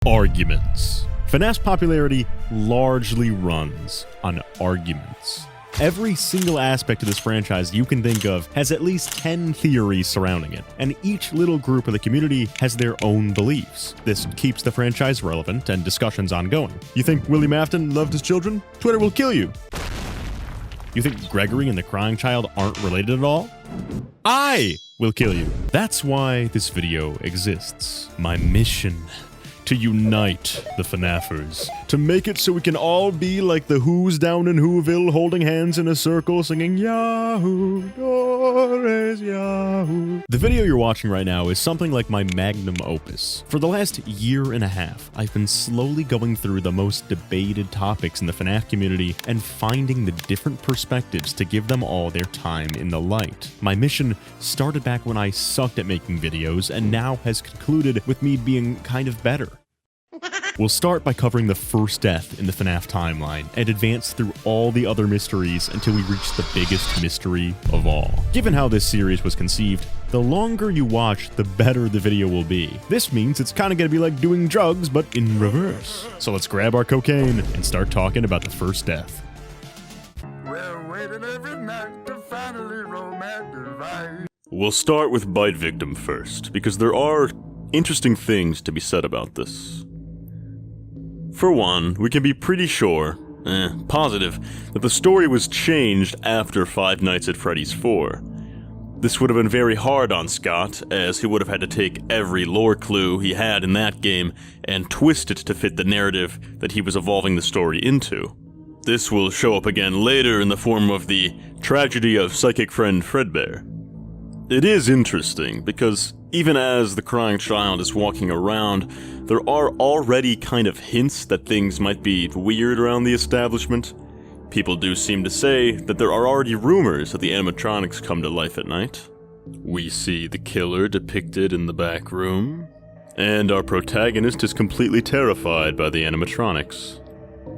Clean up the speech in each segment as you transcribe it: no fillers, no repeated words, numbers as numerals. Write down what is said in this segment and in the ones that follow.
Arguments. FNAF's popularity largely runs on arguments. Every single aspect of this franchise you can think of has at least 10 theories surrounding it, and each little group of the community has their own beliefs. This keeps the franchise relevant and discussions ongoing. You think William Afton loved his children? Twitter will kill you. You think Gregory and the crying child aren't related at all? I will kill you. That's why this video exists. My mission: to unite the FNAFers, to make it so we can all be like the Who's down in Whoville, holding hands in a circle, singing Yahoo, Dores, Yahoo. The video you're watching right now is something like my magnum opus. For the last year and a half, I've been slowly going through the most debated topics in the FNAF community and finding the different perspectives to give them all their time in the light. My mission started back when I sucked at making videos and now has concluded with me being kind of better. We'll start by covering the first death in the FNAF timeline, and advance through all the other mysteries until we reach the biggest mystery of all. Given how this series was conceived, the longer you watch, the better the video will be. This means it's kinda gonna be like doing drugs, but in reverse. So let's grab our cocaine and start talking about the first death. We're waiting every night to finally romanticize. We'll start with Bite Victim first, because there are interesting things to be said about this. For one, we can be pretty sure, positive, that the story was changed after Five Nights at Freddy's 4. This would have been very hard on Scott, as he would have had to take every lore clue he had in that game and twist it to fit the narrative that he was evolving the story into. This will show up again later in the form of the tragedy of psychic friend Fredbear. It is interesting, because even as the crying child is walking around, there are already kind of hints that things might be weird around the establishment. People do seem to say that there are already rumors that the animatronics come to life at night. We see the killer depicted in the back room, and our protagonist is completely terrified by the animatronics.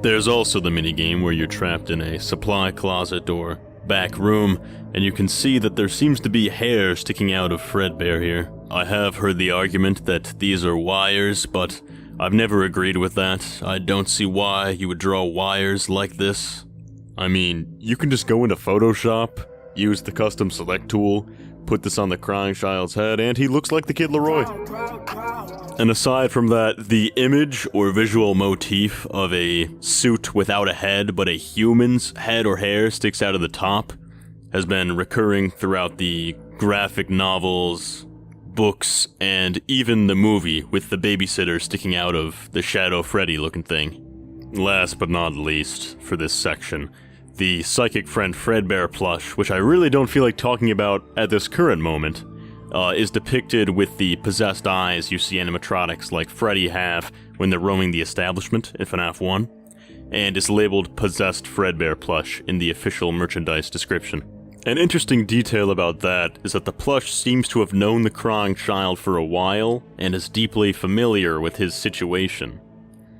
There's also the minigame where you're trapped in a supply closet or back room, and you can see that there seems to be hair sticking out of Fredbear here. I have heard the argument that these are wires, but I've never agreed with that. I don't see why you would draw wires like this. I mean, you can just go into Photoshop, use the custom select tool, put this on the crying child's head, and he looks like the Kid Leroy. And aside from that, the image or visual motif of a suit without a head, but a human's head or hair sticks out of the top, has been recurring throughout the graphic novels, books, and even the movie with the babysitter sticking out of the Shadow Freddy looking thing. Last but not least, for this section, the psychic friend Fredbear plush, which I really don't feel like talking about at this current moment, is depicted with the possessed eyes you see animatronics like Freddy have when they're roaming the establishment in FNAF 1, and is labeled Possessed Fredbear plush in the official merchandise description. An interesting detail about that is that the plush seems to have known the crying child for a while, and is deeply familiar with his situation.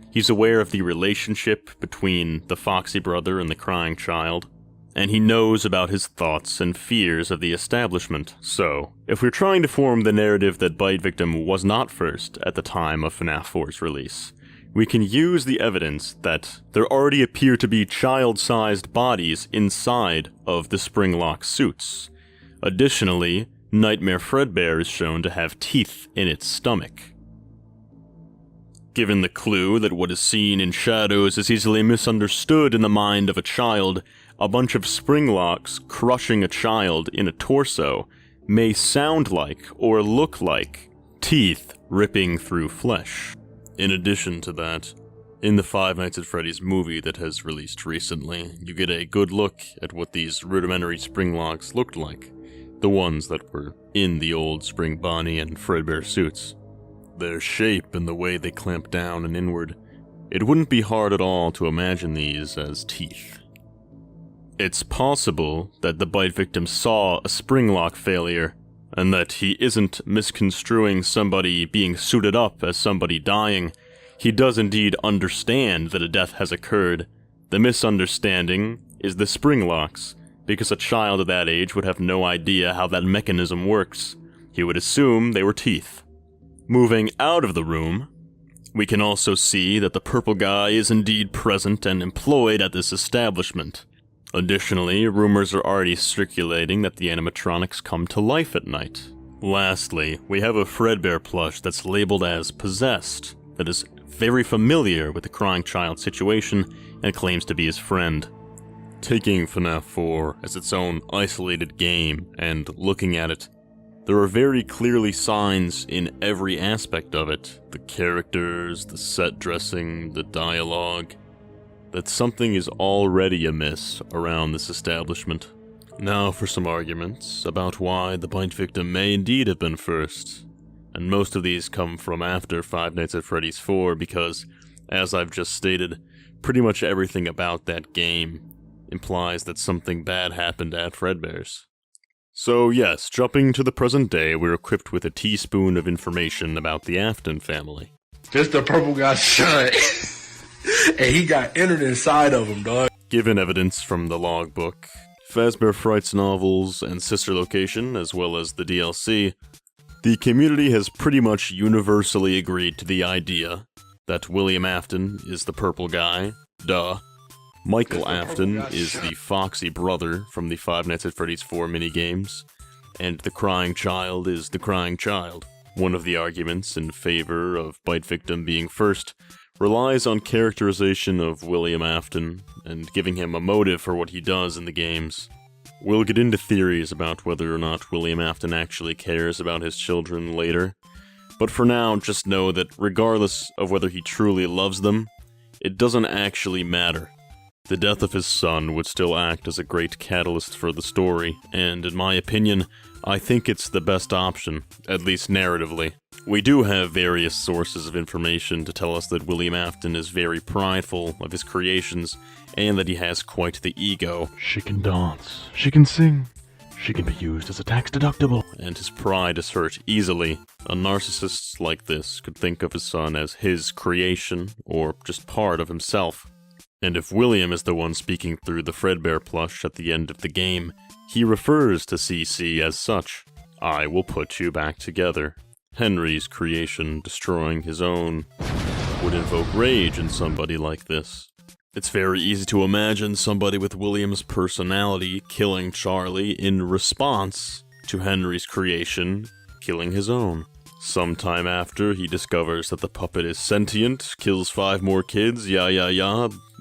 He's aware of the relationship between the Foxy brother and the crying child, and he knows about his thoughts and fears of the establishment. So, if we're trying to form the narrative that Bite Victim was not first at the time of FNAF 4's release, we can use the evidence that there already appear to be child-sized bodies inside of the spring-lock suits. Additionally, Nightmare Fredbear is shown to have teeth in its stomach. Given the clue that what is seen in shadows is easily misunderstood in the mind of a child, a bunch of spring locks crushing a child in a torso may sound like or look like teeth ripping through flesh. In addition to that, in the Five Nights at Freddy's movie that has released recently, you get a good look at what these rudimentary spring locks looked like, the ones that were in the old Spring Bonnie and Fredbear suits. Their shape and the way they clamp down and inward, it wouldn't be hard at all to imagine these as teeth. It's possible that the Bite Victim saw a spring lock failure, and that he isn't misconstruing somebody being suited up as somebody dying. He does indeed understand that a death has occurred. The misunderstanding is the spring locks, because a child at that age would have no idea how that mechanism works. He would assume they were teeth. Moving out of the room, We can also see that the purple guy is indeed present and employed at this establishment. Additionally, rumors are already circulating that the animatronics come to life at night. Lastly, we have a Fredbear plush that's labeled as possessed, that is very familiar with the crying child situation and claims to be his friend. Taking FNAF 4 as its own isolated game and looking at it, there are very clearly signs in every aspect of it, the characters, the set dressing, the dialogue, that something is already amiss around this establishment. Now for some arguments about why the bite victim may indeed have been first, and most of these come from after Five Nights at Freddy's 4 because, as I've just stated, pretty much everything about that game implies that something bad happened at Fredbear's. So yes, jumping to the present day, we're equipped with a teaspoon of information about the Afton family. This the purple guy's son. And he got entered inside of him, dog. Given evidence from the logbook, Fazbear Fright's novels, and sister location, as well as the DLC, the community has pretty much universally agreed to the idea that William Afton is the purple guy, duh. Michael Afton is the foxy brother from the Five Nights at Freddy's 4 minigames, and the crying child is the crying child. One of the arguments in favor of bite victim being first relies on characterization of William Afton and giving him a motive for what he does in the games. We'll get into theories about whether or not William Afton actually cares about his children later, but for now, just know that regardless of whether he truly loves them, it doesn't actually matter. The death of his son would still act as a great catalyst for the story, and in my opinion, I think it's the best option, at least narratively. We do have various sources of information to tell us that William Afton is very prideful of his creations, and that he has quite the ego. She can dance, she can sing, she can be used as a tax deductible. And his pride is hurt easily. A narcissist like this could think of his son as his creation, or just part of himself. And if William is the one speaking through the Fredbear plush at the end of the game, he refers to CC as such. I will put you back together. Henry's creation destroying his own would invoke rage in somebody like this. It's very easy to imagine somebody with William's personality killing Charlie in response to Henry's creation killing his own. Sometime after, he discovers that the puppet is sentient, kills 5 more kids,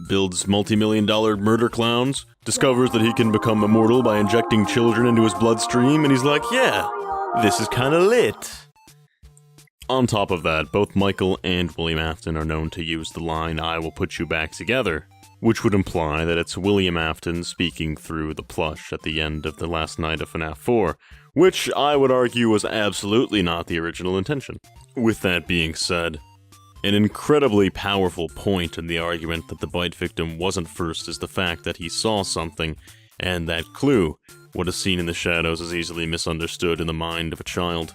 builds multi-million-dollar murder clowns, discovers that he can become immortal by injecting children into his bloodstream, and he's like, yeah, this is kinda lit. On top of that, both Michael and William Afton are known to use the line, I will put you back together, which would imply that it's William Afton speaking through the plush at the end of the last night of FNAF 4, which I would argue was absolutely not the original intention. With that being said, an incredibly powerful point in the argument that the bite victim wasn't first is the fact that he saw something, and that clue, what is seen in the shadows, is easily misunderstood in the mind of a child.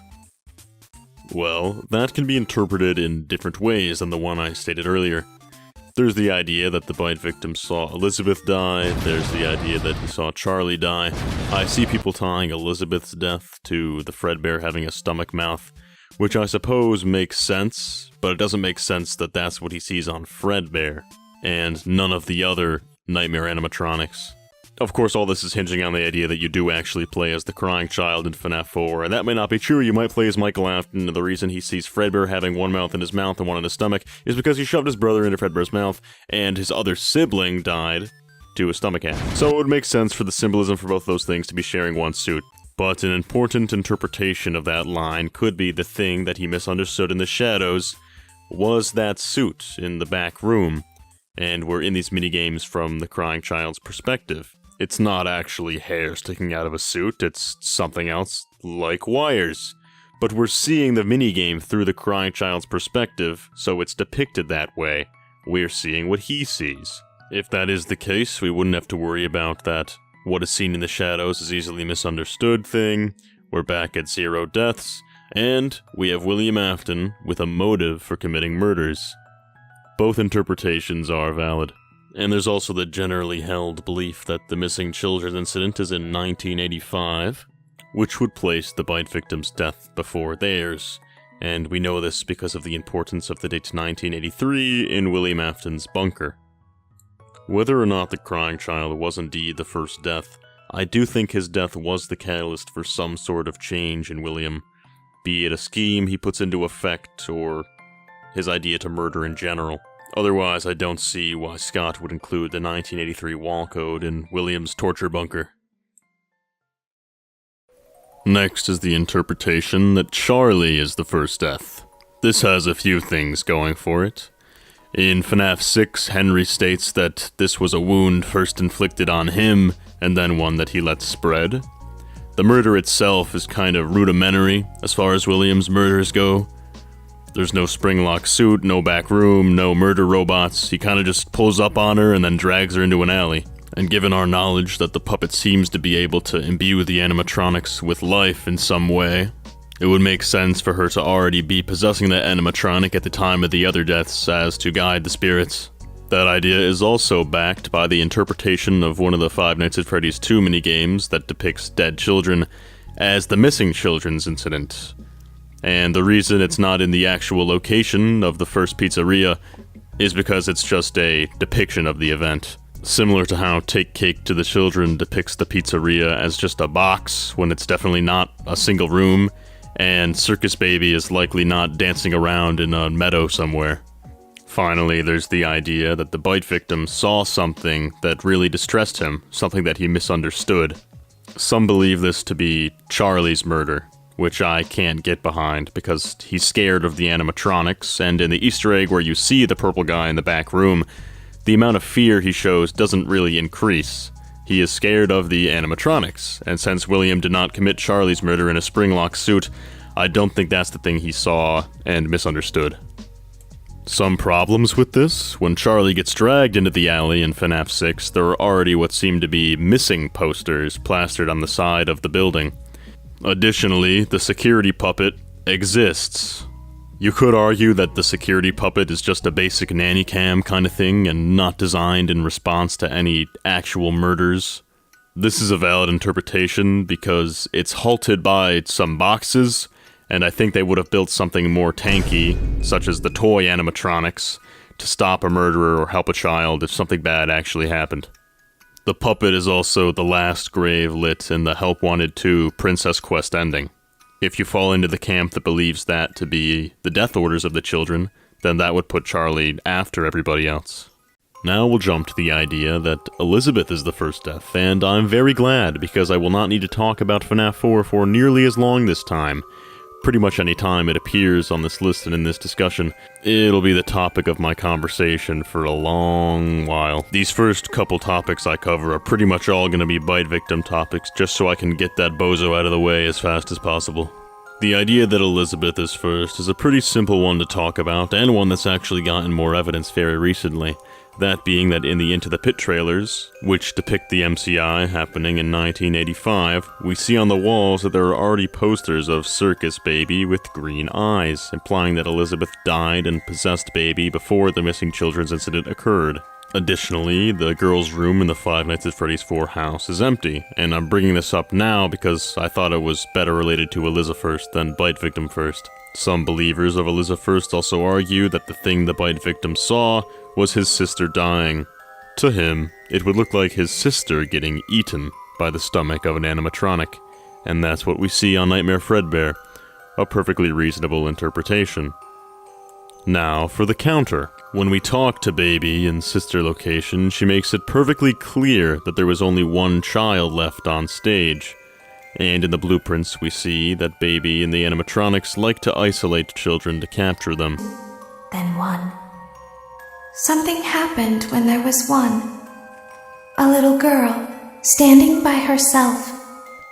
Well, that can be interpreted in different ways than the one I stated earlier. There's the idea that the bite victim saw Elizabeth die, there's the idea that he saw Charlie die. I see people tying Elizabeth's death to the Fredbear having a stomach mouth, which I suppose makes sense, but it doesn't make sense that that's what he sees on Fredbear, and none of the other nightmare animatronics. Of course, all this is hinging on the idea that you do actually play as the crying child in FNAF 4, and that may not be true. You might play as Michael Afton, and the reason he sees Fredbear having one mouth in his mouth and one in his stomach is because he shoved his brother into Fredbear's mouth, and his other sibling died to a stomach ache. So it would make sense for the symbolism for both those things to be sharing one suit. But an important interpretation of that line could be the thing that he misunderstood in the shadows was that suit in the back room, and we're in these minigames from the crying child's perspective. It's not actually hair sticking out of a suit, it's something else, like wires. But we're seeing the minigame through the crying child's perspective, so it's depicted that way. We're seeing what he sees. If that is the case, we wouldn't have to worry about that what is seen in the shadows is easily misunderstood thing. We're back at 0 deaths, and we have William Afton with a motive for committing murders. Both interpretations are valid. And there's also the generally held belief that the missing children incident is in 1985, which would place the bite victim's death before theirs, and we know this because of the importance of the date 1983 in William Afton's bunker. Whether or not the crying child was indeed the first death, I do think his death was the catalyst for some sort of change in William, be it a scheme he puts into effect or his idea to murder in general. Otherwise, I don't see why Scott would include the 1983 wall code in William's torture bunker. Next is the interpretation that Charlie is the first death. This has a few things going for it. In FNAF 6, Henry states that this was a wound first inflicted on him, and then one that he let spread. The murder itself is kind of rudimentary as far as William's murders go. There's no spring-lock suit, no back room, no murder robots. He kind of just pulls up on her and then drags her into an alley. And given our knowledge that the puppet seems to be able to imbue the animatronics with life in some way, it would make sense for her to already be possessing that animatronic at the time of the other deaths as to guide the spirits. That idea is also backed by the interpretation of one of the Five Nights at Freddy's 2 minigames that depicts dead children as the missing children's incident. And the reason it's not in the actual location of the first pizzeria is because it's just a depiction of the event. Similar to how Take Cake to the Children depicts the pizzeria as just a box when it's definitely not a single room, and Circus Baby is likely not dancing around in a meadow somewhere. Finally, there's the idea that the bite victim saw something that really distressed him, something that he misunderstood. Some believe this to be Charlie's murder, which I can't get behind because he's scared of the animatronics, and in the Easter egg where you see the purple guy in the back room, the amount of fear he shows doesn't really increase. He is scared of the animatronics, and since William did not commit Charlie's murder in a spring-lock suit, I don't think that's the thing he saw and misunderstood. Some problems with this: when Charlie gets dragged into the alley in FNAF 6, there are already what seem to be missing posters plastered on the side of the building. Additionally, the security puppet exists. You could argue that the security puppet is just a basic nanny cam kind of thing and not designed in response to any actual murders. This is a valid interpretation because it's halted by some boxes, and I think they would have built something more tanky, such as the toy animatronics, to stop a murderer or help a child if something bad actually happened. The puppet is also the last grave lit in the Help Wanted 2 Princess Quest ending. If you fall into the camp that believes that to be the death orders of the children, then that would put Charlie after everybody else. Now we'll jump to the idea that Elizabeth is the first death, and I'm very glad because I will not need to talk about FNAF 4 for nearly as long this time. Pretty much any time it appears on this list and in this discussion, it'll be the topic of my conversation for a long while. These first couple topics I cover are pretty much all going to be bite victim topics, just so I can get that bozo out of the way as fast as possible. The idea that Elizabeth is first is a pretty simple one to talk about, and one that's actually gotten more evidence very recently. That being that in the Into the Pit trailers, which depict the MCI happening in 1985, we see on the walls that there are already posters of Circus Baby with green eyes, implying that Elizabeth died and possessed Baby before the missing children's incident occurred. Additionally, the girls' room in the Five Nights at Freddy's 4 house is empty, and I'm bringing this up now because I thought it was better related to Eliza first than bite victim first. Some believers of Eliza first also argue that the thing the bite victim saw was his sister dying. To him, it would look like his sister getting eaten by the stomach of an animatronic, and that's what we see on Nightmare Fredbear, a perfectly reasonable interpretation. Now for the counter. When we talk to Baby in sister location, she makes it perfectly clear that there was only one child left on stage. And in the blueprints we see that Baby and the animatronics like to isolate children to capture them. Then one. Something happened when there was one. A little girl, standing by herself.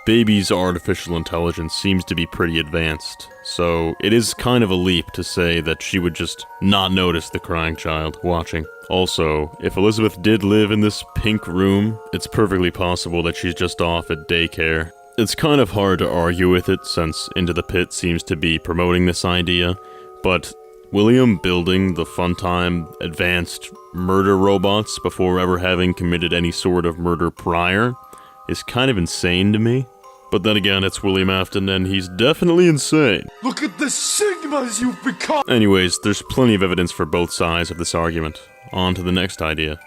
Baby's artificial intelligence seems to be pretty advanced, so it is kind of a leap to say that she would just not notice the crying child watching. Also, if Elizabeth did live in this pink room, it's perfectly possible that she's just off at daycare. It's kind of hard to argue with it since Into the Pit seems to be promoting this idea, but William building the Funtime advanced murder robots before ever having committed any sort of murder prior is kind of insane to me. But then again, it's William Afton, and he's definitely insane. Look at the sigmas you've become! Anyways, there's plenty of evidence for both sides of this argument. On to the next idea.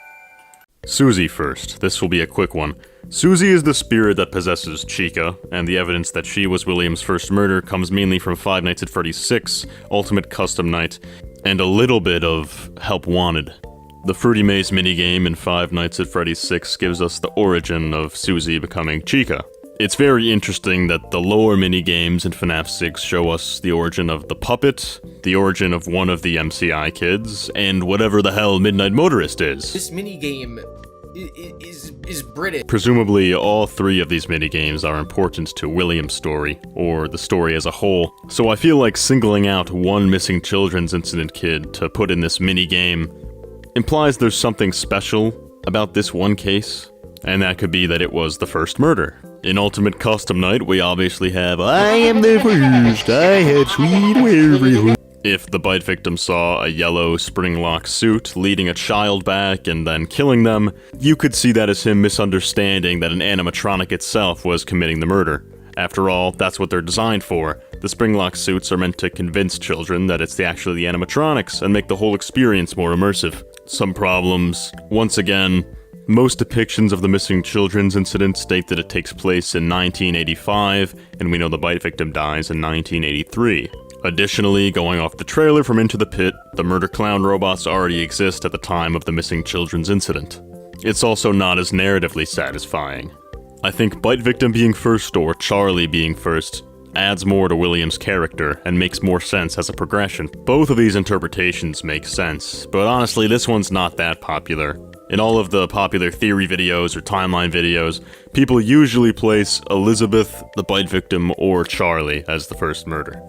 Susie first. This will be a quick one. Susie is the spirit that possesses Chica, and the evidence that she was William's first murder comes mainly from Five Nights at Freddy's 6, Ultimate Custom Night, and a little bit of Help Wanted. The Fruity Maze minigame in Five Nights at Freddy's 6 gives us the origin of Susie becoming Chica. It's very interesting that the lower minigames in FNAF 6 show us the origin of the puppet, the origin of one of the MCI kids, and whatever the hell Midnight Motorist is. This minigame is British. Presumably, all three of these minigames are important to William's story, or the story as a whole, so I feel like singling out one missing children's incident kid to put in this minigame implies there's something special about this one case, and that could be that it was the first murder. In Ultimate Custom Night, we obviously have I am the first, I have sweet everything. If the bite victim saw a yellow spring-lock suit leading a child back and then killing them, you could see that as him misunderstanding that an animatronic itself was committing the murder. After all, that's what they're designed for. The spring-lock suits are meant to convince children that it's actually the animatronics and make the whole experience more immersive. Some problems. Once again, most depictions of the missing children's incident state that it takes place in 1985, and we know the bite victim dies in 1983. Additionally, going off the trailer from Into the Pit, the murder clown robots already exist at the time of the missing children's incident. It's also not as narratively satisfying. I think bite victim being first or Charlie being first adds more to William's character and makes more sense as a progression. Both of these interpretations make sense, but honestly this one's not that popular. In all of the popular theory videos or timeline videos, people usually place Elizabeth, the bite victim, or Charlie as the first murder.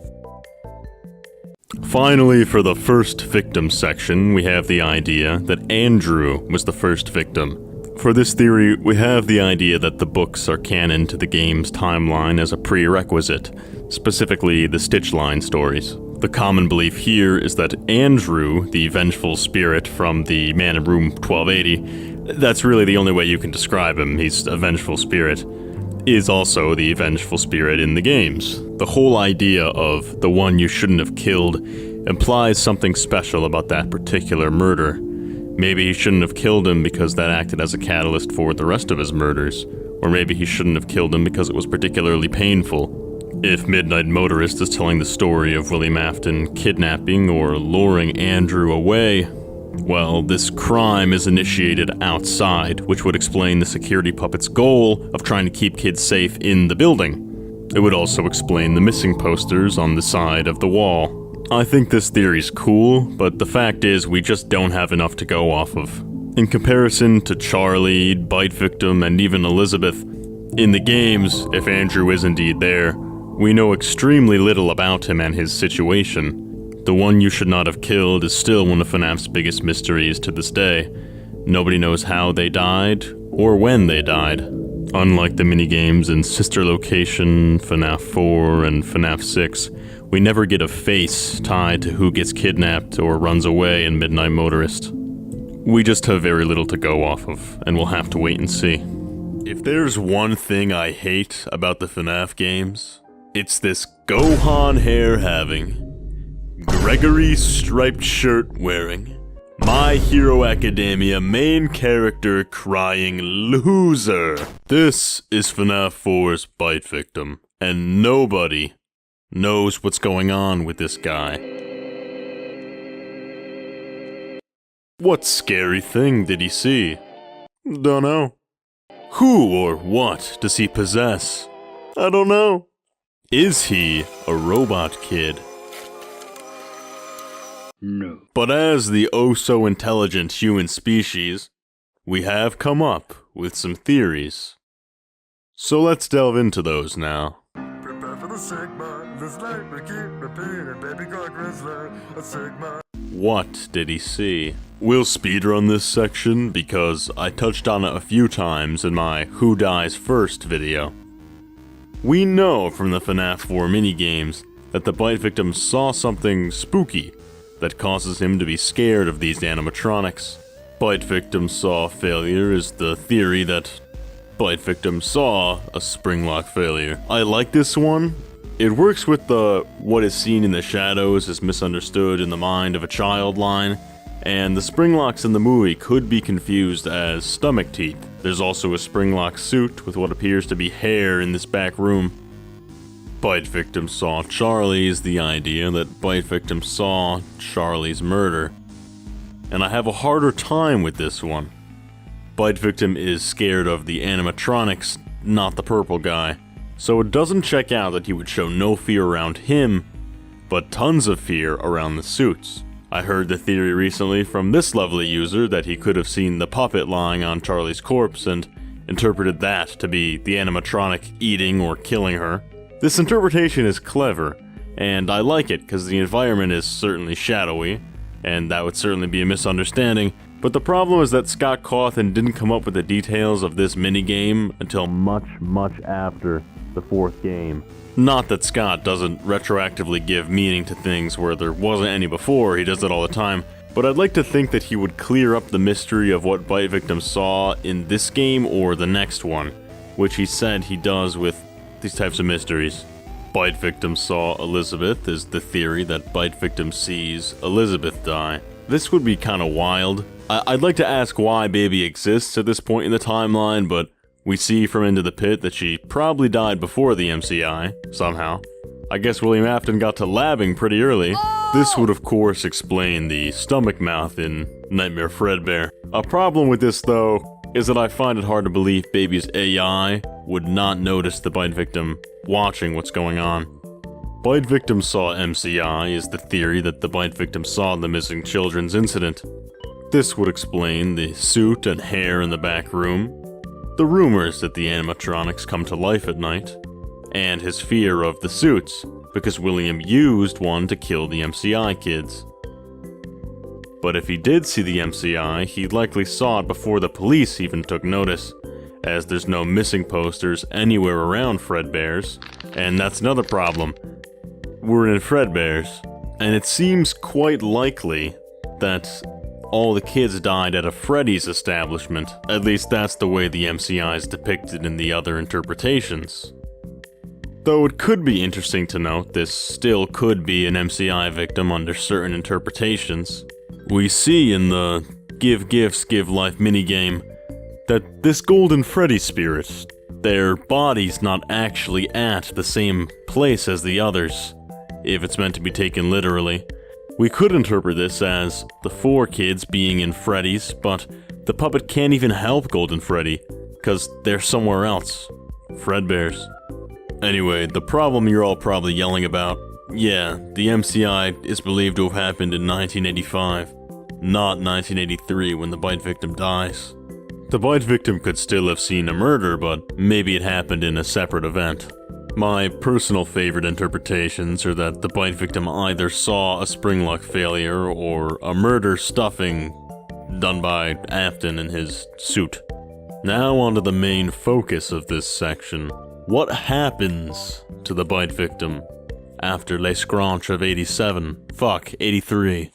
Finally, for the first victim section, we have the idea that Andrew was the first victim. For this theory, we have the idea that the books are canon to the game's timeline as a prerequisite, specifically the Stitchline stories. The common belief here is that Andrew, the vengeful spirit from the Man in Room 1280, that's really the only way you can describe him, he's a vengeful spirit, is also the vengeful spirit in the games. The whole idea of the one you shouldn't have killed implies something special about that particular murder. Maybe he shouldn't have killed him because that acted as a catalyst for the rest of his murders, or maybe he shouldn't have killed him because it was particularly painful. If Midnight Motorist is telling the story of William Afton kidnapping or luring Andrew away, well, this crime is initiated outside, which would explain the security puppet's goal of trying to keep kids safe in the building. It would also explain the missing posters on the side of the wall. I think this theory's cool, but the fact is we just don't have enough to go off of. In comparison to Charlie, bite victim, and even Elizabeth, in the games, if Andrew is indeed there, we know extremely little about him and his situation. The one you should not have killed is still one of FNAF's biggest mysteries to this day. Nobody knows how they died, or when they died. Unlike the minigames in Sister Location, FNAF 4, and FNAF 6, we never get a face tied to who gets kidnapped or runs away in Midnight Motorist. We just have very little to go off of, and we'll have to wait and see. If there's one thing I hate about the FNAF games, it's this Gohan hair having, Gregory striped shirt wearing, My Hero Academia main character crying loser. This is FNAF 4's bite victim, and nobody knows what's going on with this guy. What scary thing did he see? Dunno. Who or what does he possess? I don't know. Is he a robot kid? No. But as the oh-so-intelligent human species, we have come up with some theories. So let's delve into those now. Prepare for the Sigma. This life we keep repeating. Baby God Grizzler, a Sigma. What did he see? We'll speedrun this section because I touched on it a few times in my Who Dies First video. We know from the FNAF 4 minigames that the bite victim saw something spooky that causes him to be scared of these animatronics. Bite victim saw failure is the theory that BiteVictim saw a springlock failure. I like this one. It works with the what is seen in the shadows is misunderstood in the mind of a child line, and the springlocks in the movie could be confused as stomach teeth. There's also a springlock suit with what appears to be hair in this back room. BiteVictim saw Charlie is the idea that BiteVictim saw Charlie's murder. And I have a harder time with this one. BiteVictim is scared of the animatronics, not the purple guy. So it doesn't check out that he would show no fear around him, but tons of fear around the suits. I heard the theory recently from this lovely user that he could have seen the puppet lying on Charlie's corpse and interpreted that to be the animatronic eating or killing her. This interpretation is clever, and I like it because the environment is certainly shadowy, and that would certainly be a misunderstanding, but the problem is that Scott Cawthon didn't come up with the details of this minigame until much after the fourth game. Not that Scott doesn't retroactively give meaning to things where there wasn't any before, he does it all the time, but I'd like to think that he would clear up the mystery of what BiteVictim saw in this game or the next one, which he said he does with these types of mysteries. BiteVictim saw Elizabeth is the theory that BiteVictim sees Elizabeth die. This would be kinda wild. I'd like to ask why Baby exists at this point in the timeline, but we see from Into the Pit that she probably died before the MCI, somehow. I guess William Afton got to labbing pretty early. This would of course explain the stomach mouth in Nightmare Fredbear. A problem with this though, is that I find it hard to believe Baby's AI would not notice the BiteVictim watching what's going on. BiteVictim saw MCI is the theory that the BiteVictim saw the missing children's incident. This would explain the suit and hair in the back room, the rumors that the animatronics come to life at night, and his fear of the suits, because William used one to kill the MCI kids. But if he did see the MCI, he likely saw it before the police even took notice, as there's no missing posters anywhere around Fredbear's, and that's another problem. We're in Fredbear's, and it seems quite likely that all the kids died at a Freddy's establishment. At least that's the way the MCI is depicted in the other interpretations. Though it could be interesting to note, this still could be an MCI victim under certain interpretations. We see in the Give Gifts, Give Life minigame that this Golden Freddy spirit, their body's not actually at the same place as the others, if it's meant to be taken literally. We could interpret this as the 4 kids being in Freddy's, but the puppet can't even help Golden Freddy, cause they're somewhere else. Fredbear's. Anyway, the problem you're all probably yelling about, yeah, the MCI is believed to have happened in 1985, not 1983 when the BiteVictim dies. The BiteVictim could still have seen a murder, but maybe it happened in a separate event. My personal favorite interpretations are that the BiteVictim either saw a springlock failure or a murder stuffing done by Afton in his suit. Now onto the main focus of this section. What happens to the BiteVictim after Les Scrunch of 83?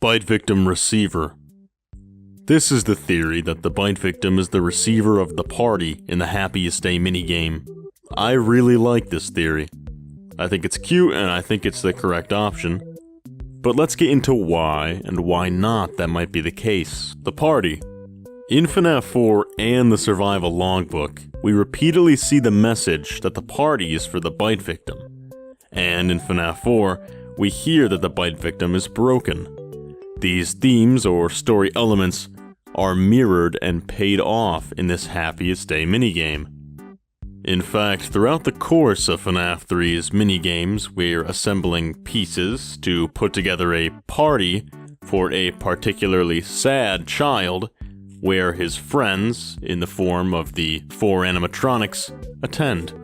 BiteVictim receiver. This is the theory that the BiteVictim is the receiver of the party in the Happiest Day minigame. I really like this theory. I think it's cute and I think it's the correct option. But let's get into why and why not that might be the case. The party. In FNAF 4 and the Survival Logbook, we repeatedly see the message that the party is for the BiteVictim. And in FNAF 4, we hear that the BiteVictim is broken. These themes or story elements are mirrored and paid off in this Happiest Day minigame. In fact, throughout the course of FNAF 3's minigames, we're assembling pieces to put together a party for a particularly sad child, where his friends, in the form of the 4 animatronics, attend.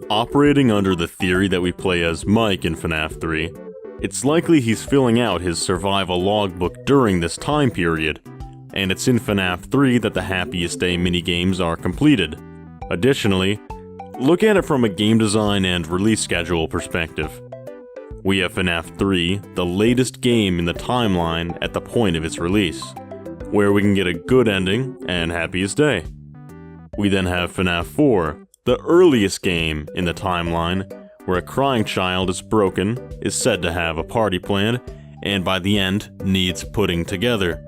Operating under the theory that we play as Mike in FNAF 3, it's likely he's filling out his survival logbook during this time period, and it's in FNAF 3 that the Happiest Day minigames are completed. Additionally, look at it from a game design and release schedule perspective. We have FNAF 3, the latest game in the timeline at the point of its release, where we can get a good ending and Happiest Day. We then have FNAF 4, the earliest game in the timeline, where a crying child is broken, is said to have a party plan, and by the end, needs putting together.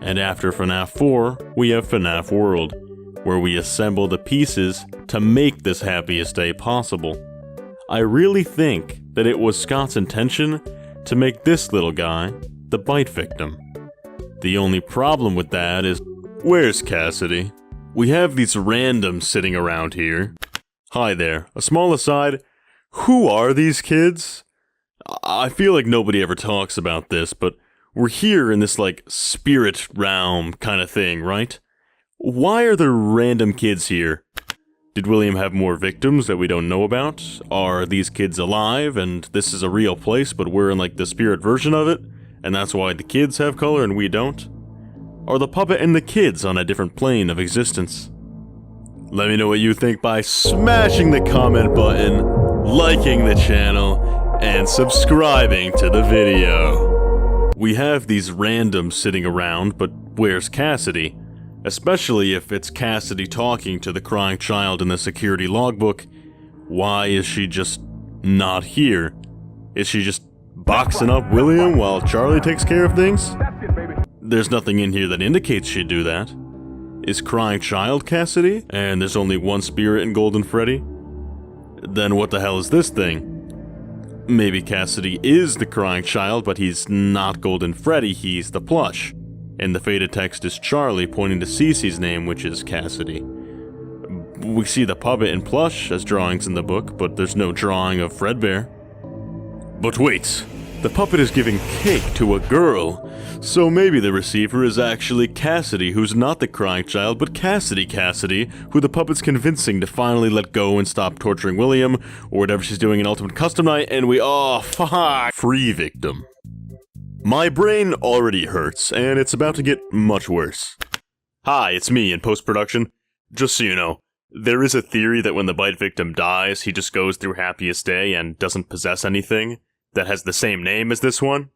And after FNAF 4, we have FNAF World, where we assemble the pieces to make this happiest day possible. I really think that it was Scott's intention to make this little guy the bite victim. The only problem with that is, where's Cassidy? We have these randoms sitting around here. Hi there, a small aside, who are these kids? I feel like nobody ever talks about this, but we're here in this like spirit realm kind of thing, right? Why are there random kids here? Did William have more victims that we don't know about? Are these kids alive and this is a real place but we're in like the spirit version of it? And that's why the kids have color and we don't? Are the puppet and the kids on a different plane of existence? Let me know what you think by smashing the comment button, liking the channel, and subscribing to the video. We have these randoms sitting around, but where's Cassidy? Especially if it's Cassidy talking to the crying child in the security logbook. Why is she just not here? Is she just boxing up William while Charlie takes care of things? There's nothing in here that indicates she'd do that. Is crying child Cassidy? And there's only one spirit in Golden Freddy? Then what the hell is this thing? Maybe Cassidy is the crying child, but he's not Golden Freddy, he's the plush. And the faded text is Charlie pointing to Cece's name, which is Cassidy. We see the puppet and plush as drawings in the book, but there's no drawing of Fredbear. But wait, the puppet is giving cake to a girl, so maybe the receiver is actually Cassidy, who's not the crying child, but Cassidy, who the puppet's convincing to finally let go and stop torturing William, or whatever she's doing in Ultimate Custom Night, and fuck! Free victim. My brain already hurts, and it's about to get much worse. Hi, it's me in post-production. Just so you know, there is a theory that when the bite victim dies, he just goes through happiest day and doesn't possess anything that has the same name as this one.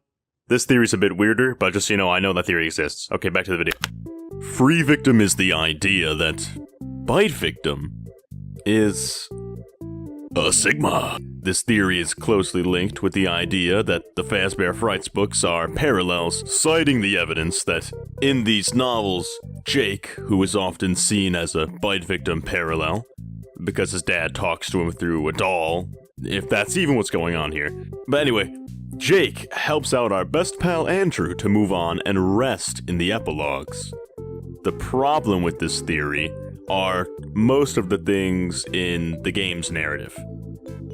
This theory's a bit weirder, but just so you know, I know that theory exists. Okay, back to the video. Free victim is the idea that bite victim is a Sigma. This theory is closely linked with the idea that the Fazbear Frights books are parallels, citing the evidence that in these novels, Jake, who is often seen as a bite victim parallel, because his dad talks to him through a doll, if that's even what's going on here. But anyway, Jake helps out our best pal Andrew to move on and rest in the epilogues. The problem with this theory are most of the things in the game's narrative.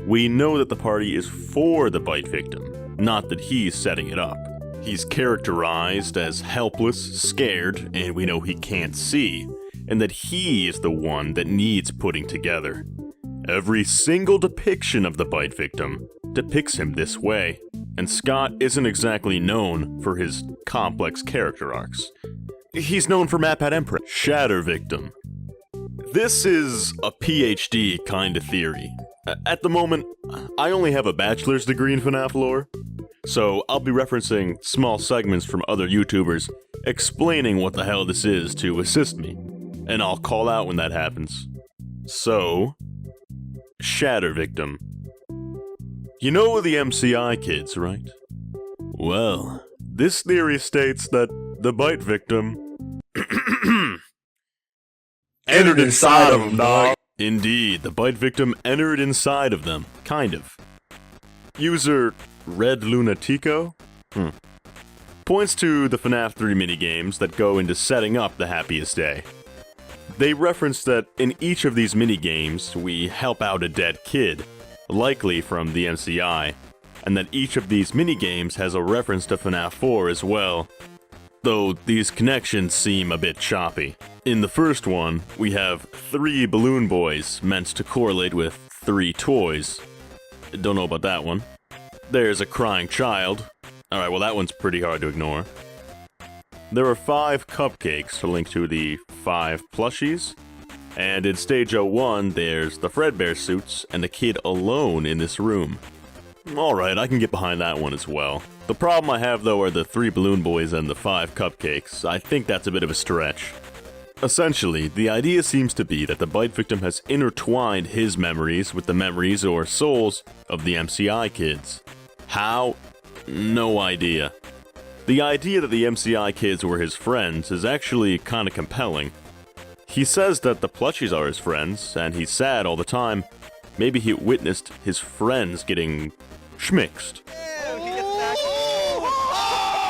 We know that the party is for the bite victim, not that he's setting it up. He's characterized as helpless, scared, and we know he can't see, and that he is the one that needs putting together. Every single depiction of the bite victim depicts him this way, and Scott isn't exactly known for his complex character arcs. He's known for matpat Emperor, Shadow Victim. This is a PhD kind of theory. At the moment, I only have a bachelor's degree in FNAF lore, so I'll be referencing small segments from other YouTubers explaining what the hell this is to assist me, and I'll call out when that happens. So, Shadow Victim. You know the MCI kids, right? Well, this theory states that the bite victim Entered inside of him, dog. Indeed, the bite victim entered inside of them, kind of. User Red Lunatico points to the FNAF 3 minigames that go into setting up the happiest day. They reference that in each of these minigames, we help out a dead kid, likely from the MCI, and that each of these minigames has a reference to FNAF 4 as well, though these connections seem a bit choppy. In the first one, we have 3 balloon boys meant to correlate with 3 toys. Don't know about that one. There's a crying child. Alright, well that one's pretty hard to ignore. There are 5 cupcakes to link to the 5 plushies. And in stage 01, there's the Fredbear suits and the kid alone in this room. Alright, I can get behind that one as well. The problem I have though are the 3 balloon boys and the 5 cupcakes. I think that's a bit of a stretch. Essentially, the idea seems to be that the bite victim has intertwined his memories with the memories or souls of the MCI kids. How? No idea. The idea that the MCI kids were his friends is actually kinda compelling. He says that the plushies are his friends, and he's sad all the time. Maybe he witnessed his friends getting schmixed.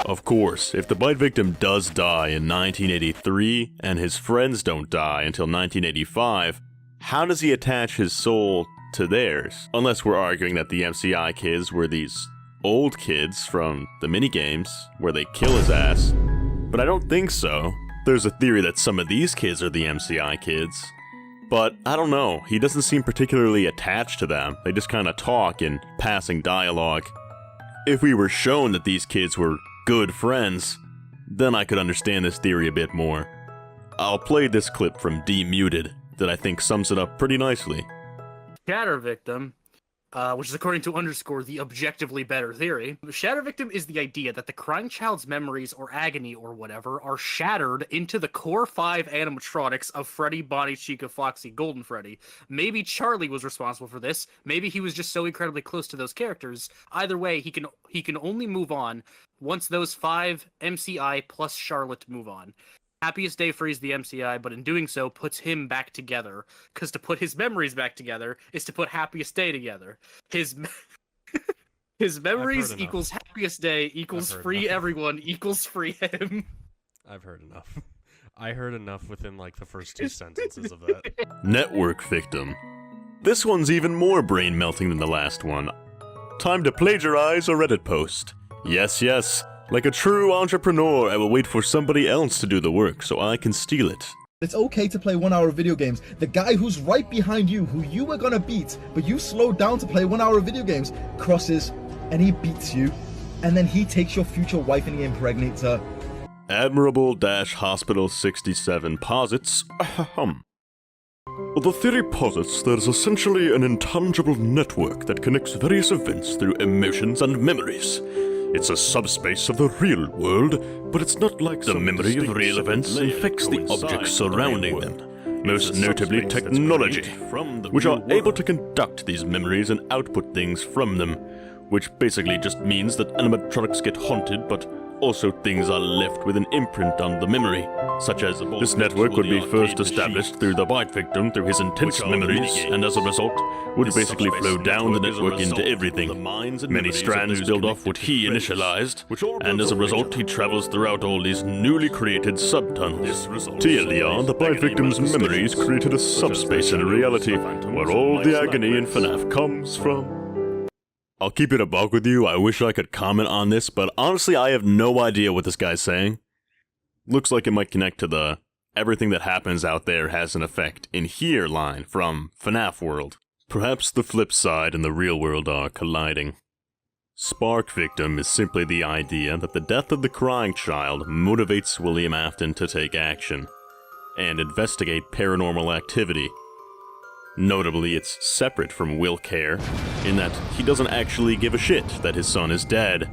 Of course, if the bite victim does die in 1983, and his friends don't die until 1985, how does he attach his soul to theirs? Unless we're arguing that the MCI kids were these old kids from the minigames, where they kill his ass. But I don't think so. There's a theory that some of these kids are the MCI kids. But I don't know, he doesn't seem particularly attached to them. They just kinda talk in passing dialogue. If we were shown that these kids were good friends, then I could understand this theory a bit more. I'll play this clip from Demuted that I think sums it up pretty nicely. Shatter victim, which is according to underscore the objectively better theory. Shatter victim is the idea that the crying child's memories or agony or whatever are shattered into the core 5 animatronics of Freddy, Bonnie, Chica, Foxy, Golden Freddy. Maybe Charlie was responsible for this. Maybe he was just so incredibly close to those characters. Either way, he can only move on once those 5 MCI plus Charlotte move on. Happiest Day frees the MCI, but in doing so puts him back together. Because to put his memories back together is to put Happiest Day together. His memories equals Happiest Day equals free everyone equals free him. I've heard enough. I heard enough within like the first 2 sentences of that. Network victim. This one's even more brain melting than the last one. Time to plagiarize a Reddit post. Yes, yes. Like a true entrepreneur, I will wait for somebody else to do the work so I can steal it. It's okay to play 1 hour video games. The guy who's right behind you, who you were gonna beat, but you slowed down to play 1 hour video games, crosses, and he beats you, and then he takes your future wife and he impregnates her. Admirable-Hospital 67 posits, The theory posits there's essentially an intangible network that connects various events through emotions and memories. It's a subspace of the real world, but it's not like the memory of real events infects the objects surrounding them, most notably technology, which are able to conduct these memories and output things from them, which basically just means that animatronics get haunted, but also things are left with an imprint on the memory, such as this network would be first established through the bite victim through his intense memories, and as a result, would basically flow down the network into everything. Many strands build off what he initialized, and as a result, he travels throughout all these newly created subtunnels. TLDR, the bite victim's memories created a subspace in reality, where all the agony in FNAF comes from. I'll keep it a buck with you, I wish I could comment on this, but honestly I have no idea what this guy's saying. Looks like it might connect to the everything that happens out there has an effect in here line from FNAF World. Perhaps the flip side and the real world are colliding. Spark victim is simply the idea that the death of the crying child motivates William Afton to take action and investigate paranormal activity. Notably, it's separate from Will Care, in that he doesn't actually give a shit that his son is dead,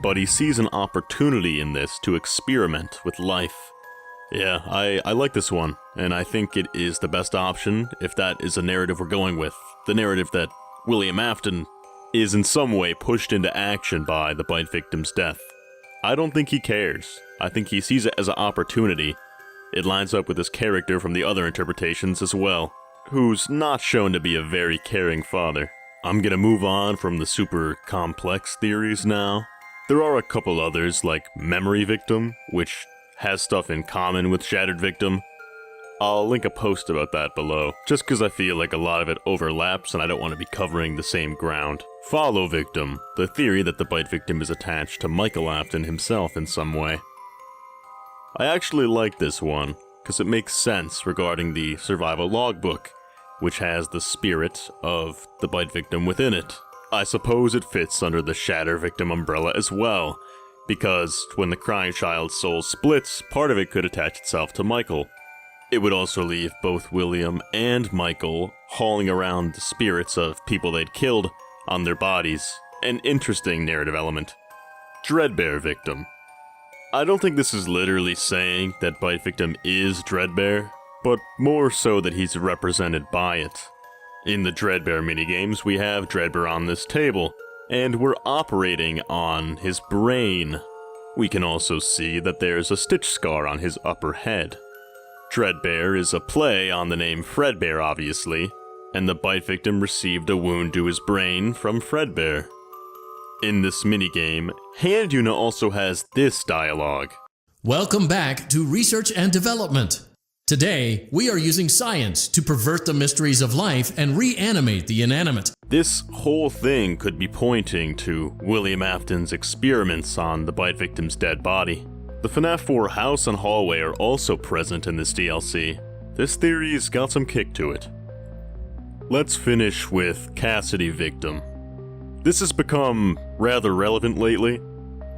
but he sees an opportunity in this to experiment with life. Yeah, I like this one, and I think it is the best option if that is a narrative we're going with. The narrative that William Afton is in some way pushed into action by the bite victim's death. I don't think he cares. I think he sees it as an opportunity. It lines up with his character from the other interpretations as well, who's not shown to be a very caring father. I'm gonna move on from the super complex theories now. There are a couple others, like Memory Victim, which has stuff in common with Shattered Victim. I'll link a post about that below, just because I feel like a lot of it overlaps and I don't want to be covering the same ground. Follow Victim, the theory that the bite victim is attached to Michael Afton himself in some way. I actually like this one, because it makes sense regarding the survival logbook, which has the spirit of the bite victim within it. I suppose it fits under the Shatter Victim umbrella as well, because when the crying child's soul splits, part of it could attach itself to Michael. It would also leave both William and Michael hauling around the spirits of people they'd killed on their bodies. An interesting narrative element. Fredbear Victim. I don't think this is literally saying that Bite Victim is Fredbear, but more so that he's represented by it. In the Fredbear minigames, we have Fredbear on this table, and we're operating on his brain. We can also see that there's a stitch scar on his upper head. Fredbear is a play on the name Fredbear, obviously, and the Bite Victim received a wound to his brain from Fredbear. In this minigame, Hand Una also has this dialogue. Welcome back to Research and Development. Today, we are using science to pervert the mysteries of life and reanimate the inanimate. This whole thing could be pointing to William Afton's experiments on the Bite Victim's dead body. The FNAF 4 house and hallway are also present in this DLC. This theory's got some kick to it. Let's finish with Cassidy Victim. This has become rather relevant lately.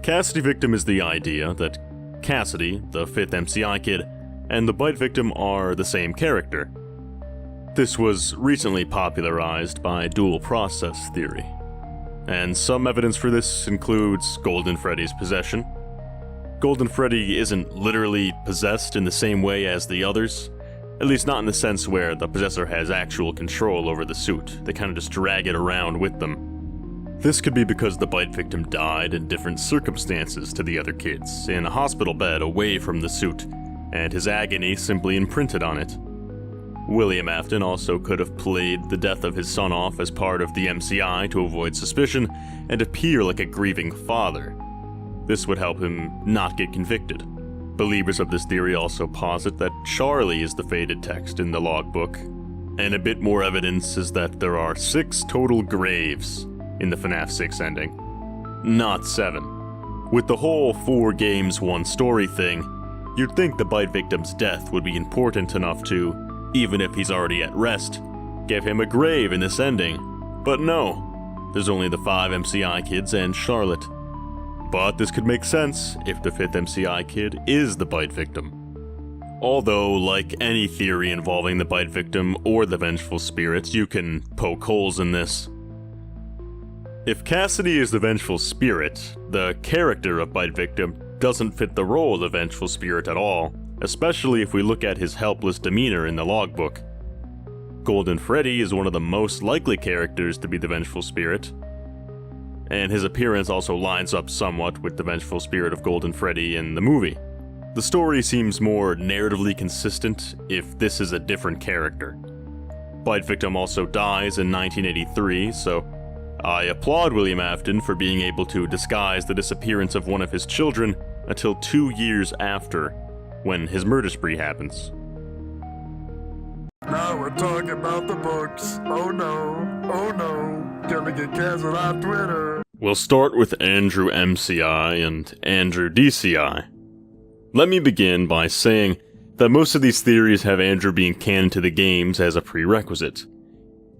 Cassidy Victim is the idea that Cassidy, the 5th MCI kid, and the Bite Victim are the same character. This was recently popularized by dual process theory, and some evidence for this includes Golden Freddy's possession. Golden Freddy isn't literally possessed in the same way as the others, at least not in the sense where the possessor has actual control over the suit. They kind of just drag it around with them. This could be because the Bite Victim died in different circumstances to the other kids, in a hospital bed away from the suit, and his agony simply imprinted on it. William Afton also could have played the death of his son off as part of the MCI to avoid suspicion and appear like a grieving father. This would help him not get convicted. Believers of this theory also posit that Charlie is the faded text in the logbook, and a bit more evidence is that there are 6 total graves in the FNAF 6 ending, not 7. With the whole 4 games, 1 story thing, you'd think the Bite Victim's death would be important enough to, even if he's already at rest, give him a grave in this ending. But no, there's only the 5 MCI kids and Charlotte. But this could make sense if the 5th MCI kid is the Bite Victim. Although, like any theory involving the Bite Victim or the Vengeful Spirit, you can poke holes in this. If Cassidy is the Vengeful Spirit, the character of Bite Victim doesn't fit the role of Vengeful Spirit at all, especially if we look at his helpless demeanor in the logbook. Golden Freddy is one of the most likely characters to be the Vengeful Spirit, and his appearance also lines up somewhat with the Vengeful Spirit of Golden Freddy in the movie. The story seems more narratively consistent if this is a different character. Bite Victim also dies in 1983, so I applaud William Afton for being able to disguise the disappearance of one of his children until 2 years after, when his murder spree happens. Now we're talking about the books. Oh no, gonna get canceled on Twitter. We'll start with Andrew MCI and Andrew DCI. Let me begin by saying that most of these theories have Andrew being canon to the games as a prerequisite.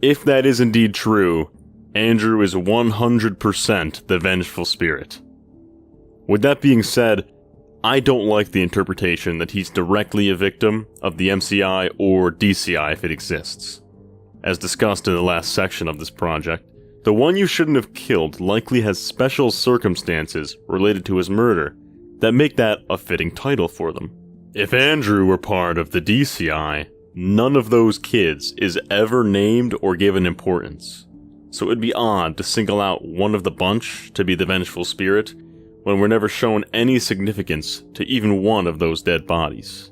If that is indeed true, Andrew is 100% the Vengeful Spirit. With that being said, I don't like the interpretation that he's directly a victim of the MCI or DCI if it exists. As discussed in the last section of this project, the one you shouldn't have killed likely has special circumstances related to his murder that make that a fitting title for them. If Andrew were part of the DCI, none of those kids is ever named or given importance. So it'd be odd to single out one of the bunch to be the Vengeful Spirit when we're never shown any significance to even one of those dead bodies.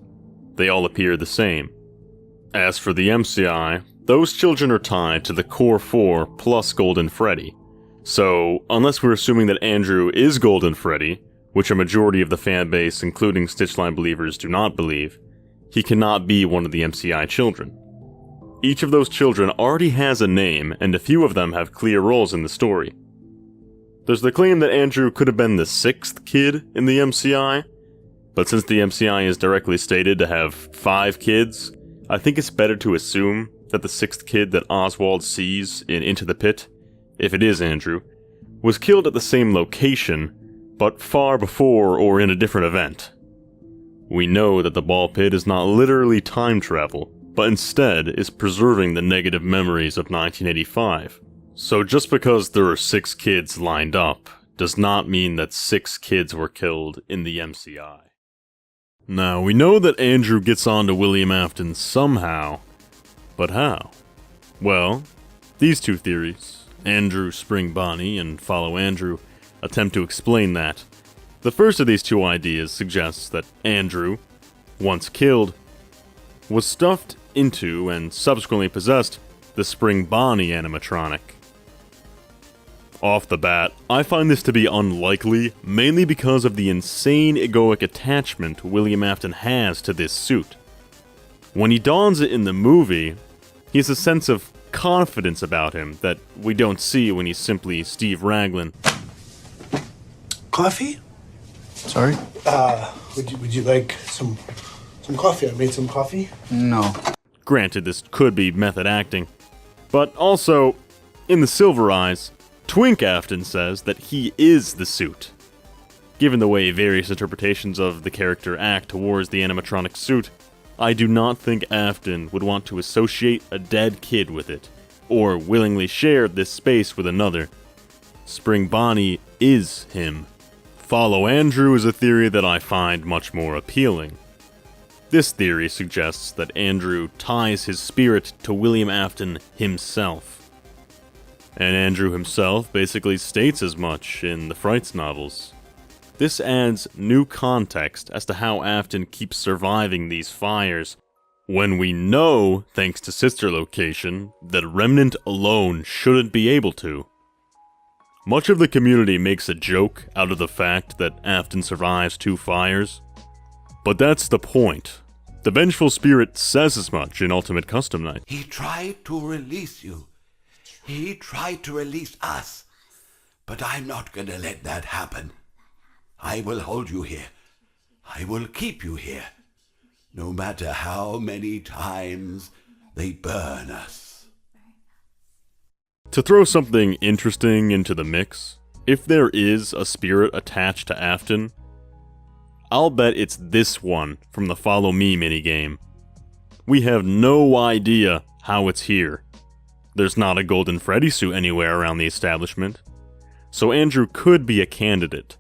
They all appear the same. As for the MCI, those children are tied to the core 4 plus Golden Freddy. So, unless we're assuming that Andrew is Golden Freddy, which a majority of the fanbase, including Stitchline believers, do not believe, he cannot be one of the MCI children. Each of those children already has a name, and a few of them have clear roles in the story. There's the claim that Andrew could have been the 6th kid in the MCI, but since the MCI is directly stated to have 5 kids, I think it's better to assume that the 6th kid that Oswald sees in Into the Pit, if it is Andrew, was killed at the same location, but far before or in a different event. We know that the ball pit is not literally time travel, but instead is preserving the negative memories of 1985. So just because there are 6 kids lined up, does not mean that 6 kids were killed in the MCI. Now, we know that Andrew gets onto William Afton somehow, but how? Well, these two theories, Andrew, Spring Bonnie, and Follow Andrew, attempt to explain that. The first of these two ideas suggests that Andrew, once killed, was stuffed into and subsequently possessed the Spring Bonnie animatronic. Off the bat, I find this to be unlikely, mainly because of the insane egoic attachment William Afton has to this suit. When he dons it in the movie, he has a sense of confidence about him that we don't see when he's simply Steve Raglan. Coffee? Sorry? Would you like some coffee? I made some coffee. No. Granted, this could be method acting, but also, in the Silver Eyes, Twink Afton says that he is the suit. Given the way various interpretations of the character act towards the animatronic suit, I do not think Afton would want to associate a dead kid with it, or willingly share this space with another. Spring Bonnie is him. Follow Andrew is a theory that I find much more appealing. This theory suggests that Andrew ties his spirit to William Afton himself. And Andrew himself basically states as much in the Frights novels. This adds new context as to how Afton keeps surviving these fires, when we know, thanks to Sister Location, that Remnant alone shouldn't be able to. Much of the community makes a joke out of the fact that Afton survives 2 fires, but that's the point. The Vengeful Spirit says as much in Ultimate Custom Night. He tried to release you. He tried to release us. But I'm not gonna let that happen. I will hold you here. I will keep you here. No matter how many times they burn us. To throw something interesting into the mix, if there is a spirit attached to Afton, I'll bet it's this one from the Follow Me minigame. We have no idea how it's here. There's not a Golden Freddy suit anywhere around the establishment, so Andrew could be a candidate.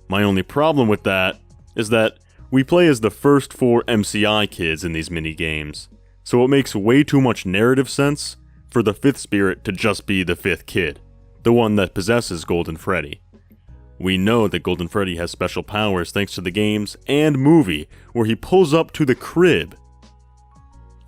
My only problem with that is that we play as the first 4 MCI kids in these minigames, so it makes way too much narrative sense for the 5th spirit to just be the 5th kid, the one that possesses Golden Freddy. We know that Golden Freddy has special powers thanks to the games and movie, where he pulls up to the crib.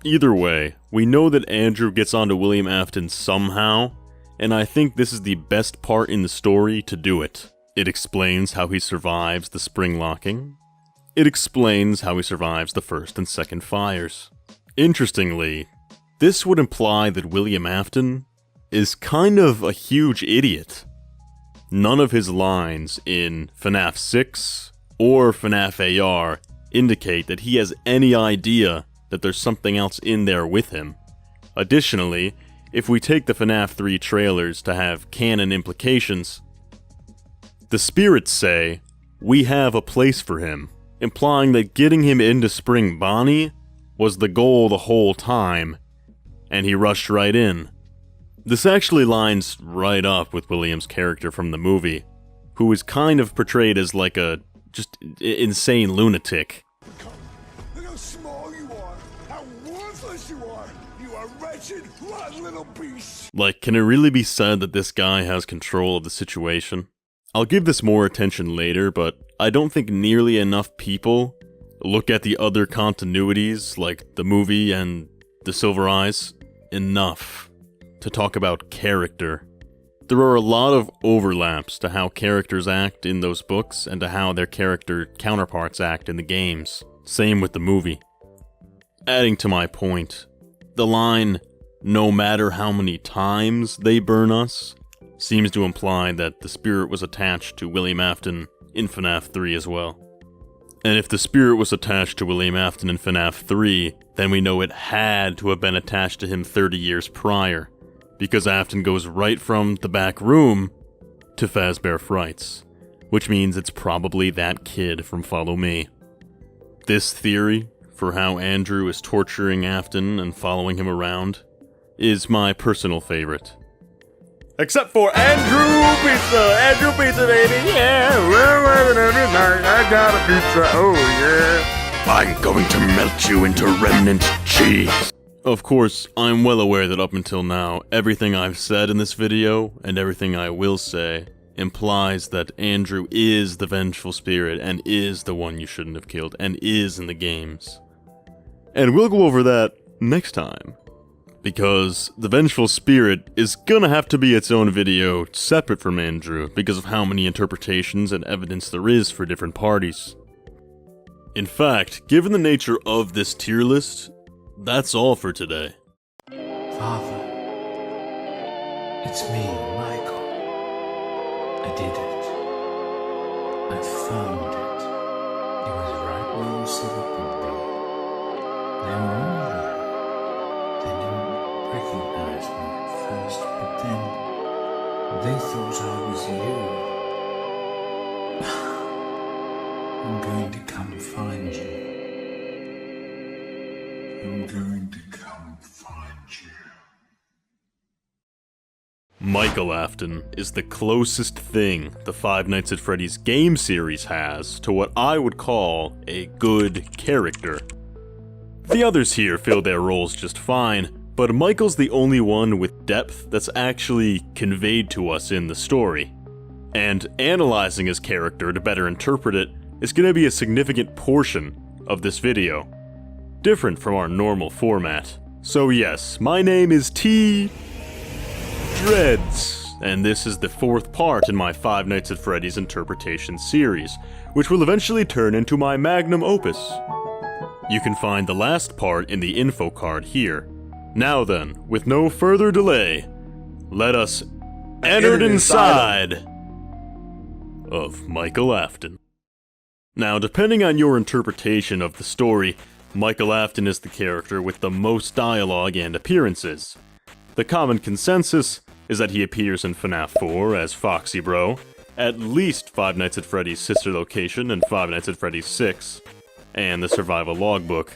Either way, we know that Andrew gets onto William Afton somehow, and I think this is the best part in the story to do it. It explains how he survives the spring locking. It explains how he survives the 1st and 2nd fires. Interestingly, this would imply that William Afton is kind of a huge idiot. None of his lines in FNAF 6 or FNAF AR indicate that he has any idea that there's something else in there with him. Additionally, if we take the FNAF 3 trailers to have canon implications, the spirits say, "We have a place for him," implying that getting him into Spring Bonnie was the goal the whole time, and he rushed right in. This actually lines right up with William's character from the movie, who is kind of portrayed as like a just insane lunatic. Look how small you are, how worthless you are. You are wretched, rotten little beast. Like, can it really be said that this guy has control of the situation? I'll give this more attention later, but I don't think nearly enough people look at the other continuities, like the movie and the Silver Eyes, enough to talk about character. There are a lot of overlaps to how characters act in those books and to how their character counterparts act in the games. Same with the movie. Adding to my point, the line, "no matter how many times they burn us," seems to imply that the spirit was attached to William Afton in FNAF 3 as well. And if the spirit was attached to William Afton in FNAF 3, then we know it had to have been attached to him 30 years prior, because Afton goes right from the back room to Fazbear Frights, which means it's probably that kid from Follow Me. This theory for how Andrew is torturing Afton and following him around is my personal favorite. Except for Andrew Pizza! Andrew Pizza, baby! Yeah! Every night I got a pizza, oh yeah! I'm going to melt you into remnant cheese! Of course, I'm well aware that up until now, everything I've said in this video, and everything I will say, implies that Andrew is the vengeful spirit, and is the one you shouldn't have killed, and is in the games. And we'll go over that next time. Because the vengeful spirit is gonna have to be its own video, separate from Andrew, because of how many interpretations and evidence there is for different parties. In fact, given the nature of this tier list, that's all for today. Father, it's me, Michael. I did it. I found it. It was right where you said it would be. They were all there. They didn't recognize me at first, but then they thought I was you. I'm going to come find you. I'm going to come find you. Michael Afton is the closest thing the Five Nights at Freddy's game series has to what I would call a good character. The others here fill their roles just fine, but Michael's the only one with depth that's actually conveyed to us in the story. And analyzing his character to better interpret it is going to be a significant portion of this video. Different from our normal format. So yes, my name is T. Dreads, and this is the fourth part in my Five Nights at Freddy's interpretation series, which will eventually turn into my magnum opus. You can find the last part in the info card here. Now then, with no further delay, let us enter inside of Michael Afton. Now, depending on your interpretation of the story, Michael Afton is the character with the most dialogue and appearances. The common consensus is that he appears in FNAF 4 as Foxy Bro, at least Five Nights at Freddy's sister location and Five Nights at Freddy's 6, and the Survival Logbook.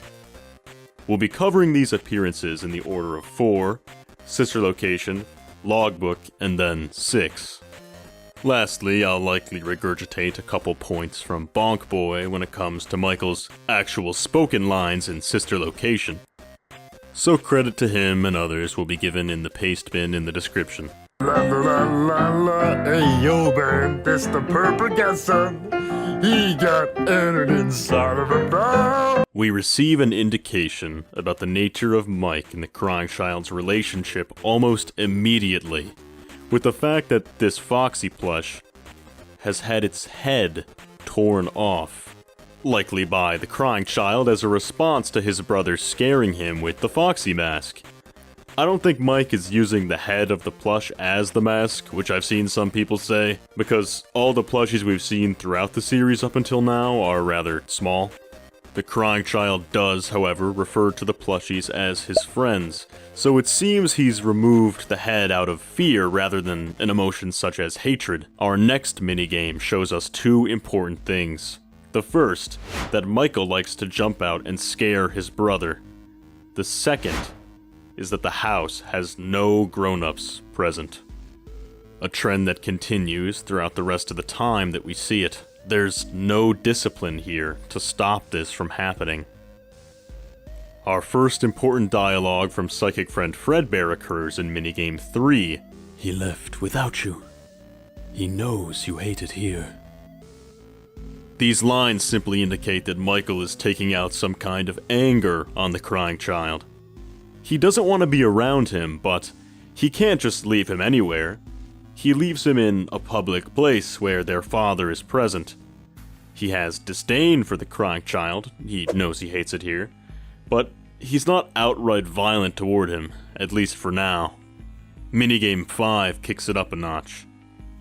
We'll be covering these appearances in the order of 4, sister location, logbook, and then 6. Lastly, I'll likely regurgitate a couple points from Bonk Boy when it comes to Michael's actual spoken lines in sister location. So credit to him and others will be given in the paste bin in the description. La la la la, hey yo man, this the purple guy son. He got entered inside of a bar. We receive an indication about the nature of Mike and the crying child's relationship almost immediately, with the fact that this Foxy plush has had its head torn off, likely by the crying child as a response to his brother scaring him with the Foxy mask. I don't think Mike is using the head of the plush as the mask, which I've seen some people say, because all the plushies we've seen throughout the series up until now are rather small. The crying child does, however, refer to the plushies as his friends, so it seems he's removed the head out of fear rather than an emotion such as hatred. Our next minigame shows us two important things. The first, that Michael likes to jump out and scare his brother. The second is that the house has no grown-ups present. A trend that continues throughout the rest of the time that we see it. There's no discipline here to stop this from happening. Our first important dialogue from psychic friend Fredbear occurs in minigame 3. He left without you. He knows you hate it here. These lines simply indicate that Michael is taking out some kind of anger on the crying child. He doesn't want to be around him, but he can't just leave him anywhere. He leaves him in a public place where their father is present. He has disdain for the crying child, he knows he hates it here, but he's not outright violent toward him, at least for now. Minigame 5 kicks it up a notch.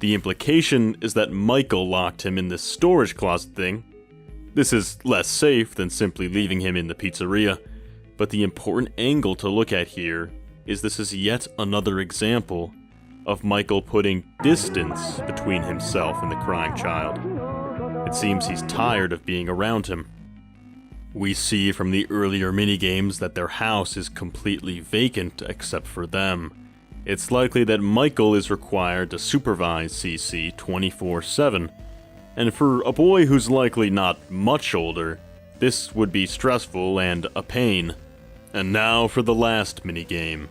The implication is that Michael locked him in this storage closet thing. This is less safe than simply leaving him in the pizzeria, but the important angle to look at here is this is yet another example of Michael putting distance between himself and the crying child. It seems he's tired of being around him. We see from the earlier minigames that their house is completely vacant except for them. it's likely that Michael is required to supervise CC 24/7. And for a boy who's likely not much older, this would be stressful and a pain. And now for the last minigame.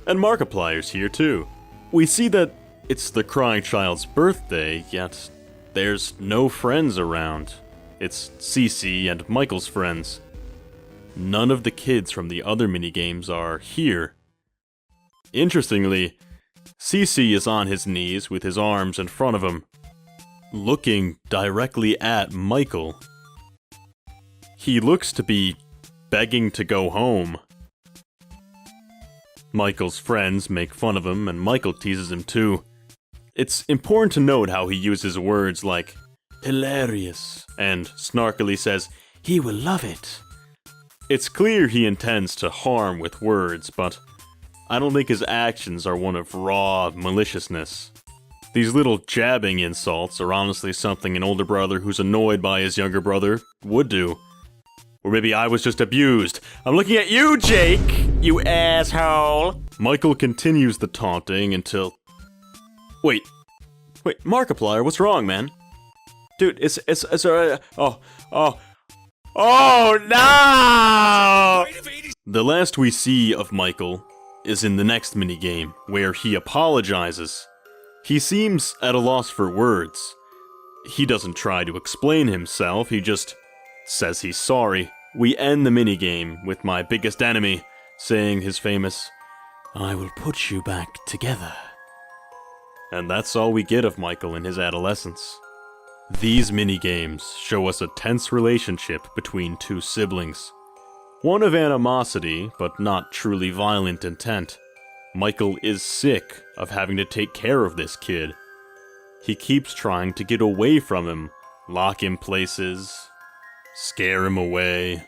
And Markiplier's here too. We see that it's the crying child's birthday, yet there's no friends around. It's CC and Michael's friends. None of the kids from the other minigames are here. Interestingly, CC is on his knees with his arms in front of him, looking directly at Michael. He looks to be begging to go home. Michael's friends make fun of him, and Michael teases him too. It's important to note how he uses words like hilarious and snarkily says, "He will love it." It's clear he intends to harm with words, but I don't think his actions are one of raw maliciousness. These little jabbing insults are honestly something an older brother who's annoyed by his younger brother would do. Or maybe I was just abused. I'm looking at you, Jake, you asshole! Michael continues the taunting until... Wait, Markiplier, what's wrong, man? Dude, it's oh no! The last we see of Michael is in the next minigame, where he apologizes. He seems at a loss for words. He doesn't try to explain himself, he just says he's sorry. We end the minigame with my biggest enemy saying his famous, "I will put you back together." And that's all we get of Michael in his adolescence. These minigames show us a tense relationship between two siblings. One of animosity, but not truly violent intent. Michael is sick of having to take care of this kid. He keeps trying to get away from him, lock him places, scare him away,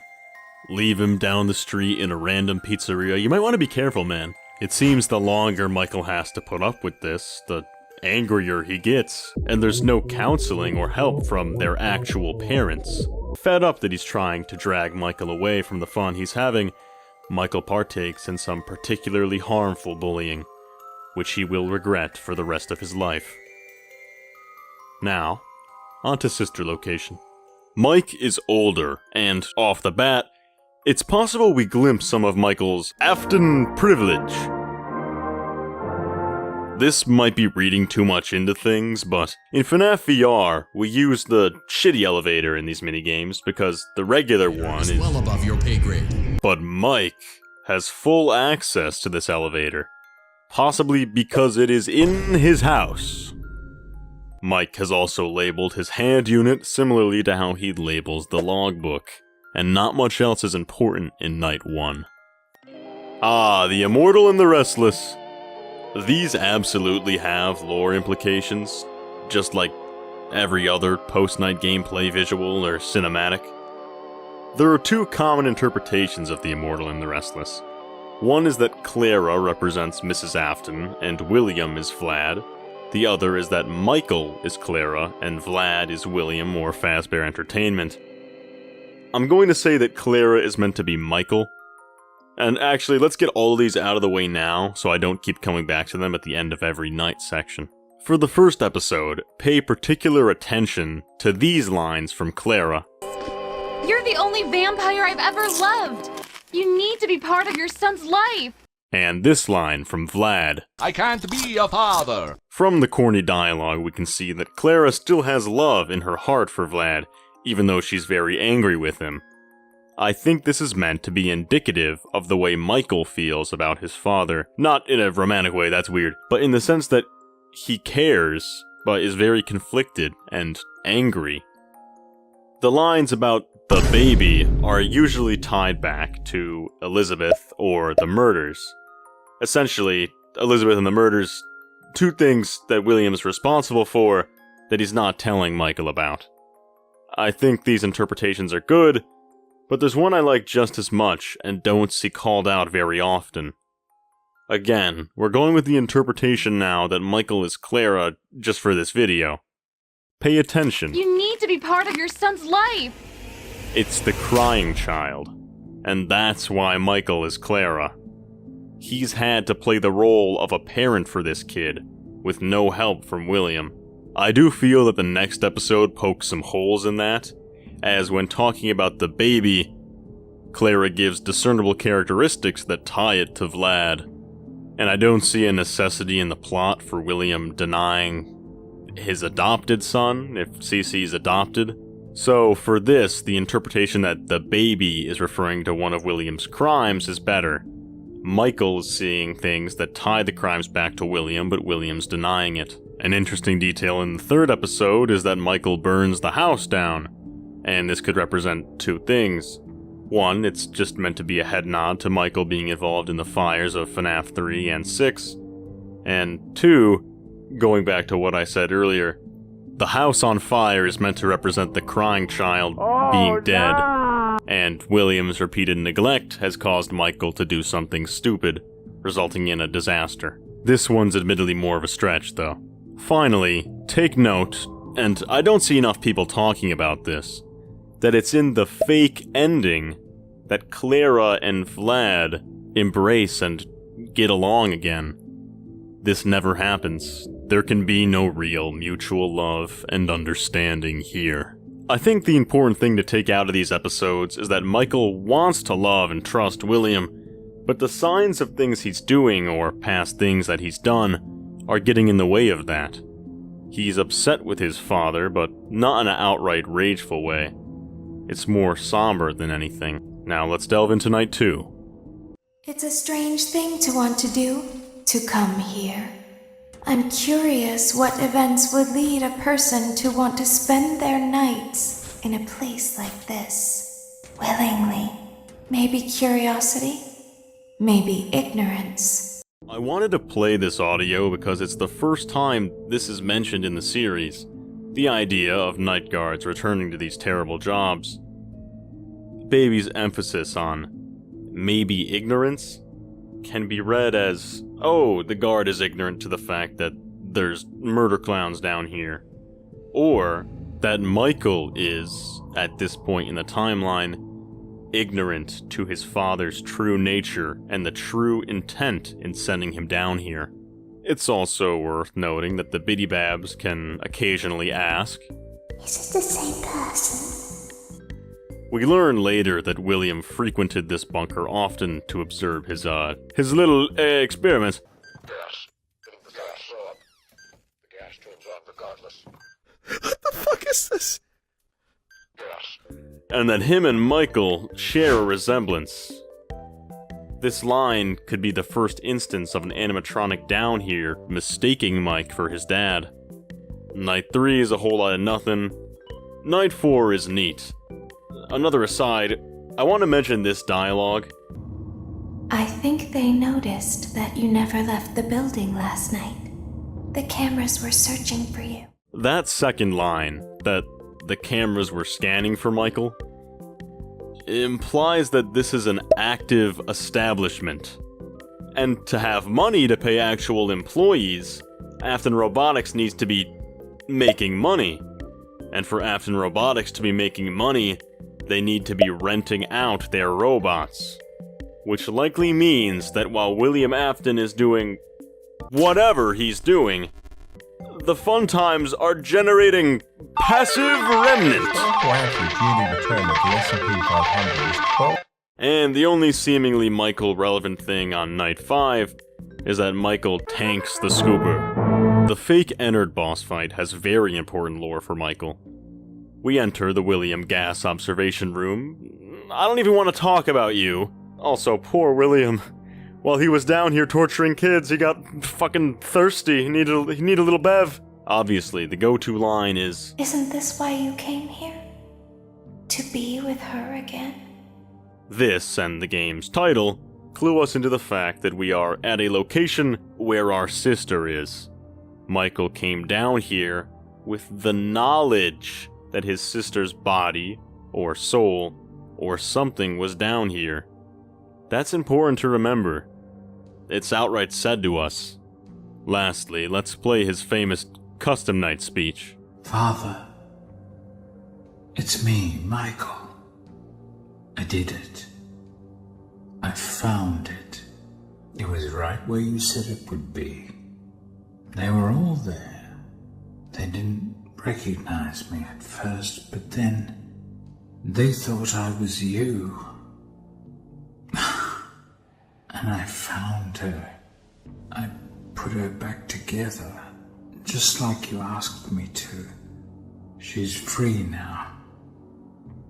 leave him down the street in a random pizzeria. You might want to be careful, man. It seems the longer Michael has to put up with this, the angrier he gets, and there's no counseling or help from their actual parents. Fed up that he's trying to drag Michael away from the fun he's having, Michael partakes in some particularly harmful bullying, which he will regret for the rest of his life. Now, onto Sister Location. Mike is older, and off the bat, it's possible we glimpse some of Michael's Afton privilege. This might be reading too much into things, but in FNAF VR, we use the shitty elevator in these minigames because the regular one is well above your pay grade. But Mike has full access to this elevator, possibly because it is in his house. Mike has also labeled his hand unit similarly to how he labels the logbook, and not much else is important in Night 1. Ah, the Immortal and the Restless. These absolutely have lore implications, just like every other post-night gameplay visual or cinematic. There are two common interpretations of the Immortal and the Restless. One is that Clara represents Mrs. Afton and William is Vlad. The other is that Michael is Clara and Vlad is William or Fazbear Entertainment. I'm going to say that Clara is meant to be Michael. And actually, let's get all of these out of the way now, so I don't keep coming back to them at the end of every night section. For the first episode, pay particular attention to these lines from Clara. You're the only vampire I've ever loved! You need to be part of your son's life! And this line from Vlad. I can't be a father! From the corny dialogue, we can see that Clara still has love in her heart for Vlad, even though she's very angry with him. I think this is meant to be indicative of the way Michael feels about his father. Not in a romantic way, that's weird, but in the sense that he cares, but is very conflicted and angry. The lines about the baby are usually tied back to Elizabeth or the murders. Essentially, Elizabeth and the murders, two things that William's responsible for that he's not telling Michael about. I think these interpretations are good, but there's one I like just as much and don't see called out very often. Again, we're going with the interpretation now that Michael is Clara just for this video. Pay attention. You need to be part of your son's life! It's the crying child, and that's why Michael is Clara. he's had to play the role of a parent for this kid, with no help from William. I do feel that the next episode pokes some holes in that, as when talking about the baby, Clara gives discernible characteristics that tie it to Vlad. And I don't see a necessity in the plot for William denying his adopted son, if Cece's adopted. So for this, the interpretation that the baby is referring to one of William's crimes is better. Michael is seeing things that tie the crimes back to William, but William's denying it. An interesting detail in the third episode is that Michael burns the house down, and this could represent two things. One, it's just meant to be a head nod to Michael being involved in the fires of FNAF 3 and 6. And two, going back to what I said earlier, the house on fire is meant to represent the crying child being dead, and William's repeated neglect has caused Michael to do something stupid, resulting in a disaster. This one's admittedly more of a stretch, though. Finally, take note, and I don't see enough people talking about this, that it's in the fake ending that Clara and Vlad embrace and get along again. This never happens. There can be no real mutual love and understanding here. I think the important thing to take out of these episodes is that Michael wants to love and trust William, but the signs of things he's doing or past things that he's done are getting in the way of that. He's upset with his father, but not in an outright rageful way. It's more somber than anything. Now let's delve into night 2. It's a strange thing to want to do, to come here. I'm curious what events would lead a person to want to spend their nights in a place like this. Willingly. Maybe curiosity? Maybe ignorance. I wanted to play this audio because it's the first time this is mentioned in the series. The idea of night guards returning to these terrible jobs. Baby's emphasis on maybe ignorance can be read as, oh, the guard is ignorant to the fact that there's murder clowns down here. Or that Michael is, at this point in the timeline, ignorant to his father's true nature and the true intent in sending him down here. It's also worth noting that the Biddy Babs can occasionally ask, Is it the same person? We learn later that William frequented this bunker often to observe his little experiments. Gas. Getting the gas up. The gas turns on regardless. What the fuck is this? Gas. And that him and Michael share a resemblance. This line could be the first instance of an animatronic down here mistaking Mike for his dad. Night 3 is a whole lot of nothing. Night 4 is neat. Another aside, I want to mention this dialogue. I think they noticed that you never left the building last night. The cameras were searching for you. That second line, that the cameras were scanning for Michael, implies that this is an active establishment. And to have money to pay actual employees, Afton Robotics needs to be making money. And for Afton Robotics to be making money, they need to be renting out their robots. Which likely means that while William Afton is doing whatever he's doing, the fun times are generating passive remnant. And the only seemingly Michael relevant thing on night 5 is that Michael tanks the scooper. The fake Ennard boss fight has very important lore for Michael. We enter the William Gas observation room. I don't even want to talk about you. Also, poor William. While he was down here torturing kids, he got fucking thirsty. He needed a little bev. Obviously, the go-to line is, Isn't this why you came here? To be with her again? This, and the game's title, clue us into the fact that we are at a location where our sister is. Michael came down here with the knowledge that his sister's body, or soul, or something was down here. That's important to remember. It's outright said to us. Lastly, let's play his famous custom night speech. Father, it's me, Michael. I did it. I found it. It was right where you said it would be. They were all there. They didn't recognize me at first, but then they thought I was you. And I found her. I put her back together, just like you asked me to. She's free now.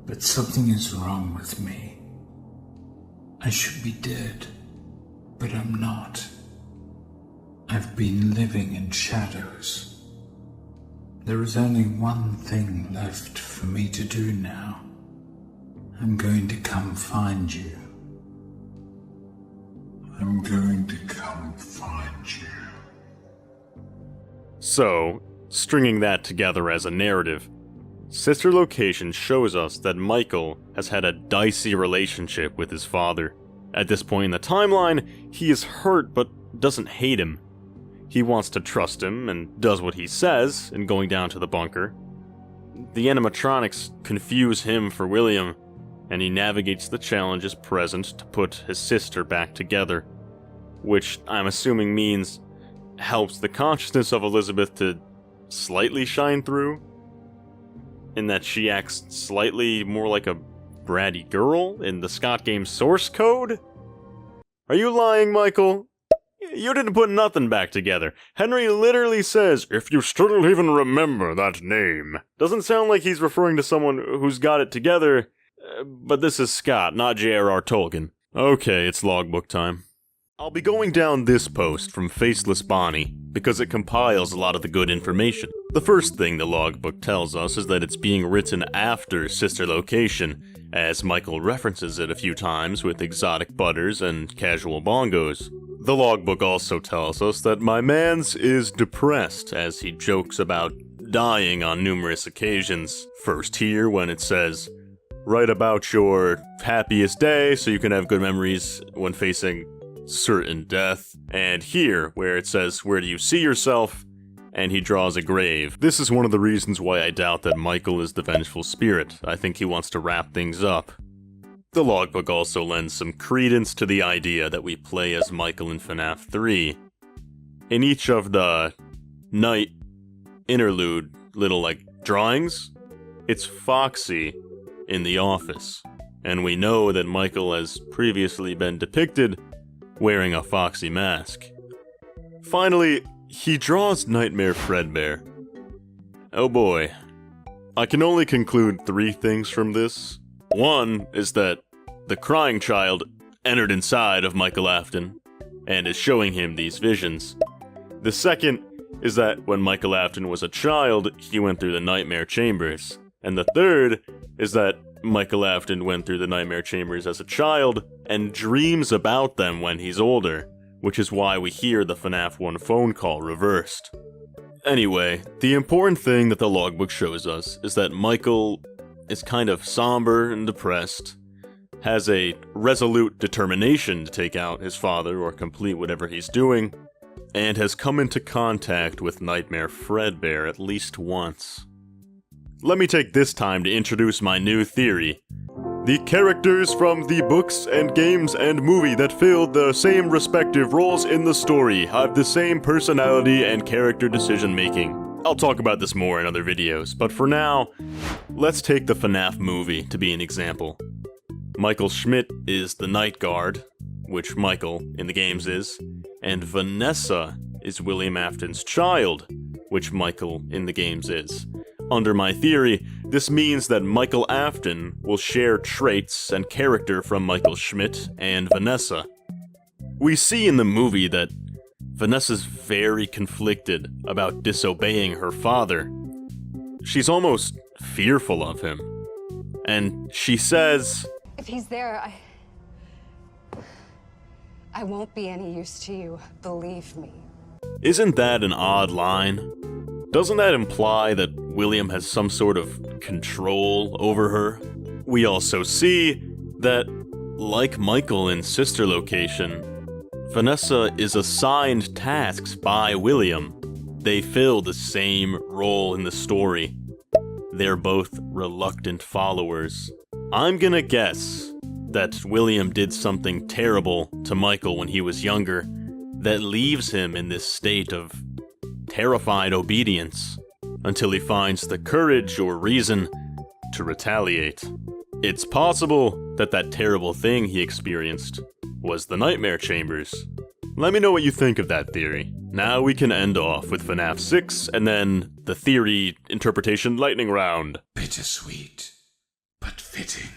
But something is wrong with me. I should be dead, but I'm not. I've been living in shadows. There is only one thing left for me to do now. I'm going to come find you. I'm going to come find you. So, stringing that together as a narrative, Sister Location shows us that Michael has had a dicey relationship with his father. At this point in the timeline, he is hurt but doesn't hate him. He wants to trust him and does what he says in going down to the bunker. The animatronics confuse him for William, and he navigates the challenges present to put his sister back together, which I'm assuming means helps the consciousness of Elizabeth to slightly shine through, in that she acts slightly more like a bratty girl in the Scott game source code? Are you lying, Michael? You didn't put nothing back together. Henry literally says, if you still even remember that name. Doesn't sound like he's referring to someone who's got it together, but this is Scott, not J.R.R. Tolkien. Okay, it's logbook time. I'll be going down this post from Faceless Bonnie, because it compiles a lot of the good information. The first thing the logbook tells us is that it's being written after Sister Location, as Michael references it a few times with exotic butters and casual bongos. The logbook also tells us that my mans is depressed as he jokes about dying on numerous occasions. First here when it says, write about your happiest day so you can have good memories when facing certain death. And here where it says, where do you see yourself? And he draws a grave. This is one of the reasons why I doubt that Michael is the vengeful spirit. I think he wants to wrap things up. The logbook also lends some credence to the idea that we play as Michael in FNAF 3. In each of the night interlude little drawings, it's Foxy in the office. And we know that Michael has previously been depicted wearing a Foxy mask. Finally, he draws Nightmare Fredbear. Oh boy. I can only conclude 3 things from this. One is that the crying child entered inside of Michael Afton and is showing him these visions. The second is that when Michael Afton was a child, he went through the nightmare chambers. And the third is that Michael Afton went through the nightmare chambers as a child and dreams about them when he's older, which is why we hear the FNAF 1 phone call reversed. Anyway, the important thing that the logbook shows us is that Michael is kind of somber and depressed, has a resolute determination to take out his father or complete whatever he's doing, and has come into contact with Nightmare Fredbear at least once. Let me take this time to introduce my new theory. The characters from the books and games and movie that filled the same respective roles in the story have the same personality and character decision making. I'll talk about this more in other videos, but for now, let's take the FNAF movie to be an example. Michael Schmidt is the Night Guard, which Michael in the games is, and Vanessa is William Afton's child, which Michael in the games is. Under my theory, this means that Michael Afton will share traits and character from Michael Schmidt and Vanessa. We see in the movie that Vanessa's very conflicted about disobeying her father. She's almost fearful of him. And she says, if he's there, I won't be any use to you, believe me. Isn't that an odd line? Doesn't that imply that William has some sort of control over her? We also see that, like Michael in Sister Location, Vanessa is assigned tasks by William. They fill the same role in the story. They're both reluctant followers. I'm gonna guess that William did something terrible to Michael when he was younger, that leaves him in this state of terrified obedience until he finds the courage or reason to retaliate. It's possible that that terrible thing he experienced was the nightmare chambers. Let me know what you think of that theory. Now we can end off with FNAF 6 and then the theory interpretation lightning round. Bittersweet, but fitting.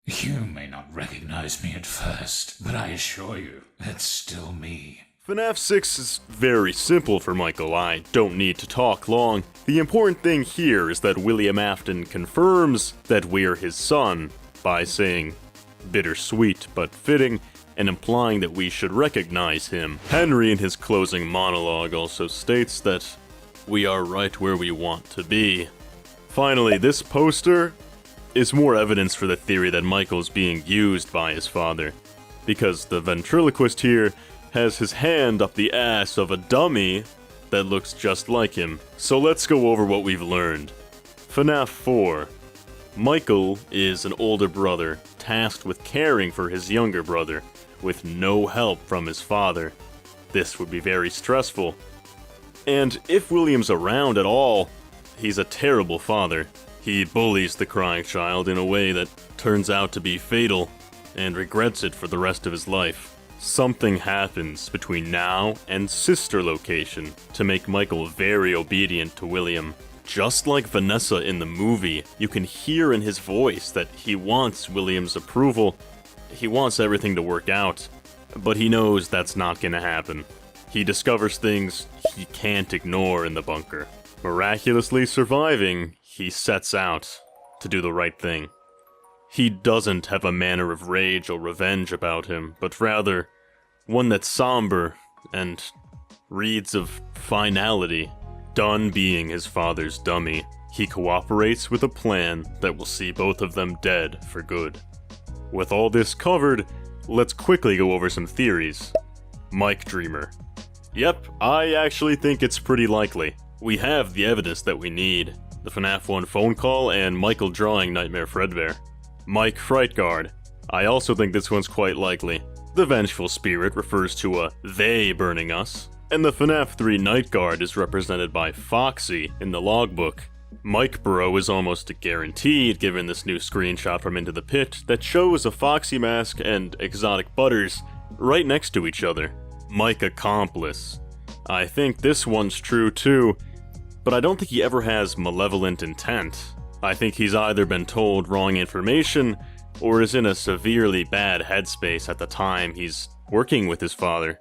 You may not recognize me at first, but I assure you, it's still me. FNAF 6 is very simple for Michael. I don't need to talk long. The important thing here is that William Afton confirms that we're his son by saying bittersweet but fitting and implying that we should recognize him. Henry in his closing monologue also states that we are right where we want to be. Finally, this poster is more evidence for the theory that Michael's being used by his father, because the ventriloquist here has his hand up the ass of a dummy that looks just like him. So let's go over what we've learned. FNAF 4. Michael is an older brother tasked with caring for his younger brother with no help from his father. This would be very stressful. And if William's around at all, he's a terrible father. He bullies the crying child in a way that turns out to be fatal and regrets it for the rest of his life. Something happens between now and Sister Location to make Michael very obedient to William. Just like Vanessa in the movie, you can hear in his voice that he wants William's approval. He wants everything to work out, but he knows that's not gonna happen. He discovers things he can't ignore in the bunker. Miraculously surviving, he sets out to do the right thing. He doesn't have a manner of rage or revenge about him, but rather one that's somber and reads of finality. Done being his father's dummy, he cooperates with a plan that will see both of them dead for good. With all this covered, let's quickly go over some theories. Mike Dreamer. Yep, I actually think it's pretty likely. We have the evidence that we need. The FNAF 1 phone call and Michael drawing Nightmare Fredbear. Mike Frightguard. I also think this one's quite likely. The Vengeful Spirit refers to a they burning us. And the FNAF 3 Night Guard is represented by Foxy in the logbook. Mike Bro is almost guaranteed given this new screenshot from Into the Pit that shows a Foxy mask and Exotic Butters right next to each other. Mike Accomplice. I think this one's true too, but I don't think he ever has malevolent intent. I think he's either been told wrong information or is in a severely bad headspace at the time he's working with his father.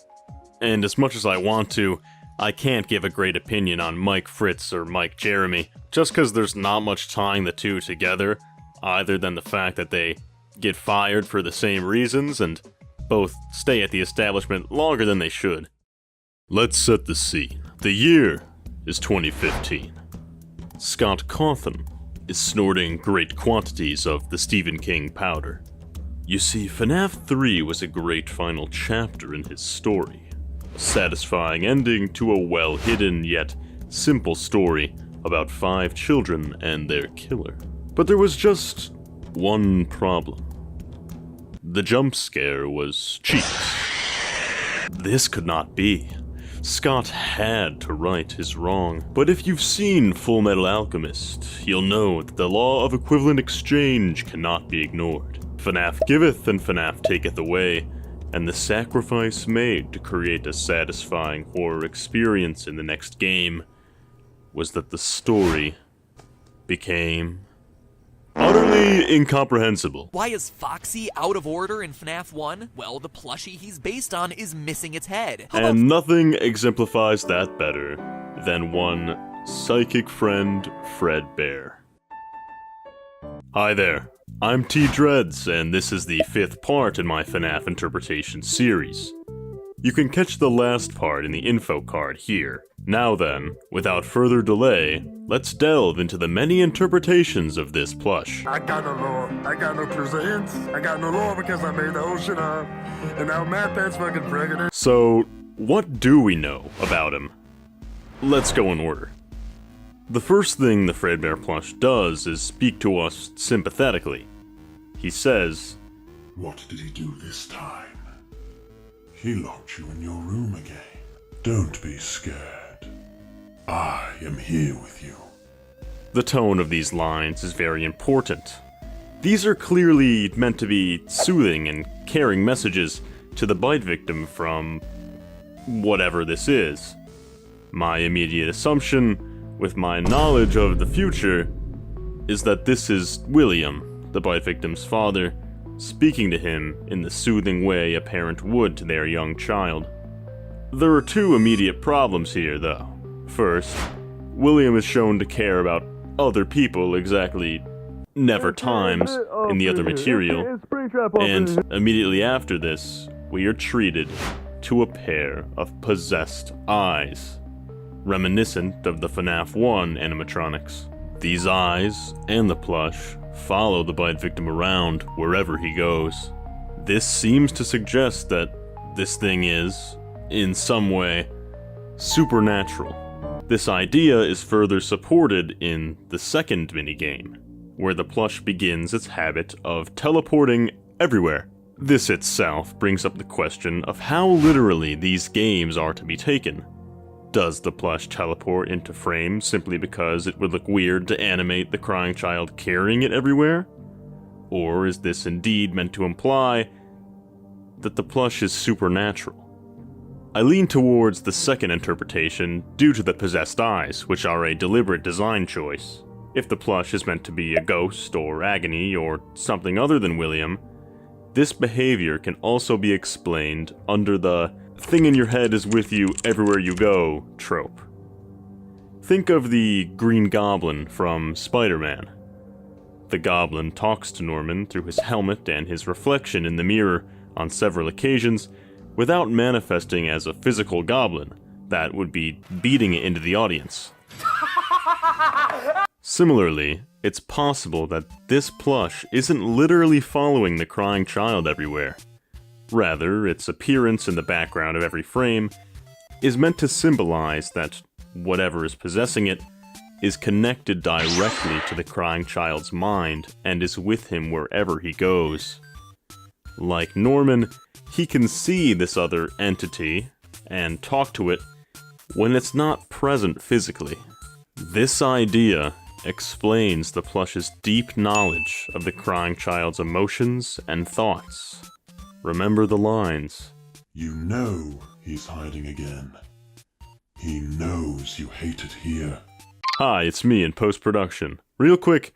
And as much as I want to, I can't give a great opinion on Mike Fritz or Mike Jeremy, just because there's not much tying the two together, other than the fact that they get fired for the same reasons and both stay at the establishment longer than they should. Let's set the scene. The year is 2015. Scott Cawthon is snorting great quantities of the Stephen King powder. You see, FNAF 3 was a great final chapter in his story. Satisfying ending to a well-hidden yet simple story about 5 children and their killer. But there was just one problem. The jump scare was cheap. This could not be. Scott had to right his wrong. But if you've seen Full Metal Alchemist, you'll know that the law of equivalent exchange cannot be ignored. FNAF giveth and FNAF taketh away, and the sacrifice made to create a satisfying horror experience in the next game was that the story became utterly incomprehensible. Why is Foxy out of order in FNAF 1? Well, the plushie he's based on is missing its head. And nothing exemplifies that better than one psychic friend, Fredbear. Hi there, I'm T-Dreads, and this is the 5th part in my FNAF interpretation series. You can catch the last part in the info card here. Now then, without further delay, let's delve into the many interpretations of this plush. I got no lore. I got no clues or hints. I got no lore because I made the whole shit up. And now matpat's fucking pregnant. So, what do we know about him? Let's go in order. The first thing the Fredbear plush does is speak to us sympathetically. He says, "What did he do this time? He locked you in your room again. Don't be scared. I am here with you. The tone of these lines is very important. These are clearly meant to be soothing and caring messages to the bite victim from whatever this is. My immediate assumption, with my knowledge of the future, is that this is William, the bite victim's father, speaking to him in the soothing way a parent would to their young child. There are two immediate problems here, though. First, William is shown to care about other people exactly never times in the other material, and immediately after this, we are treated to a pair of possessed eyes, reminiscent of the FNAF 1 animatronics. These eyes, and the plush, follow the bite victim around wherever he goes. This seems to suggest that this thing is, in some way, supernatural. This idea is further supported in the second minigame, where the plush begins its habit of teleporting everywhere. This itself brings up the question of how literally these games are to be taken. Does the plush teleport into frame simply because it would look weird to animate the crying child carrying it everywhere? Or is this indeed meant to imply that the plush is supernatural? I lean towards the second interpretation due to the possessed eyes, which are a deliberate design choice. If the plush is meant to be a ghost or agony or something other than William, this behavior can also be explained under the thing in your head is with you everywhere you go trope. Think of the Green Goblin from Spider-Man. The Goblin talks to Norman through his helmet and his reflection in the mirror on several occasions without manifesting as a physical goblin that would be beating it into the audience. Similarly, it's possible that this plush isn't literally following the crying child everywhere. Rather, its appearance in the background of every frame is meant to symbolize that whatever is possessing it is connected directly to the crying child's mind and is with him wherever he goes. Like Norman, he can see this other entity and talk to it when it's not present physically. This idea explains the plush's deep knowledge of the crying child's emotions and thoughts. Remember the lines. You know he's hiding again. He knows you hate it here. Hi, it's me in post-production. Real quick,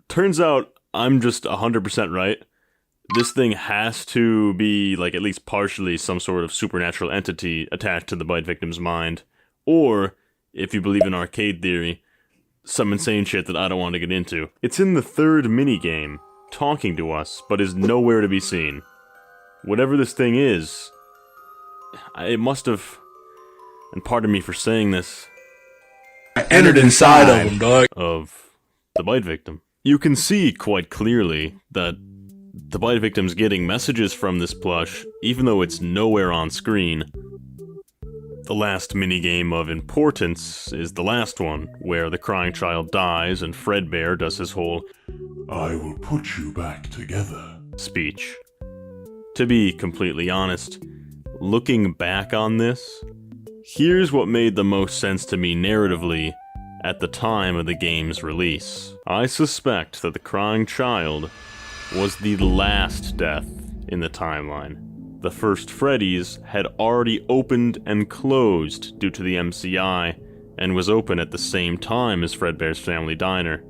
turns out I'm just 100% right. This thing has to be, like, at least partially some sort of supernatural entity attached to the bite victim's mind. Or, if you believe in arcade theory, some insane shit that I don't want to get into. It's in the third minigame, talking to us, but is nowhere to be seen. Whatever this thing is, it must have, and pardon me for saying this, I entered inside of him, dog. Of the bite victim. You can see quite clearly that the bite victim's getting messages from this plush, even though it's nowhere on screen. The last minigame of importance is the last one, where the crying child dies and Fredbear does his whole I will put you back together speech. To be completely honest, looking back on this, here's what made the most sense to me narratively at the time of the game's release. I suspect that the crying child was the last death in the timeline. The first Freddy's had already opened and closed due to the MCI, and was open at the same time as Fredbear's Family Diner.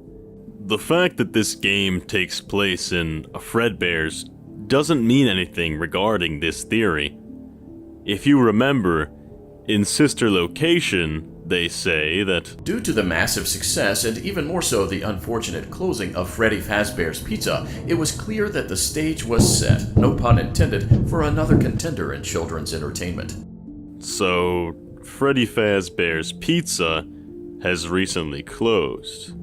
The fact that this game takes place in a Fredbear's doesn't mean anything regarding this theory. If you remember, in Sister Location, they say that due to the massive success, and even more so the unfortunate closing of Freddy Fazbear's Pizza, it was clear that the stage was set, no pun intended, for another contender in children's entertainment. So, Freddy Fazbear's Pizza has recently closed.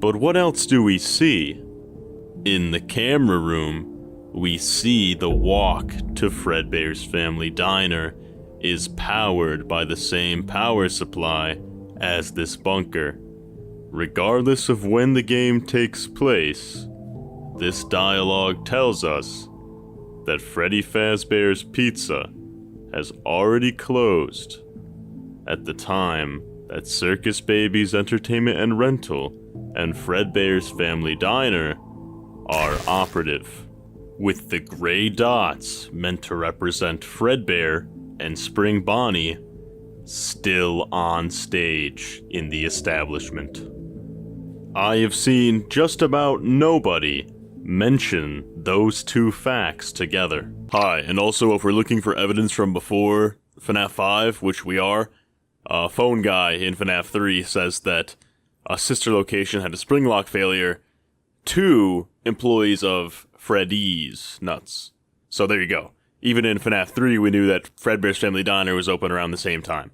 But what else do we see? In the camera room, we see the walk to Fredbear's Family Diner is powered by the same power supply as this bunker. Regardless of when the game takes place, this dialogue tells us that Freddy Fazbear's Pizza has already closed at the time that Circus Baby's Entertainment and Rental and Fredbear's Family Diner are operative, with the gray dots meant to represent Fredbear and Spring Bonnie still on stage in the establishment. I have seen just about nobody mention those two facts together. Hi, and also if we're looking for evidence from before FNAF 5, which we are, Phone Guy in FNAF 3 says that a sister location had a spring lock failure. 2 employees of Freddy's Nuts. So there you go. Even in FNAF 3, we knew that Fredbear's Family Diner was open around the same time.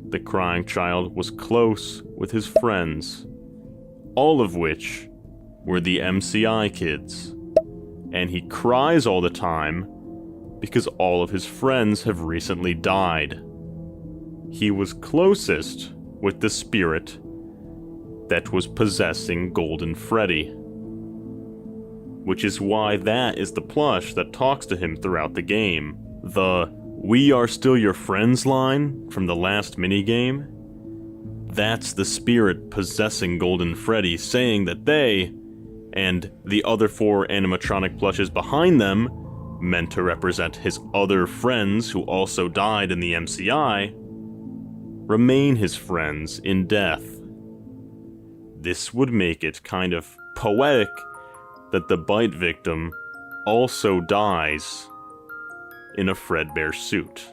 The crying child was close with his friends, all of which were the MCI kids. And he cries all the time because all of his friends have recently died. He was closest with the spirit that was possessing Golden Freddy, which is why that is the plush that talks to him throughout the game. The "We are still your friends" line from the last minigame, that's the spirit possessing Golden Freddy, saying that they, and the other 4 animatronic plushes behind them, meant to represent his other friends who also died in the MCI, remain his friends in death. This would make it kind of poetic that the bite victim also dies in a Fredbear suit.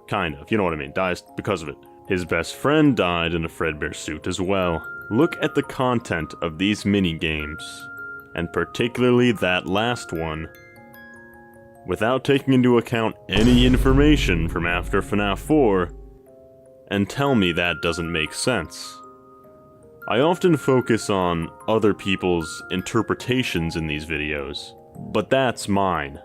Kind of, you know what I mean, dies because of it. His best friend died in a Fredbear suit as well. Look at the content of these mini-games, and particularly that last one, without taking into account any information from after FNAF 4, and tell me that doesn't make sense. I often focus on other people's interpretations in these videos, but that's mine.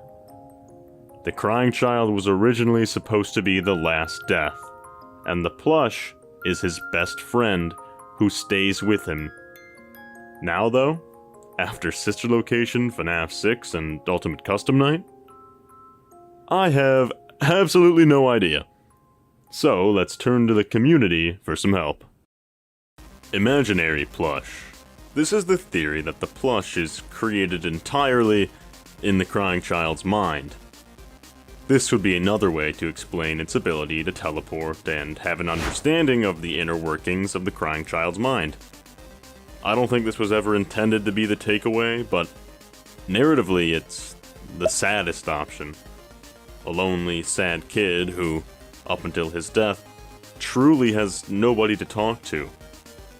The crying child was originally supposed to be the last death, and the plush is his best friend who stays with him. Now though, after Sister Location, FNAF 6, and Ultimate Custom Night, I have absolutely no idea. So let's turn to the community for some help. Imaginary plush. This is the theory that the plush is created entirely in the crying child's mind. This would be another way to explain its ability to teleport and have an understanding of the inner workings of the crying child's mind. I don't think this was ever intended to be the takeaway, but narratively it's the saddest option. A lonely, sad kid who, up until his death, truly has nobody to talk to.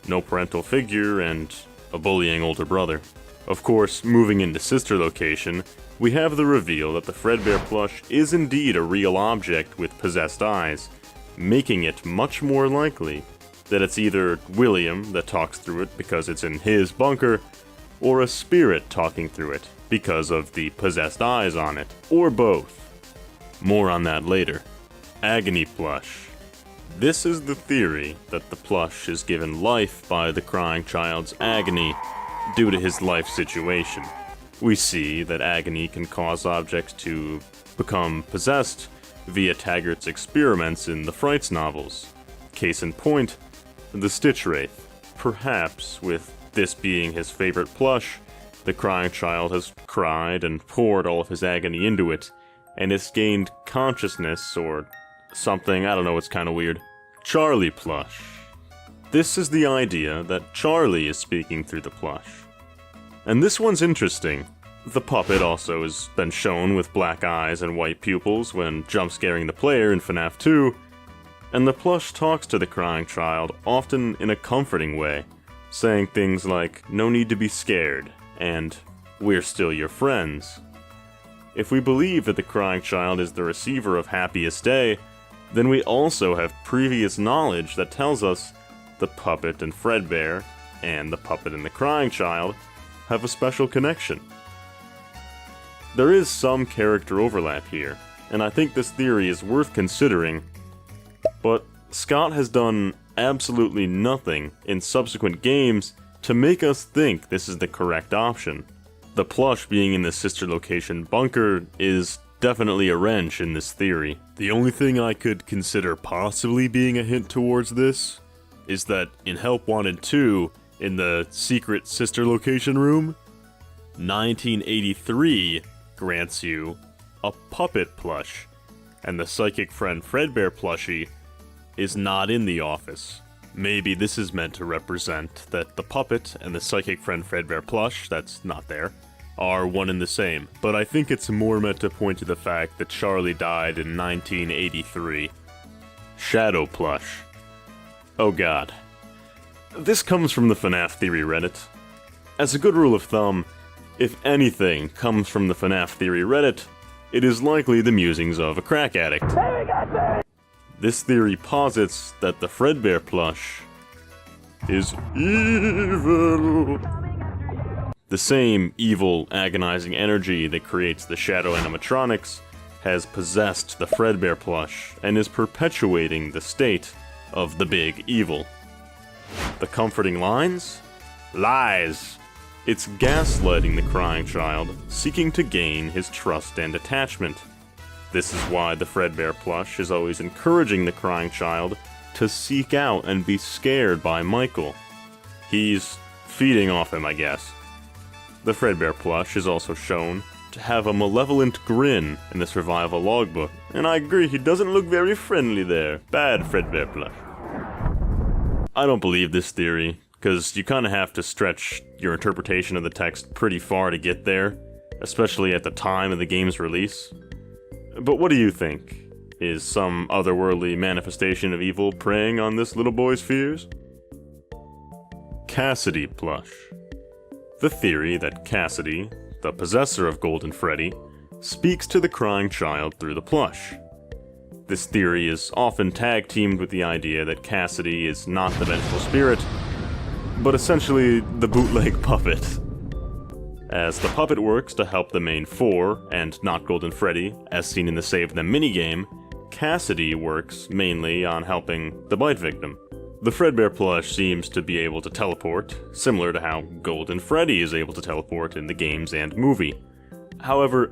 No parental figure, and a bullying older brother. Of course, moving into Sister Location, we have the reveal that the Fredbear plush is indeed a real object with possessed eyes, making it much more likely that it's either William that talks through it because it's in his bunker, or a spirit talking through it because of the possessed eyes on it, or both. More on that later. Agony plush. This is the theory that the plush is given life by the crying child's agony due to his life situation. We see that agony can cause objects to become possessed via Taggart's experiments in the Frights novels. Case in point, the Stitch Wraith. Perhaps, with this being his favorite plush, the crying child has cried and poured all of his agony into it, and it's gained consciousness or something, I don't know, it's kinda weird. Charlie plush. This is the idea that Charlie is speaking through the plush. And this one's interesting. The puppet also has been shown with black eyes and white pupils when jump-scaring the player in FNAF 2, and the plush talks to the crying child, often in a comforting way, saying things like, "No need to be scared," and "We're still your friends." If we believe that the crying child is the receiver of Happiest Day, then we also have previous knowledge that tells us the puppet and Fredbear, and the puppet and the crying child, have a special connection. There is some character overlap here, and I think this theory is worth considering, but Scott has done absolutely nothing in subsequent games to make us think this is the correct option. the plush being in the sister location bunker is definitely a wrench in this theory. The only thing I could consider possibly being a hint towards this is that in Help Wanted 2, in the secret sister location room, 1983 grants you a puppet plush, and the psychic friend Fredbear plushie is not in the office. Maybe this is meant to represent that the puppet and the psychic friend Fredbear plush, that's not there, are one and the same, but I think it's more meant to point to the fact that Charlie died in 1983. Shadow plush. Oh god. This comes from the FNAF Theory Reddit. As a good rule of thumb, if anything comes from the FNAF Theory Reddit, it is likely the musings of a crack addict. This theory posits that the Fredbear plush is evil. The same evil, agonizing energy that creates the Shadow Animatronics has possessed the Fredbear plush and is perpetuating the state of the big evil. The comforting lines? Lies! It's gaslighting the crying child, seeking to gain his trust and attachment. This is why the Fredbear plush is always encouraging the crying child to seek out and be scared by Michael. He's feeding off him, I guess. The Fredbear plush is also shown to have a malevolent grin in the survival logbook, and I agree, he doesn't look very friendly there. Bad Fredbear plush. I don't believe this theory, because you kind of have to stretch your interpretation of the text pretty far to get there, especially at the time of the game's release. But what do you think? Is some otherworldly manifestation of evil preying on this little boy's fears? Cassidy plush. The theory that Cassidy, the possessor of Golden Freddy, speaks to the crying child through the plush. This theory is often tag-teamed with the idea that Cassidy is not the vengeful spirit, but essentially the bootleg puppet. As the puppet works to help the main four, and not Golden Freddy, as seen in the Save Them minigame, Cassidy works mainly on helping the bite victim. The Fredbear plush seems to be able to teleport, similar to how Golden Freddy is able to teleport in the games and movie. However,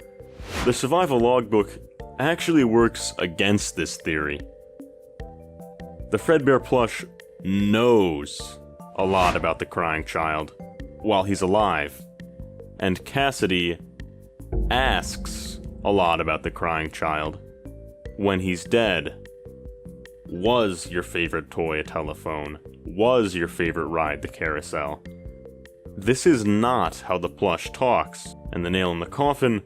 the survival logbook actually works against this theory. The Fredbear plush knows a lot about the crying child while he's alive, and Cassidy asks a lot about the crying child when he's dead. Was your favorite toy a telephone? Was your favorite ride the carousel? This is not how the plush talks, and the nail in the coffin,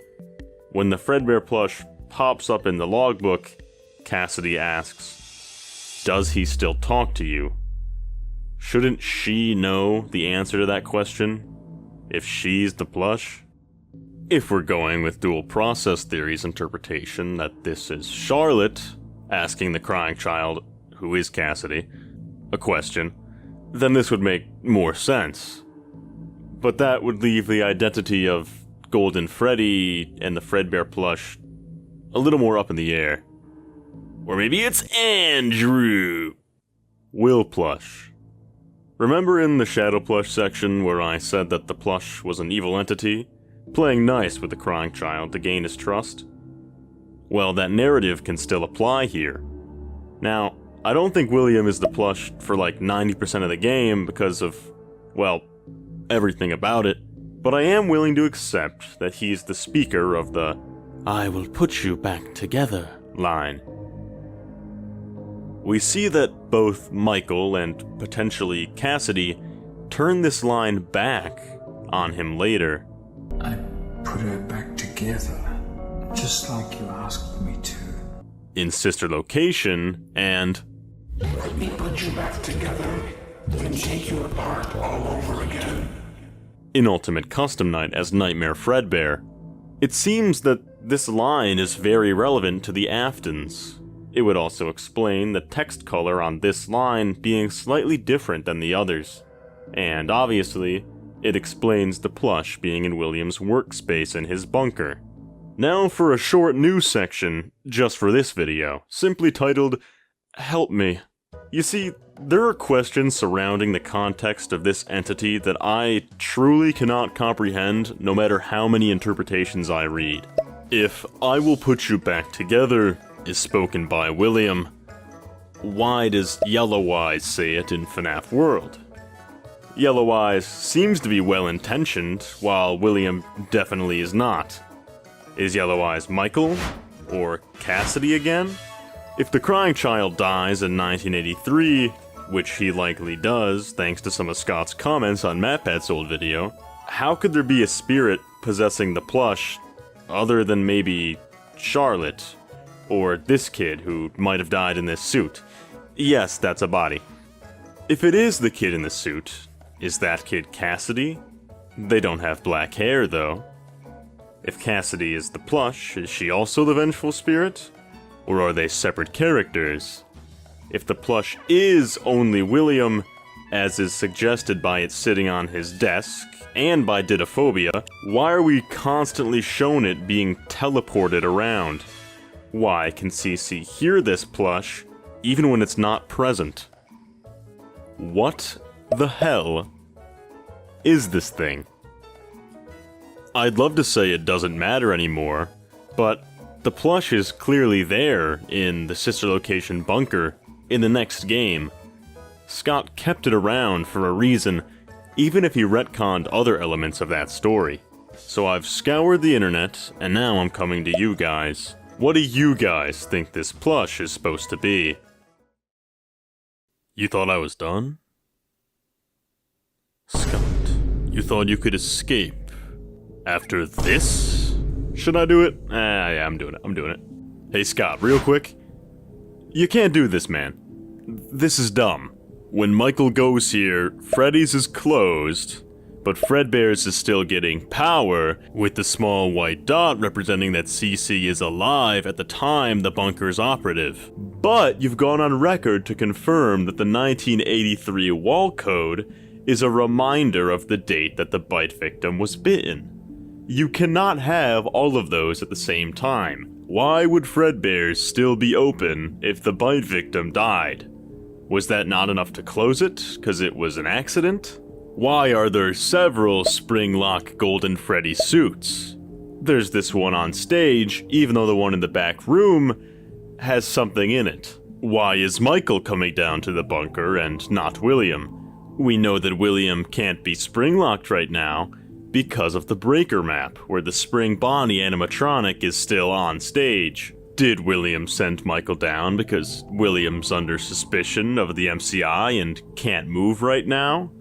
when the Fredbear plush pops up in the logbook, Cassidy asks, does he still talk to you? Shouldn't she know the answer to that question, if she's the plush? If we're going with dual process theory's interpretation that this is Charlotte asking the crying child, who is Cassidy, a question, then this would make more sense. But that would leave the identity of Golden Freddy and the Fredbear plush a little more up in the air. Or maybe it's Andrew! Will plush. Remember in the Shadow plush section where I said that the plush was an evil entity, playing nice with the crying child to gain his trust? Well, that narrative can still apply here. Now, I don't think William is the plush for like 90% of the game because of, well, everything about it, but I am willing to accept that he's the speaker of the "I will put you back together" line. We see that both Michael and potentially Cassidy turn this line back on him later. I put her back together, just like you asked me to. In Sister Location, and let me put you back together, then take you apart all over again. In Ultimate Custom Night as Nightmare Fredbear. It seems that this line is very relevant to the Aftons. It would also explain the text color on this line being slightly different than the others. And obviously, it explains the plush being in William's workspace in his bunker. Now for a short news section, just for this video, simply titled, Help Me. You see, there are questions surrounding the context of this entity that I truly cannot comprehend no matter how many interpretations I read. If "I will put you back together" is spoken by William, why does Yellow Eyes say it in FNAF World? Yellow Eyes seems to be well-intentioned, while William definitely is not. Is Yellow Eyes Michael? Or Cassidy again? If the crying child dies in 1983, which he likely does thanks to some of Scott's comments on matpat's old video, how could there be a spirit possessing the plush other than maybe Charlotte, or this kid who might have died in this suit? Yes, that's a body. If it is the kid in the suit, is that kid Cassidy? They don't have black hair, though. If Cassidy is the plush, is she also the vengeful spirit? Or are they separate characters? If the plush is only William, as is suggested by it sitting on his desk, and by Didophobia, why are we constantly shown it being teleported around? Why can CC hear this plush, even when it's not present? What the hell is this thing? I'd love to say it doesn't matter anymore, but the plush is clearly there in the sister location bunker in the next game. Scott kept it around for a reason, even if he retconned other elements of that story. So I've scoured the internet, and now I'm coming to you guys. What do you guys think this plush is supposed to be? You thought I was done? Scott, you thought you could escape after this? Should I do it? Yeah, I'm doing it. Hey Scott, real quick. You can't do this, man. This is dumb. When Michael goes here, Freddy's is closed, but Fredbear's is still getting power, with the small white dot representing that CC is alive at the time the bunker is operative. But you've gone on record to confirm that the 1983 wall code is a reminder of the date that the bite victim was bitten. You cannot have all of those at the same time. Why would Fredbear's still be open if the bite victim died? Was that not enough to close it, because it was an accident? Why are there several spring-lock Golden Freddy suits? There's this one on stage, even though the one in the back room has something in it. Why is Michael coming down to the bunker and not William? We know that William can't be spring-locked right now because of the breaker map, where the spring Bonnie animatronic is still on stage. Did William send Michael down because William's under suspicion of the MCI and can't move right now?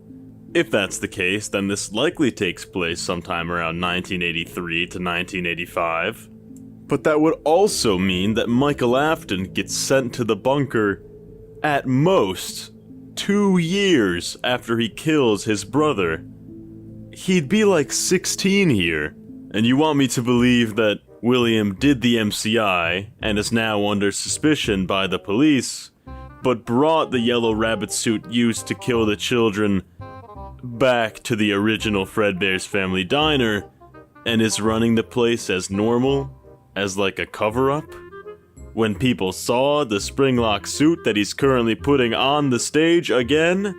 If that's the case, then this likely takes place sometime around 1983 to 1985. But that would also mean that Michael Afton gets sent to the bunker at most 2 years after he kills his brother. He'd be like 16 here, and you want me to believe that William did the MCI and is now under suspicion by the police, but brought the yellow rabbit suit used to kill the children back to the original Fredbear's Family Diner and is running the place as normal, as like a cover-up? When people saw the springlock suit that he's currently putting on the stage again?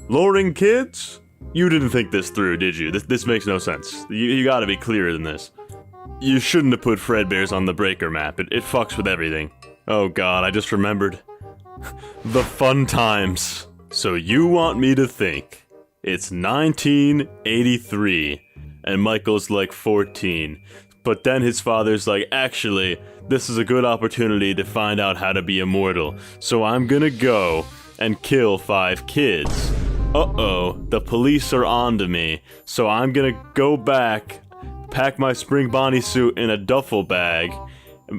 Luring kids? You didn't think this through, did you? This makes no sense. You gotta be clearer than this. You shouldn't have put Fredbear's on the breaker map. It fucks with everything. Oh god, I just remembered. The fun times. So you want me to think it's 1983 and Michael's like 14, but then his father's like, actually, this is a good opportunity to find out how to be immortal, so I'm gonna go and kill 5 kids. Uh-oh, the police are onto me, so I'm gonna go back, pack my Spring Bonnie suit in a duffel bag,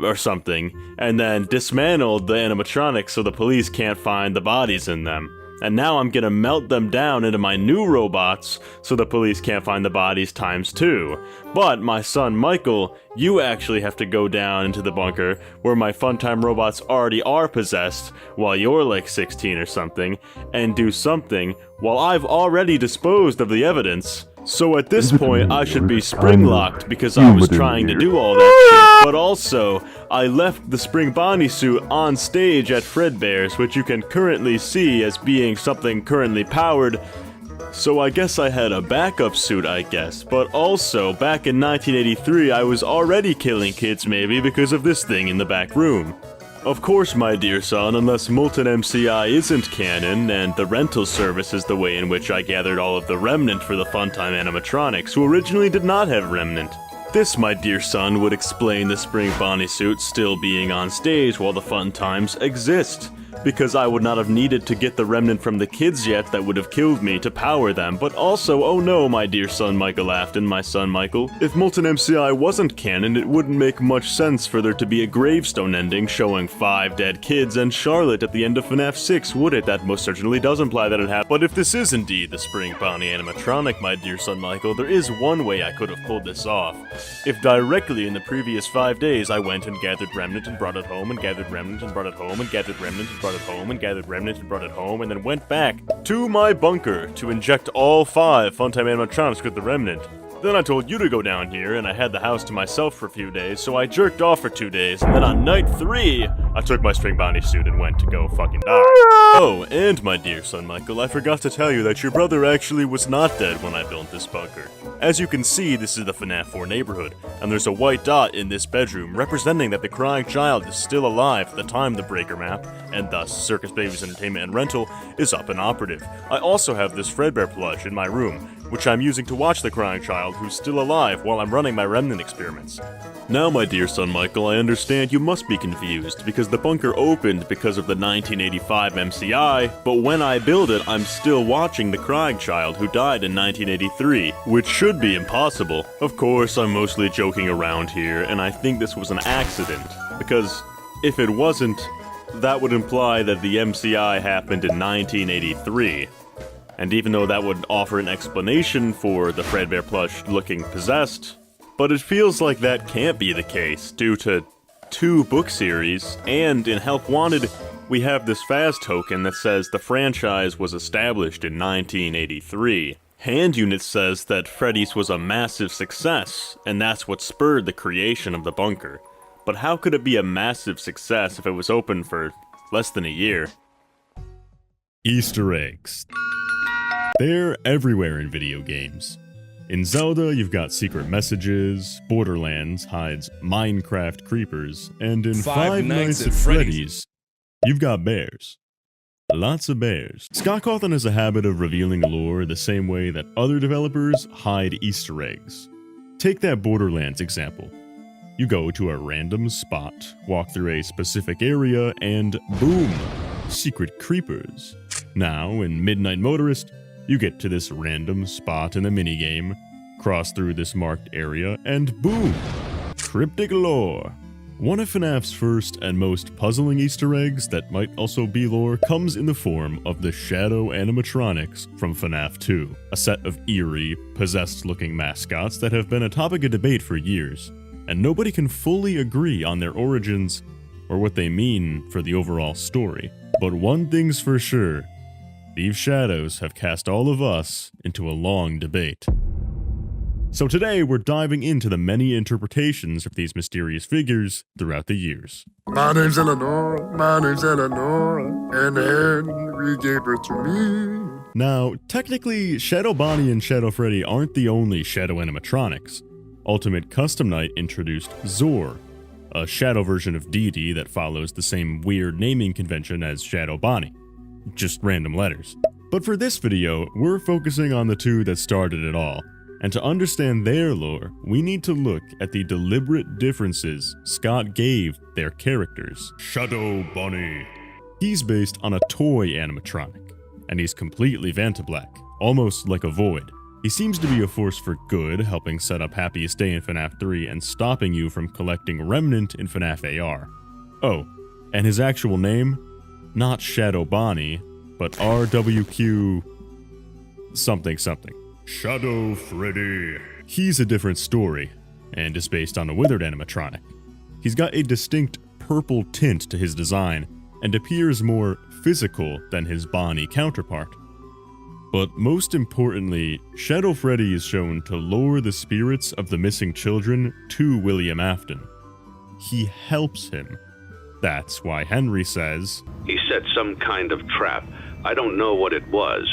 or something, and then dismantle the animatronics so the police can't find the bodies in them. And now I'm gonna melt them down into my new robots so the police can't find the bodies ×2. But my son Michael, you actually have to go down into the bunker where my Funtime robots already are possessed while you're like 16 or something, and do something while I've already disposed of the evidence So at this point, I should be spring-locked because I was trying to do all that shit, but also, I left the spring Bonnie suit on stage at Fredbear's, which you can currently see as being something currently powered, so I guess I had a backup suit, I guess. But also, back in 1983, I was already killing kids maybe because of this thing in the back room. Of course, my dear son, unless Molten MCI isn't canon, and the rental service is the way in which I gathered all of the Remnant for the Funtime Animatronics, who originally did not have Remnant. This, my dear son, would explain the Spring Bonnie suit still being on stage while the fun times exist. Because I would not have needed to get the Remnant from the kids yet that would have killed me to power them, but also, oh no, my dear son Michael Afton, my son Michael, if Molten MCI wasn't canon, it wouldn't make much sense for there to be a gravestone ending showing 5 dead kids and Charlotte at the end of FNAF 6, would it? That most certainly does imply that it happened. But if this is indeed the Spring Bonnie animatronic, my dear son Michael, there is one way I could have pulled this off. If directly in the previous 5 days I went and gathered Remnant and brought it home and gathered Remnant and brought it home and gathered Remnant and brought it home and gathered Remnant and brought it home and then went back to my bunker to inject all 5 Funtime Animatronics with the Remnant. Then I told you to go down here, and I had the house to myself for a few days, so I jerked off for 2 days, and then on night 3, I took my Spring Bonnie suit and went to go fucking die. Oh, and my dear son Michael, I forgot to tell you that your brother actually was not dead when I built this bunker. As you can see, this is the FNAF 4 neighborhood, and there's a white dot in this bedroom representing that the crying child is still alive at the time the breaker map, and thus Circus Babies Entertainment and Rental, is up and operative. I also have this Fredbear plush in my room, which I'm using to watch the crying child who's still alive while I'm running my Remnant experiments. Now, my dear son Michael, I understand you must be confused, because the bunker opened because of the 1985 MCI, but when I build it, I'm still watching the crying child who died in 1983, which should be impossible. Of course, I'm mostly joking around here, and I think this was an accident, because if it wasn't, that would imply that the MCI happened in 1983. And even though that would offer an explanation for the Fredbear plush looking possessed, but it feels like that can't be the case due to 2 book series, and in Help Wanted, we have this Faz token that says the franchise was established in 1983. Hand Unit says that Freddy's was a massive success, and that's what spurred the creation of the bunker. But how could it be a massive success if it was open for less than a year? Easter eggs. They're everywhere in video games. In Zelda, you've got secret messages, Borderlands hides Minecraft creepers, and in Five Nights at Freddy's, you've got bears. Lots of bears. Cawthon has a habit of revealing lore the same way that other developers hide Easter eggs. Take that Borderlands example. You go to a random spot, walk through a specific area, and boom! Secret creepers. Now, in Midnight Motorist, you get to this random spot in the minigame, cross through this marked area, and boom! Cryptic lore. One of FNAF's first and most puzzling Easter eggs that might also be lore comes in the form of the Shadow Animatronics from FNAF 2, a set of eerie, possessed-looking mascots that have been a topic of debate for years, and nobody can fully agree on their origins or what they mean for the overall story. But one thing's for sure, these shadows have cast all of us into a long debate. So today we're diving into the many interpretations of these mysterious figures throughout the years. My name's Eleanor, and Henry gave her to me. Now, technically, Shadow Bonnie and Shadow Freddy aren't the only Shadow Animatronics. Ultimate Custom Night introduced Zor, a shadow version of Dee that follows the same weird naming convention as Shadow Bonnie. Just random letters. But for this video, we're focusing on the 2 that started it all, and to understand their lore, we need to look at the deliberate differences Scott gave their characters. Shadow Bonnie. He's based on a toy animatronic, and he's completely Vantablack, almost like a void. He seems to be a force for good, helping set up Happiest Day in FNAF 3 and stopping you from collecting Remnant in FNAF AR. Oh, and his actual name? Not Shadow Bonnie, but RWQ something something. Shadow Freddy. He's a different story, and is based on a withered animatronic. He's got a distinct purple tint to his design, and appears more physical than his Bonnie counterpart. But most importantly, Shadow Freddy is shown to lure the spirits of the missing children to William Afton. He helps him. That's why Henry says, "He set some kind of trap. I don't know what it was,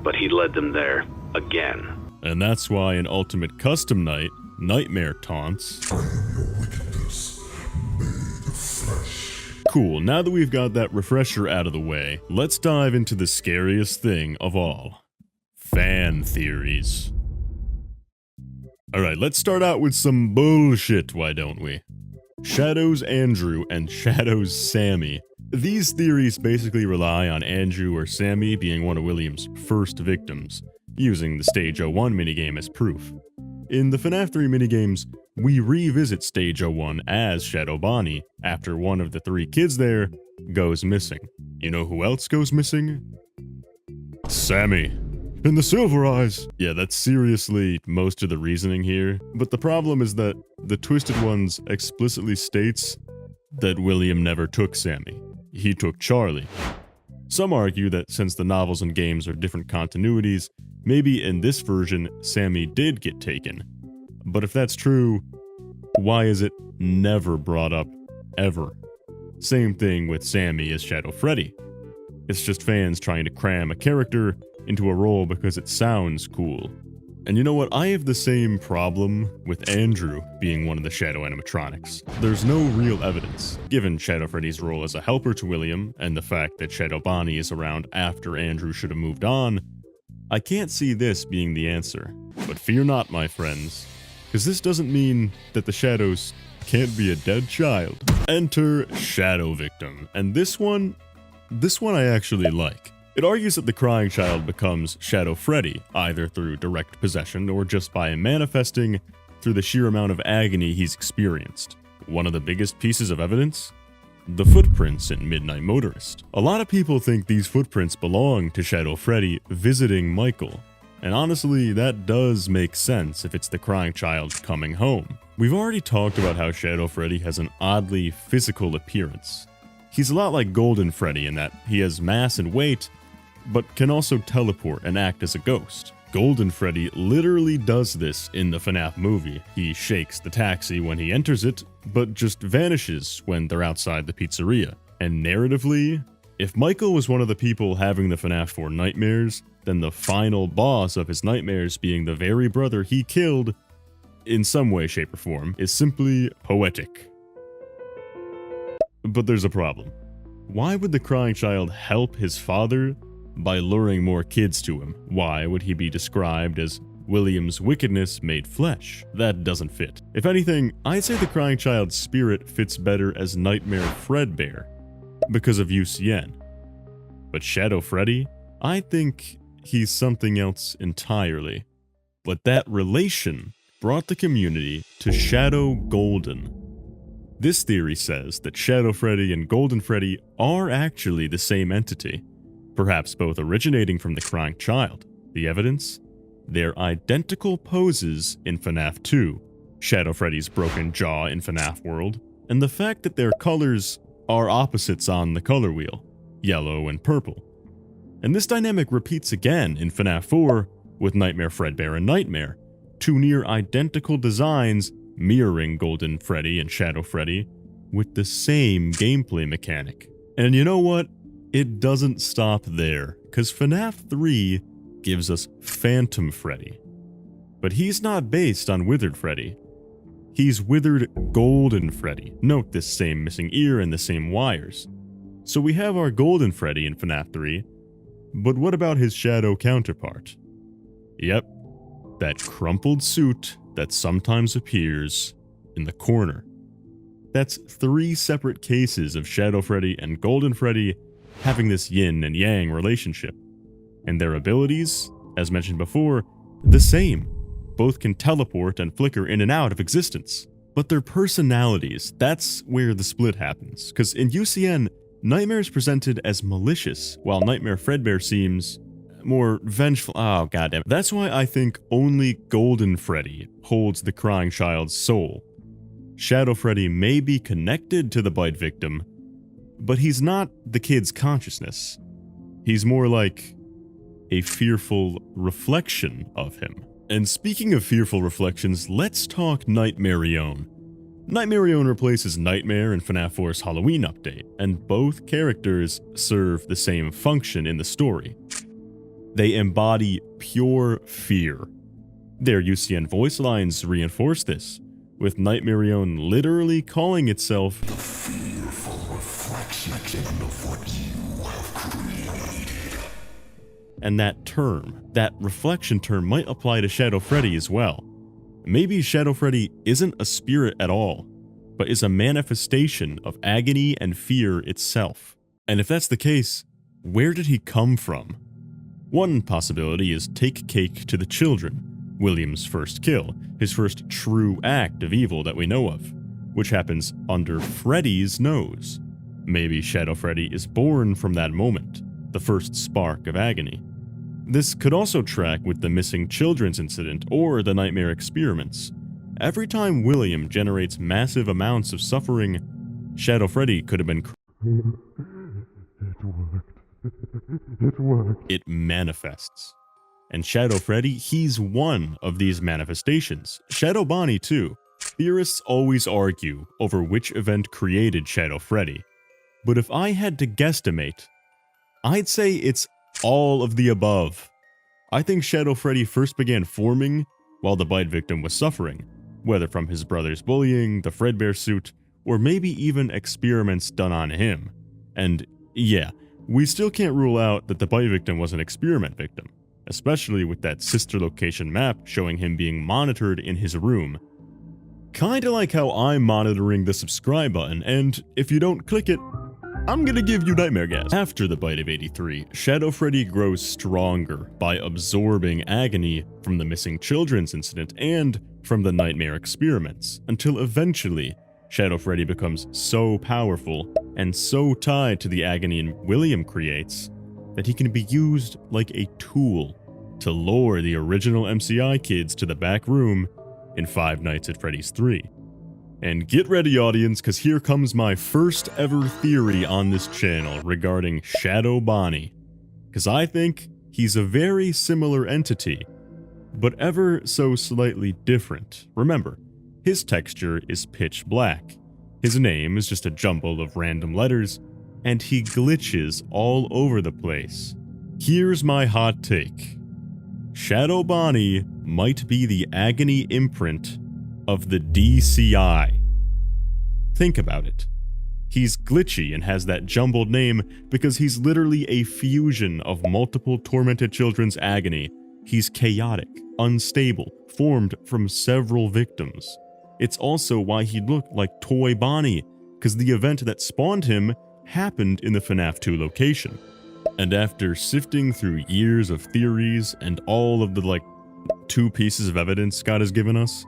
but he led them there again." And that's why in Ultimate Custom Night, Nightmare taunts, Cool, now that we've got that refresher out of the way, let's dive into the scariest thing of all. Fan theories. Alright, let's start out with some bullshit, why don't we? Shadow's Andrew and Shadow's Sammy. These theories basically rely on Andrew or Sammy being one of William's first victims, using the Stage 01 minigame as proof. In the FNAF 3 minigames, we revisit Stage 01 as Shadow Bonnie after one of the 3 kids there goes missing. You know who else goes missing? Sammy. And the Silver Eyes. Yeah, that's seriously most of the reasoning here, but the problem is that the Twisted Ones explicitly states that William never took Sammy. He took Charlie. Some argue that since the novels and games are different continuities, maybe in this version, Sammy did get taken. But if that's true, why is it never brought up, ever? Same thing with Sammy as Shadow Freddy. It's just fans trying to cram a character into a role because it sounds cool. And you know what? I have the same problem with Andrew being one of the Shadow Animatronics. There's no real evidence, given Shadow Freddy's role as a helper to William, and the fact that Shadow Bonnie is around after Andrew should have moved on. I can't see this being the answer. But fear not, my friends, because this doesn't mean that the Shadows can't be a dead child. Enter Shadow Victim, and this one I actually like. It argues that the crying child becomes Shadow Freddy, either through direct possession or just by manifesting through the sheer amount of agony he's experienced. One of the biggest pieces of evidence? The footprints in Midnight Motorist. A lot of people think these footprints belong to Shadow Freddy visiting Michael, and honestly, that does make sense if it's the crying child coming home. We've already talked about how Shadow Freddy has an oddly physical appearance. He's a lot like Golden Freddy in that he has mass and weight, but can also teleport and act as a ghost. Golden Freddy literally does this in the FNAF movie. He shakes the taxi when he enters it, but just vanishes when they're outside the pizzeria. And narratively, if Michael was one of the people having the FNAF 4 nightmares, then the final boss of his nightmares being the very brother he killed, in some way, shape, or form, is simply poetic. But there's a problem. Why would the crying child help his father by luring more kids to him? Why would he be described as William's wickedness made flesh? That doesn't fit. If anything, I'd say the crying child's spirit fits better as Nightmare Fredbear, because of UCN. But Shadow Freddy? I think he's something else entirely. But that relation brought the community to Shadow Golden. This theory says that Shadow Freddy and Golden Freddy are actually the same entity, perhaps both originating from the crying child. The evidence? Their identical poses in FNAF 2, Shadow Freddy's broken jaw in FNAF World, and the fact that their colors are opposites on the color wheel, yellow and purple. And this dynamic repeats again in FNAF 4 with Nightmare Fredbear and Nightmare, 2 near identical designs mirroring Golden Freddy and Shadow Freddy with the same gameplay mechanic. And you know what? It doesn't stop there, because FNAF 3 gives us Phantom Freddy. But he's not based on Withered Freddy. He's Withered Golden Freddy. Note this same missing ear and the same wires. So we have our Golden Freddy in FNAF 3, but what about his shadow counterpart? Yep, that crumpled suit that sometimes appears in the corner. That's 3 separate cases of Shadow Freddy and Golden Freddy having this yin and yang relationship. And their abilities, as mentioned before, the same. Both can teleport and flicker in and out of existence. But their personalities, that's where the split happens. Because in UCN, Nightmare is presented as malicious, while Nightmare Fredbear seems more vengeful. Oh, goddamn. That's why I think only Golden Freddy holds the crying child's soul. Shadow Freddy may be connected to the bite victim, but he's not the kid's consciousness. He's more like a fearful reflection of him. And speaking of fearful reflections, let's talk Nightmarion. Nightmarion replaces Nightmare in FNAF 4's Halloween update, and both characters serve the same function in the story. They embody pure fear. Their UCN voice lines reinforce this, with Nightmarion literally calling itself the fearful reflection of what you have created. And that reflection term might apply to Shadow Freddy as well. Maybe Shadow Freddy isn't a spirit at all, but is a manifestation of agony and fear itself. And if that's the case, where did he come from? One possibility is take cake to the children, William's first kill, his first true act of evil that we know of, which happens under Freddy's nose. Maybe Shadow Freddy is born from that moment, the first spark of agony. This could also track with the missing children's incident or the nightmare experiments. Every time William generates massive amounts of suffering, Shadow Freddy could have been It worked. It worked. It manifests. And Shadow Freddy, he's one of these manifestations. Shadow Bonnie too. Theorists always argue over which event created Shadow Freddy. But if I had to guesstimate, I'd say it's all of the above. I think Shadow Freddy first began forming while the bite victim was suffering, whether from his brother's bullying, the Fredbear suit, or maybe even experiments done on him. And yeah, we still can't rule out that the bite victim was an experiment victim, especially with that sister location map showing him being monitored in his room. Kinda like how I'm monitoring the subscribe button, and if you don't click it, I'm gonna give you nightmare gas. After the bite of 83, Shadow Freddy grows stronger by absorbing agony from the missing children's incident and from the nightmare experiments, until eventually Shadow Freddy becomes so powerful and so tied to the agony William creates that he can be used like a tool to lure the original MCI kids to the back room in Five Nights at Freddy's 3. And get ready, audience, because here comes my first ever theory on this channel regarding Shadow Bonnie. Because I think he's a very similar entity, but ever so slightly different. Remember, his texture is pitch black, his name is just a jumble of random letters, and he glitches all over the place. Here's my hot take. Shadow Bonnie might be the agony imprint of the DCI. Think about it. He's glitchy and has that jumbled name because he's literally a fusion of multiple tormented children's agony. He's chaotic, unstable, formed from several victims. It's also why he looked like Toy Bonnie, because the event that spawned him happened in the FNAF 2 location. And after sifting through years of theories and all of the 2 pieces of evidence Scott has given us,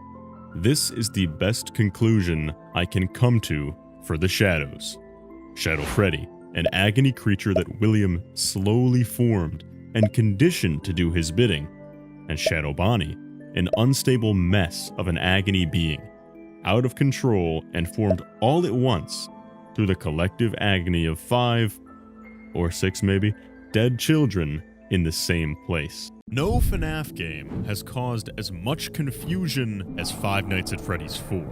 this is the best conclusion I can come to for the Shadows. Shadow Freddy, an agony creature that William slowly formed and conditioned to do his bidding, and Shadow Bonnie, an unstable mess of an agony being, out of control and formed all at once through the collective agony of 5, or 6 maybe, dead children in the same place. No FNAF game has caused as much confusion as Five Nights at Freddy's 4.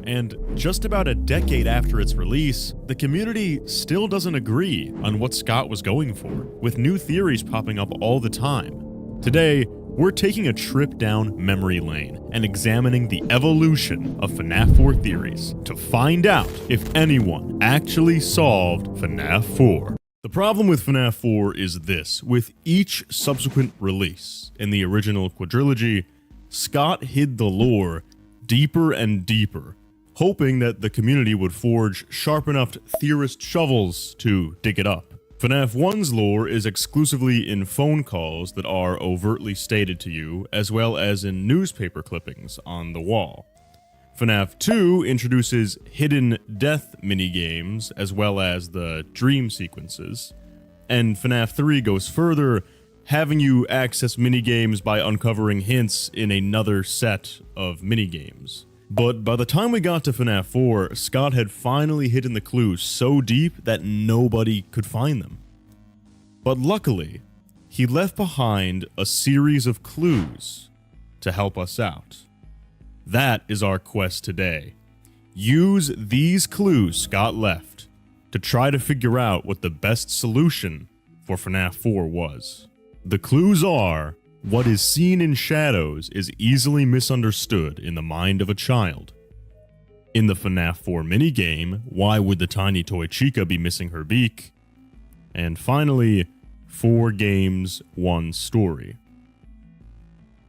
And just about a decade after its release, the community still doesn't agree on what Scott was going for, with new theories popping up all the time. Today, we're taking a trip down memory lane and examining the evolution of FNAF 4 theories to find out if anyone actually solved FNAF 4. The problem with FNAF 4 is this: with each subsequent release in the original quadrilogy, Scott hid the lore deeper and deeper, hoping that the community would forge sharp enough theorist shovels to dig it up. FNAF 1's lore is exclusively in phone calls that are overtly stated to you, as well as in newspaper clippings on the wall. FNAF 2 introduces hidden death minigames, as well as the dream sequences. And FNAF 3 goes further, having you access minigames by uncovering hints in another set of minigames. But by the time we got to FNAF 4, Scott had finally hidden the clues so deep that nobody could find them. But luckily, he left behind a series of clues to help us out. That is our quest today. Use these clues Scott left to try to figure out what the best solution for FNAF 4 was. The clues are: what is seen in shadows is easily misunderstood in the mind of a child. In the FNAF 4 minigame, why would the tiny toy Chica be missing her beak? And finally, 4 games, 1 story.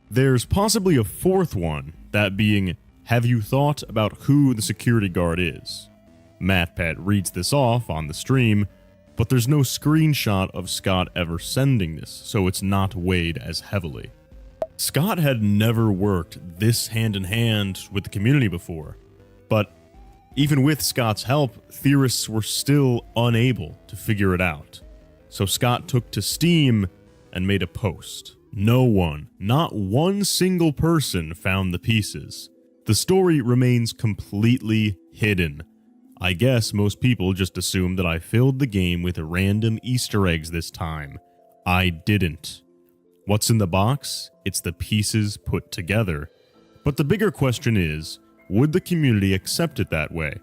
There's possibly a fourth one, that being, have you thought about who the security guard is? matpat reads this off on the stream, but there's no screenshot of Scott ever sending this, so it's not weighed as heavily. Scott had never worked this hand in hand with the community before, but even with Scott's help, theorists were still unable to figure it out. So Scott took to Steam and made a post. No one, not one single person, found the pieces. The story remains completely hidden. I guess most people just assumed that I filled the game with random Easter eggs this time. I didn't. What's in the box? It's the pieces put together. But the bigger question is, would the community accept it that way?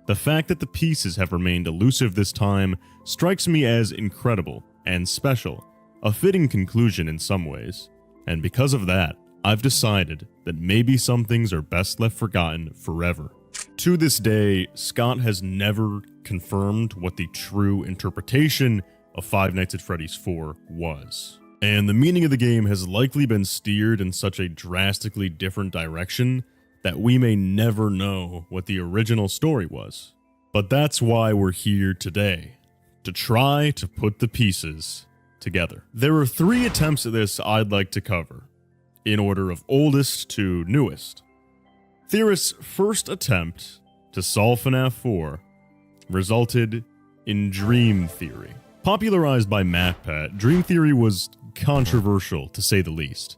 The fact that the pieces have remained elusive this time strikes me as incredible and special, a fitting conclusion in some ways. And because of that, I've decided that maybe some things are best left forgotten forever. To this day, Scott has never confirmed what the true interpretation of Five Nights at Freddy's 4 was. And the meaning of the game has likely been steered in such a drastically different direction that we may never know what the original story was. But that's why we're here today, to try to put the pieces together. There are 3 attempts at this I'd like to cover, in order of oldest to newest. Theorists' first attempt to solve FNAF 4 resulted in Dream Theory. Popularized by matpat, Dream Theory was controversial, to say the least.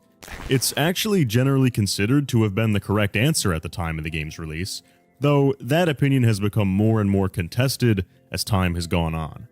It's actually generally considered to have been the correct answer at the time of the game's release, though that opinion has become more and more contested as time has gone on.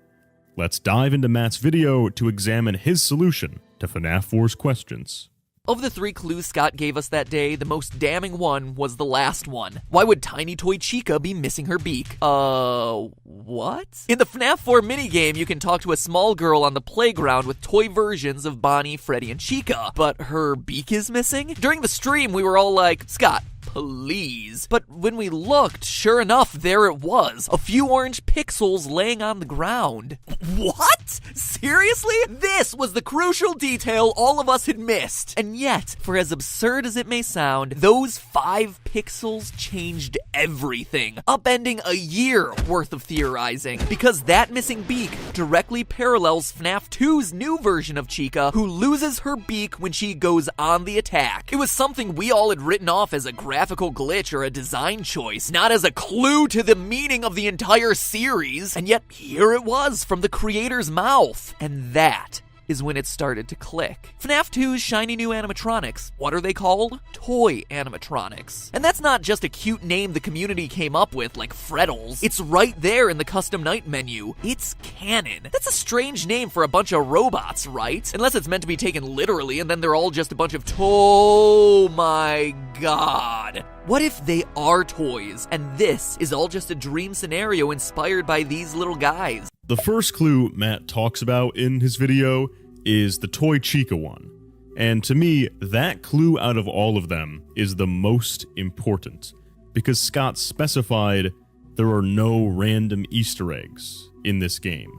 Let's dive into Matt's video to examine his solution to FNAF 4's questions. Of the 3 clues Scott gave us that day, the most damning one was the last one. Why would tiny toy Chica be missing her beak? What? In the FNAF 4 minigame, you can talk to a small girl on the playground with toy versions of Bonnie, Freddy, and Chica, but her beak is missing? During the stream, we were all like, Scott, please. But when we looked, sure enough, there it was. A few orange pixels laying on the ground. What? Seriously? This was the crucial detail all of us had missed. And yet, for as absurd as it may sound, those 5 pixels changed everything, upending a year worth of theorizing. Because that missing beak directly parallels FNAF 2's new version of Chica, who loses her beak when she goes on the attack. It was something we all had written off as a graphical glitch or a design choice, not as a clue to the meaning of the entire series. And yet, here it was from the creator's mouth. And that is when it started to click. FNAF 2's shiny new animatronics. What are they called? Toy animatronics. And that's not just a cute name the community came up with, like Freddles. It's right there in the custom night menu. It's canon. That's a strange name for a bunch of robots, right? Unless it's meant to be taken literally and then they're all just a bunch of oh my god. What if they are toys, and this is all just a dream scenario inspired by these little guys? The first clue Matt talks about in his video is the toy Chica one. And to me, that clue out of all of them is the most important, because Scott specified there are no random Easter eggs in this game.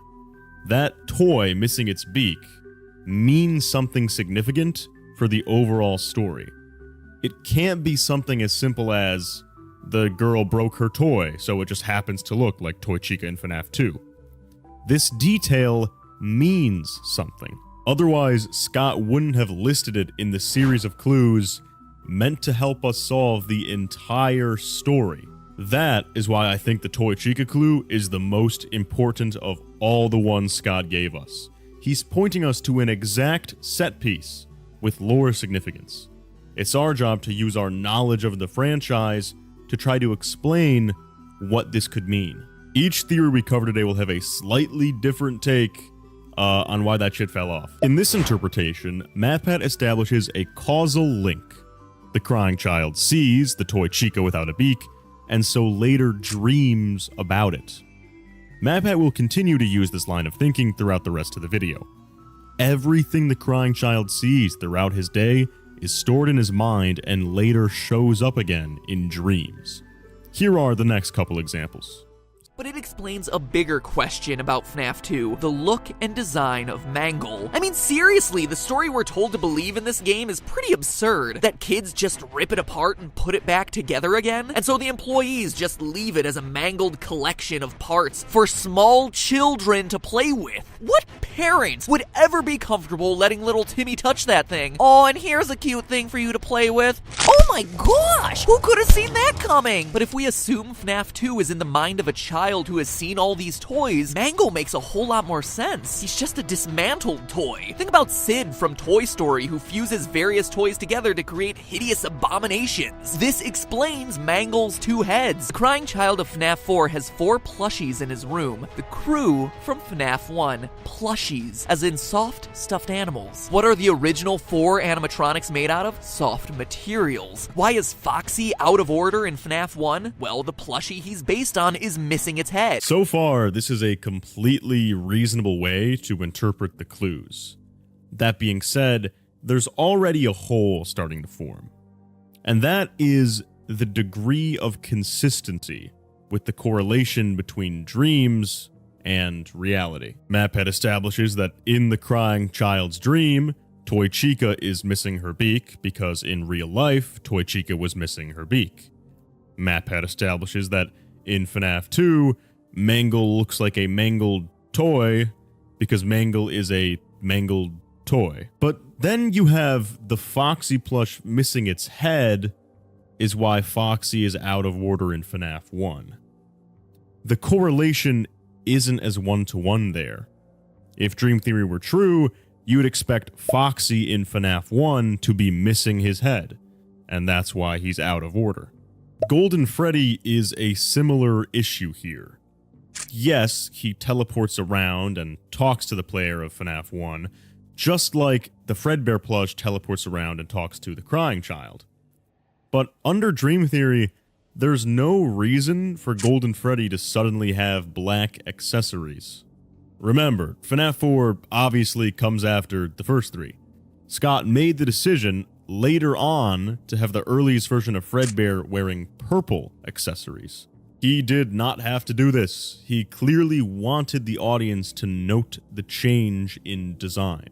That toy missing its beak means something significant for the overall story. It can't be something as simple as the girl broke her toy, so it just happens to look like Toy Chica in FNAF 2. This detail means something. Otherwise, Scott wouldn't have listed it in the series of clues meant to help us solve the entire story. That is why I think the Toy Chica clue is the most important of all the ones Scott gave us. He's pointing us to an exact set piece with lore significance. It's our job to use our knowledge of the franchise to try to explain what this could mean. Each theory we cover today will have a slightly different take on why that shit fell off. In this interpretation, matpat establishes a causal link. The crying child sees the toy Chica without a beak, and so later dreams about it. matpat will continue to use this line of thinking throughout the rest of the video. Everything the crying child sees throughout his day is stored in his mind and later shows up again in dreams. Here are the next couple examples. But it explains a bigger question about FNAF 2, the look and design of Mangle. I mean, seriously, the story we're told to believe in this game is pretty absurd. That kids just rip it apart and put it back together again, and so the employees just leave it as a mangled collection of parts for small children to play with. What parents would ever be comfortable letting little Timmy touch that thing? Oh, and here's a cute thing for you to play with. Oh my gosh! Who could have seen that coming? But if we assume FNAF 2 is in the mind of a child who has seen all these toys, Mangle makes a whole lot more sense. He's just a dismantled toy. Think about Sid from Toy Story, who fuses various toys together to create hideous abominations. This explains Mangle's 2 heads. The crying child of FNAF 4 has 4 plushies in his room. The crew from FNAF 1, plushies, as in soft, stuffed animals. What are the original 4 animatronics made out of? Soft materials. Why is Foxy out of order in FNAF 1? Well, the plushie he's based on is missing its head. So far, this is a completely reasonable way to interpret the clues. That being said, there's already a hole starting to form. And that is the degree of consistency with the correlation between dreams and reality. matpat establishes that in the crying child's dream, Toy Chica is missing her beak because in real life, Toy Chica was missing her beak. matpat establishes that in FNAF 2, Mangle looks like a mangled toy because Mangle is a mangled toy. But then you have the Foxy plush missing its head is why Foxy is out of order in FNAF 1. The correlation isn't as one-to-one there. If Dream Theory were true, you would expect Foxy in FNAF 1 to be missing his head, and that's why he's out of order. Golden Freddy is a similar issue here. Yes, he teleports around and talks to the player of FNAF 1, just like the Fredbear plush teleports around and talks to the crying child. But under Dream Theory, there's no reason for Golden Freddy to suddenly have black accessories. Remember, FNAF 4 obviously comes after the first 3. Scott made the decision later on to have the earliest version of Fredbear wearing purple accessories. He did not have to do this. He clearly wanted the audience to note the change in design.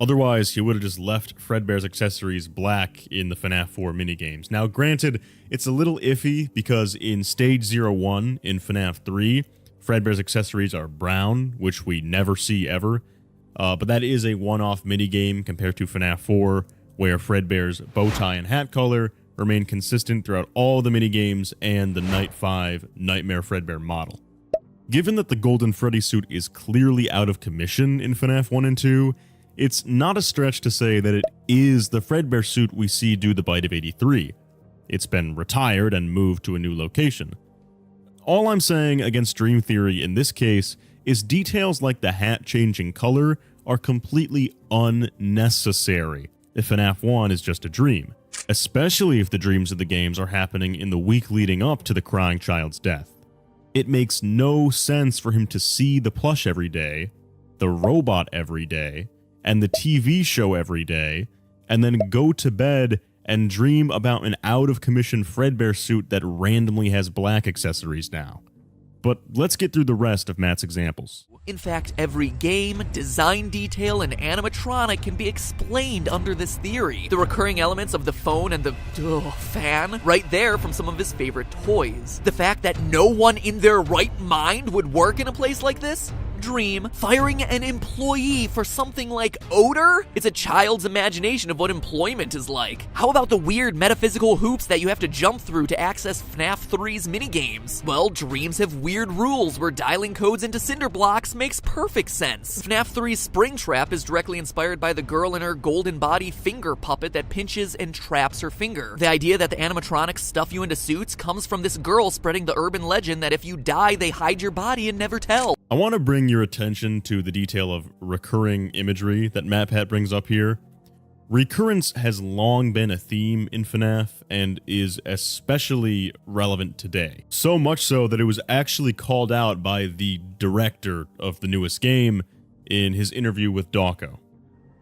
Otherwise, he would have just left Fredbear's accessories black in the FNAF 4 minigames. Now, granted, it's a little iffy because in Stage 01 in FNAF 3, Fredbear's accessories are brown, which we never see ever. But that is a one-off minigame compared to FNAF 4, where Fredbear's bow tie and hat color remain consistent throughout all the minigames and the Night 5 Nightmare Fredbear model. Given that the Golden Freddy suit is clearly out of commission in FNAF 1 and 2, it's not a stretch to say that it is the Fredbear suit we see do the Bite of 83. It's been retired and moved to a new location. All I'm saying against Dream Theory in this case is details like the hat changing color are completely unnecessary if FNAF 1 is just a dream, especially if the dreams of the games are happening in the week leading up to the crying child's death. It makes no sense for him to see the plush every day, the robot every day, and the TV show every day, and then go to bed and dream about an out-of-commission Fredbear suit that randomly has black accessories now. But let's get through the rest of Matt's examples. In fact, every game, design detail, and animatronic can be explained under this theory. The recurring elements of the phone and the fan, right there from some of his favorite toys. The fact that no one in their right mind would work in a place like this? Dream. Firing an employee for something like odor? It's a child's imagination of what employment is like. How about the weird metaphysical hoops that you have to jump through to access FNAF 3's minigames? Well, dreams have weird rules where dialing codes into cinder blocks makes perfect sense. FNAF 3's Springtrap is directly inspired by the girl in her golden body finger puppet that pinches and traps her finger. The idea that the animatronics stuff you into suits comes from this girl spreading the urban legend that if you die, they hide your body and never tell. I want to bring your attention to the detail of recurring imagery that matpat brings up here. Recurrence has long been a theme in FNAF and is especially relevant today. So much so that it was actually called out by the director of the newest game in his interview with Dawko.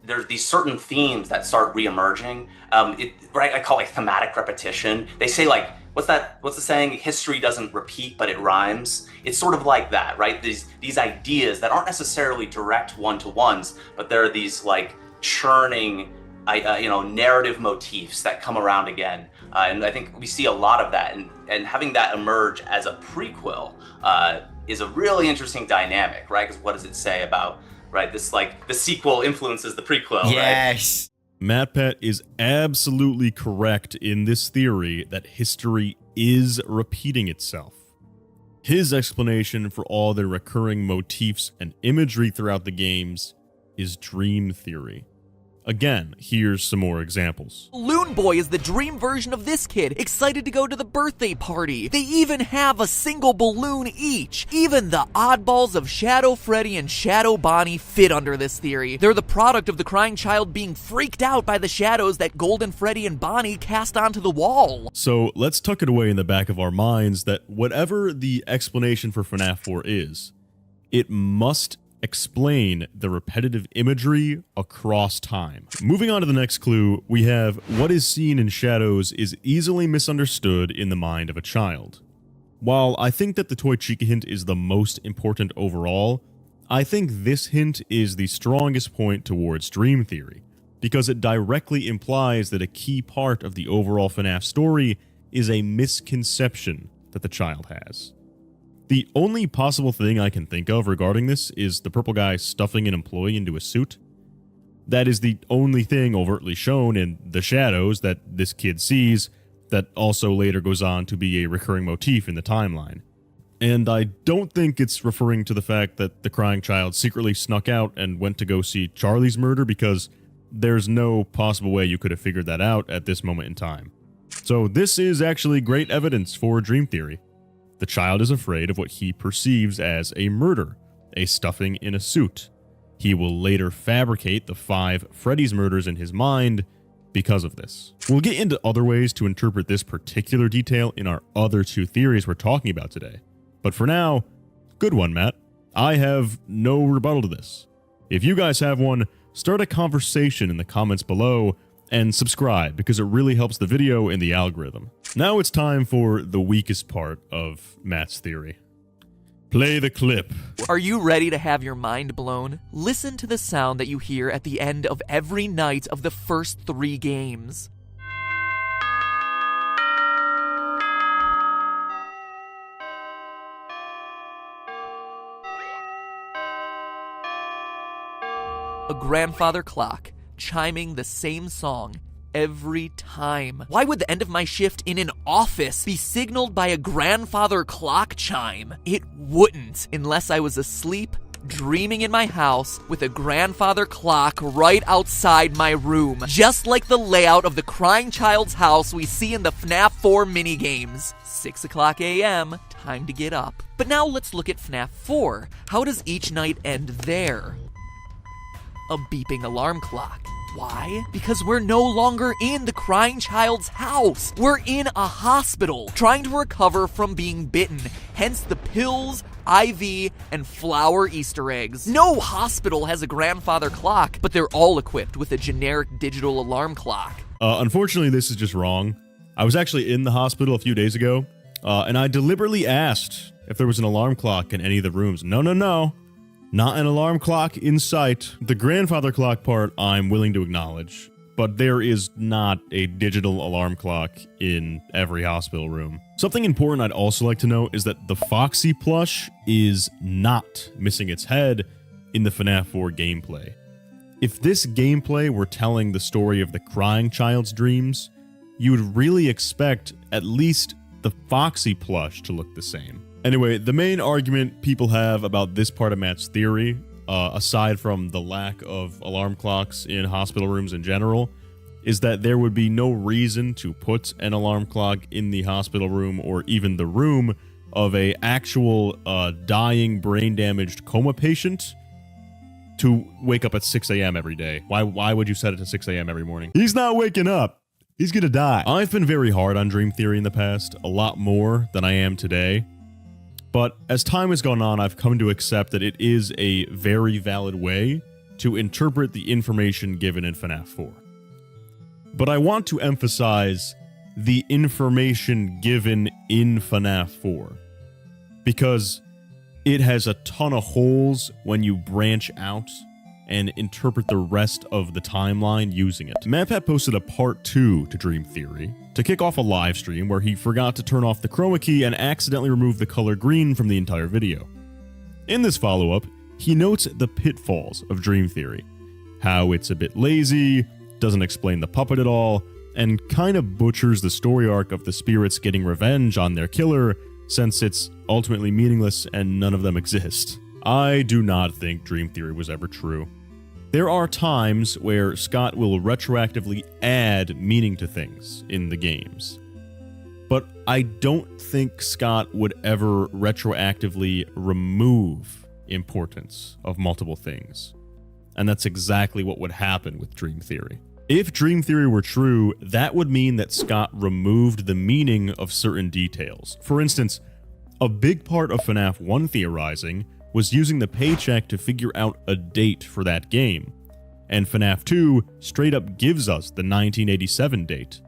There's these certain themes that start re-emerging. I call it thematic repetition. They say like, what's the saying? History doesn't repeat, but it rhymes. It's sort of like that, right? These ideas that aren't necessarily direct one-to-ones, but there are these like churning, narrative motifs that come around again. And I think we see a lot of that, and having that emerge as a prequel is a really interesting dynamic, right? Because what does it say about, right, this like the sequel influences the prequel, yes. Right? matpat is absolutely correct in this theory that history is repeating itself. His explanation for all the recurring motifs and imagery throughout the games is dream theory. Again, here's some more examples. Balloon Boy is the dream version of this kid, excited to go to the birthday party. They even have a single balloon each. Even the oddballs of Shadow Freddy and Shadow Bonnie fit under this theory. They're the product of the crying child being freaked out by the shadows that Golden Freddy and Bonnie cast onto the wall. So let's tuck it away in the back of our minds that whatever the explanation for FNAF 4 is, it must explain the repetitive imagery across time. Moving on to the next clue, we have what is seen in shadows is easily misunderstood in the mind of a child. While I think that the TOYSNHK hint is the most important overall, I think this hint is the strongest point towards dream theory, because it directly implies that a key part of the overall FNAF story is a misconception that the child has. The only possible thing I can think of regarding this is the purple guy stuffing an employee into a suit. That is the only thing overtly shown in the shadows that this kid sees that also later goes on to be a recurring motif in the timeline. And I don't think it's referring to the fact that the crying child secretly snuck out and went to go see Charlie's murder, because there's no possible way you could have figured that out at this moment in time. So this is actually great evidence for dream theory. The child is afraid of what he perceives as a murder, a stuffing in a suit. He will later fabricate the 5 Freddy's murders in his mind because of this. We'll get into other ways to interpret this particular detail in our other 2 theories we're talking about today. But for now, good one, Matt. I have no rebuttal to this. If you guys have one, start a conversation in the comments below and subscribe, because it really helps the video in the algorithm. Now it's time for the weakest part of Matt's theory. Play the clip. Are you ready to have your mind blown? Listen to the sound that you hear at the end of every night of the first 3 games. A grandfather clock chiming the same song every time. Why would the end of my shift in an office be signaled by a grandfather clock chime? It wouldn't, unless I was asleep, dreaming in my house with a grandfather clock right outside my room, just like the layout of the crying child's house we see in the FNAF 4 minigames. 6 o'clock a.m., time to get up. But now let's look at FNAF 4. How does each night end there? A beeping alarm clock. Why? Because we're no longer in the crying child's house. We're in a hospital, trying to recover from being bitten. Hence the pills, IV, and flower Easter eggs. No hospital has a grandfather clock, but they're all equipped with a generic digital alarm clock. Unfortunately, this is just wrong. I was actually in the hospital a few days ago, and I deliberately asked if there was an alarm clock in any of the rooms. No. Not an alarm clock in sight. The grandfather clock part I'm willing to acknowledge, but there is not a digital alarm clock in every hospital room. Something important I'd also like to note is that the Foxy plush is not missing its head in the FNAF 4 gameplay. If this gameplay were telling the story of the crying child's dreams, you would really expect at least the Foxy plush to look the same. Anyway, the main argument people have about this part of Matt's theory, aside from the lack of alarm clocks in hospital rooms in general, is that there would be no reason to put an alarm clock in the hospital room or even the room of a actual dying, brain-damaged coma patient to wake up at 6 a.m. every day. Why would you set it to 6 a.m. every morning? He's not waking up. He's gonna die. I've been very hard on Dream Theory in the past, a lot more than I am today. But as time has gone on, I've come to accept that it is a very valid way to interpret the information given in FNAF 4. But I want to emphasize the information given in FNAF 4, because it has a ton of holes when you branch out and interpret the rest of the timeline using it. Matpat posted a part 2 to Dream Theory to kick off a live stream where he forgot to turn off the chroma key and accidentally removed the color green from the entire video. In this follow-up, he notes the pitfalls of Dream Theory, how it's a bit lazy, doesn't explain the puppet at all, and kind of butchers the story arc of the spirits getting revenge on their killer, since it's ultimately meaningless and none of them exist. I do not think Dream Theory was ever true. There are times where Scott will retroactively add meaning to things in the games, but I don't think Scott would ever retroactively remove importance of multiple things. And that's exactly what would happen with Dream Theory. If Dream Theory were true, that would mean that Scott removed the meaning of certain details. For instance, a big part of FNAF 1 theorizing was using the paycheck to figure out a date for that game, and FNAF 2 straight up gives us the 1987 date.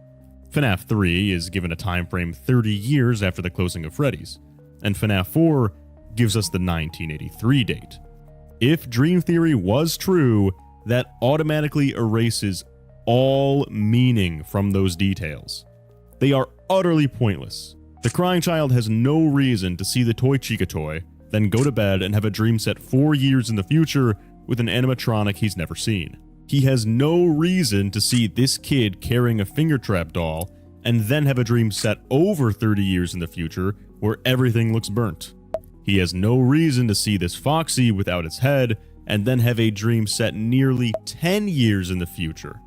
FNAF 3 is given a time frame 30 years after the closing of Freddy's, and FNAF 4 gives us the 1983 date. If Dream Theory was true, that automatically erases all meaning from those details. They are utterly pointless. The crying child has no reason to see the Toy Chica toy, then go to bed and have a dream set 4 years in the future with an animatronic he's never seen. He has no reason to see this kid carrying a finger trap doll and then have a dream set over 30 years in the future where everything looks burnt. He has no reason to see this Foxy without its head and then have a dream set nearly 10 years in the future.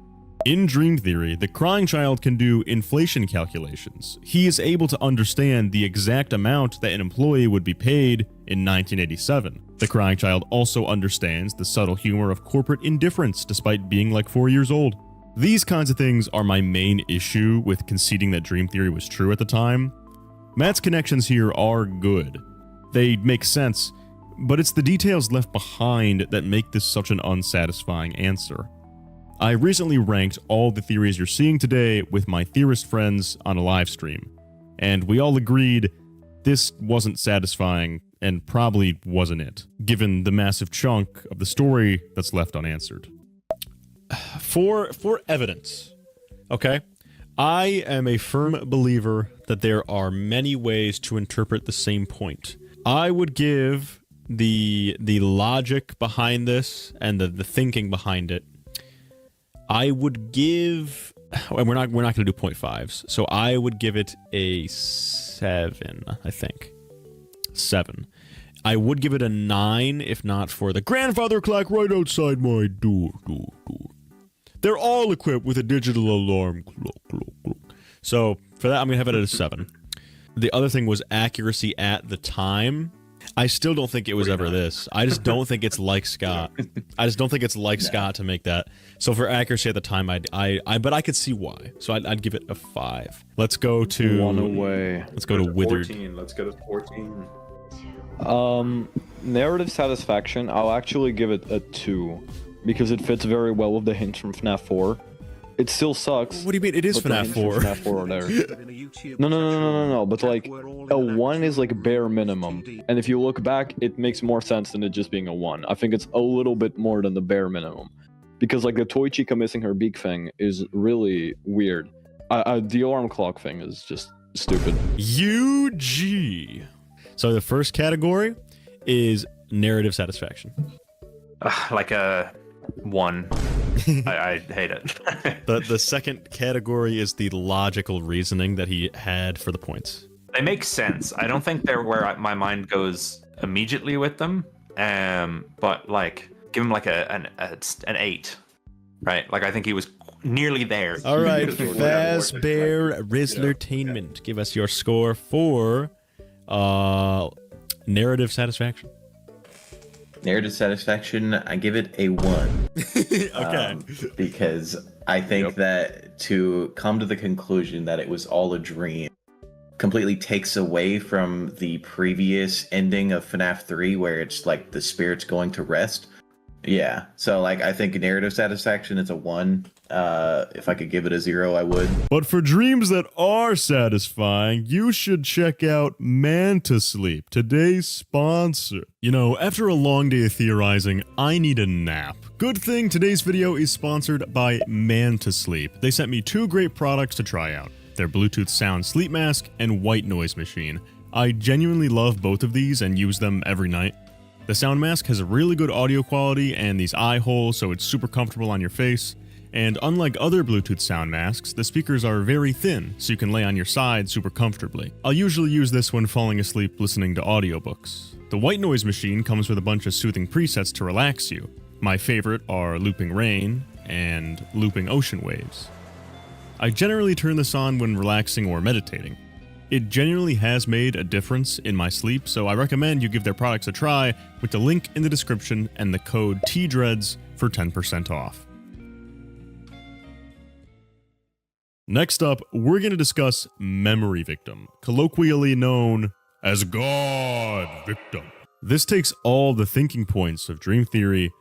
In Dream Theory, the crying child can do inflation calculations. He is able to understand the exact amount that an employee would be paid in 1987. The crying child also understands the subtle humor of corporate indifference despite being like 4 years old. These kinds of things are my main issue with conceding that Dream Theory was true at the time. Matt's connections here are good. They make sense, but it's the details left behind that make this such an unsatisfying answer. I recently ranked all the theories you're seeing today with my theorist friends on a live stream, and we all agreed this wasn't satisfying and probably wasn't it, given the massive chunk of the story that's left unanswered. For evidence, okay? I am a firm believer that there are many ways to interpret the same point. I would give the logic behind this and the thinking behind it. I would give, we're not going to do 0.5s, so I would give it a 7, I think. 7. I would give it a 9 if not for the grandfather clock right outside my door. They're all equipped with a digital alarm clock. So for that, I'm going to have it at a 7. The other thing was accuracy at the time. I still don't think it was ever this. I just don't think it's like Scott. I just don't think it's like Scott to make that. So for accuracy at the time, but I could see why. So I'd give it a 5. Let's go to one away. Let's go to Withered. 14. Let's go to 14. Narrative satisfaction. I'll actually give it a 2 because it fits very well with the hints from FNAF 4. It still sucks. What do you mean? It is FNAF 4. FNAF 4 are there. No. But like, a 1 is like bare minimum. And if you look back, it makes more sense than it just being a 1. I think it's a little bit more than the bare minimum. Because like the Toy Chica missing her beak thing is really weird. The alarm clock thing is just stupid. UG. So the first category is narrative satisfaction. Like a 1. I hate it. The second category is the logical reasoning that he had for the points. They make sense. I don't think they're where my mind goes immediately with them. But like, give him like an 8, right? Like I think he was nearly there. All right, Fazbear Rizzlertainment, give us your score for Narrative satisfaction. Narrative satisfaction, I give it a 1. Okay. Because I think that to come to the conclusion that it was all a dream completely takes away from the previous ending of FNAF 3 where it's like the spirit's going to rest. Yeah, so like I think narrative satisfaction is a 1. If I could give it a 0, I would. But for dreams that are satisfying, you should check out Manta Sleep, today's sponsor. You know, after a long day of theorizing, I need a nap. Good thing today's video is sponsored by Manta Sleep. They sent me 2 great products to try out. Their Bluetooth sound sleep mask and white noise machine. I genuinely love both of these and use them every night. The sound mask has a really good audio quality and these eye holes, so it's super comfortable on your face. And unlike other Bluetooth sound masks, the speakers are very thin, so you can lay on your side super comfortably. I'll usually use this when falling asleep listening to audiobooks. The white noise machine comes with a bunch of soothing presets to relax you. My favorite are Looping Rain and Looping Ocean Waves. I generally turn this on when relaxing or meditating. It genuinely has made a difference in my sleep, so I recommend you give their products a try with the link in the description and the code TDREADS for 10% off. Next up, we're going to discuss Memory Victim, colloquially known as godvictim. This takes all the thinking points of dream theory,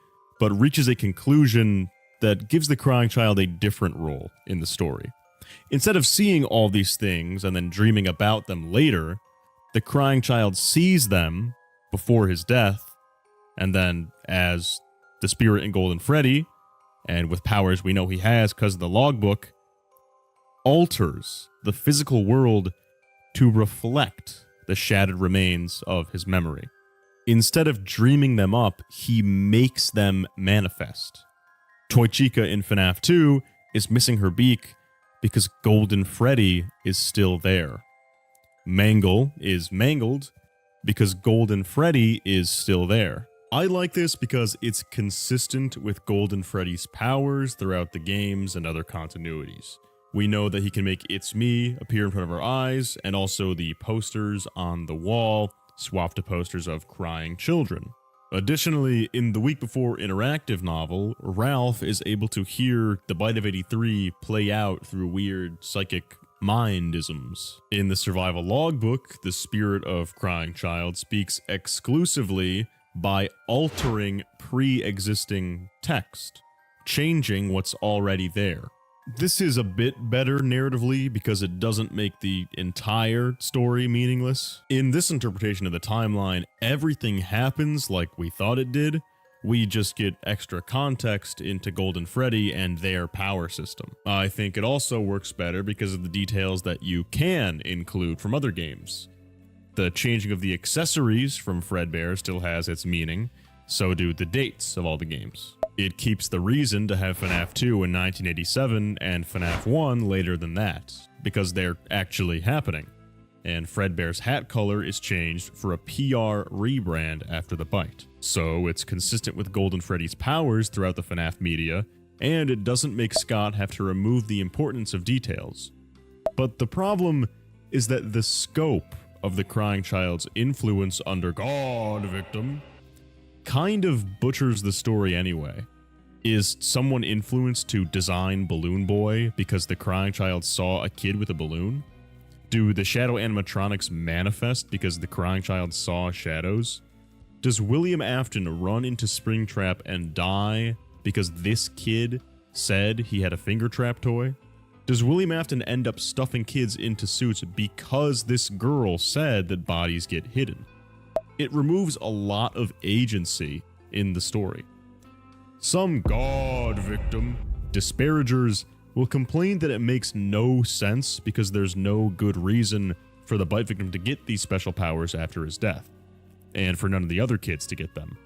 but reaches a conclusion that gives the crying child a different role in the story. Instead of seeing all these things and then dreaming about them later, the crying child sees them before his death, and then as the spirit in Golden Freddy, and with powers we know he has because of the logbook, alters the physical world to reflect the shattered remains of his memory. Instead of dreaming them up, he makes them manifest. TOYSNHK in FNAF 2 is missing her beak because Golden Freddy is still there. Mangle is mangled because Golden Freddy is still there. I like this because it's consistent with Golden Freddy's powers throughout the games and other continuities. We know that he can make It's Me appear in front of our eyes, and also the posters on the wall swap to posters of crying children. Additionally, in the Week Before interactive novel, Ralph is able to hear the Bite of 83 play out through weird psychic mindisms. In the survival logbook, the spirit of Crying Child speaks exclusively by altering pre-existing text, changing what's already there. This is a bit better narratively because it doesn't make the entire story meaningless. In this interpretation of the timeline, everything happens like we thought it did. We just get extra context into Golden Freddy and their power system. I think it also works better because of the details that you can include from other games. The changing of the accessories from Fredbear still has its meaning, so do the dates of all the games. It keeps the reason to have FNAF 2 in 1987 and FNAF 1 later than that, because they're actually happening. And Fredbear's hat color is changed for a PR rebrand after the bite. So it's consistent with Golden Freddy's powers throughout the FNAF media, and it doesn't make Scott have to remove the importance of details. But the problem is that the scope of the Crying Child's influence under godvictim kind of butchers the story anyway. Is someone influenced to design Balloon Boy because the Crying Child saw a kid with a balloon? Do the Shadow Animatronics manifest because the Crying Child saw shadows? Does William Afton run into Springtrap and die because this kid said he had a finger trap toy? Does William Afton end up stuffing kids into suits because this girl said that bodies get hidden? It removes a lot of agency in the story. Some godvictim disparagers will complain that it makes no sense because there's no good reason for the bite victim to get these special powers after his death, and for none of the other kids to get them.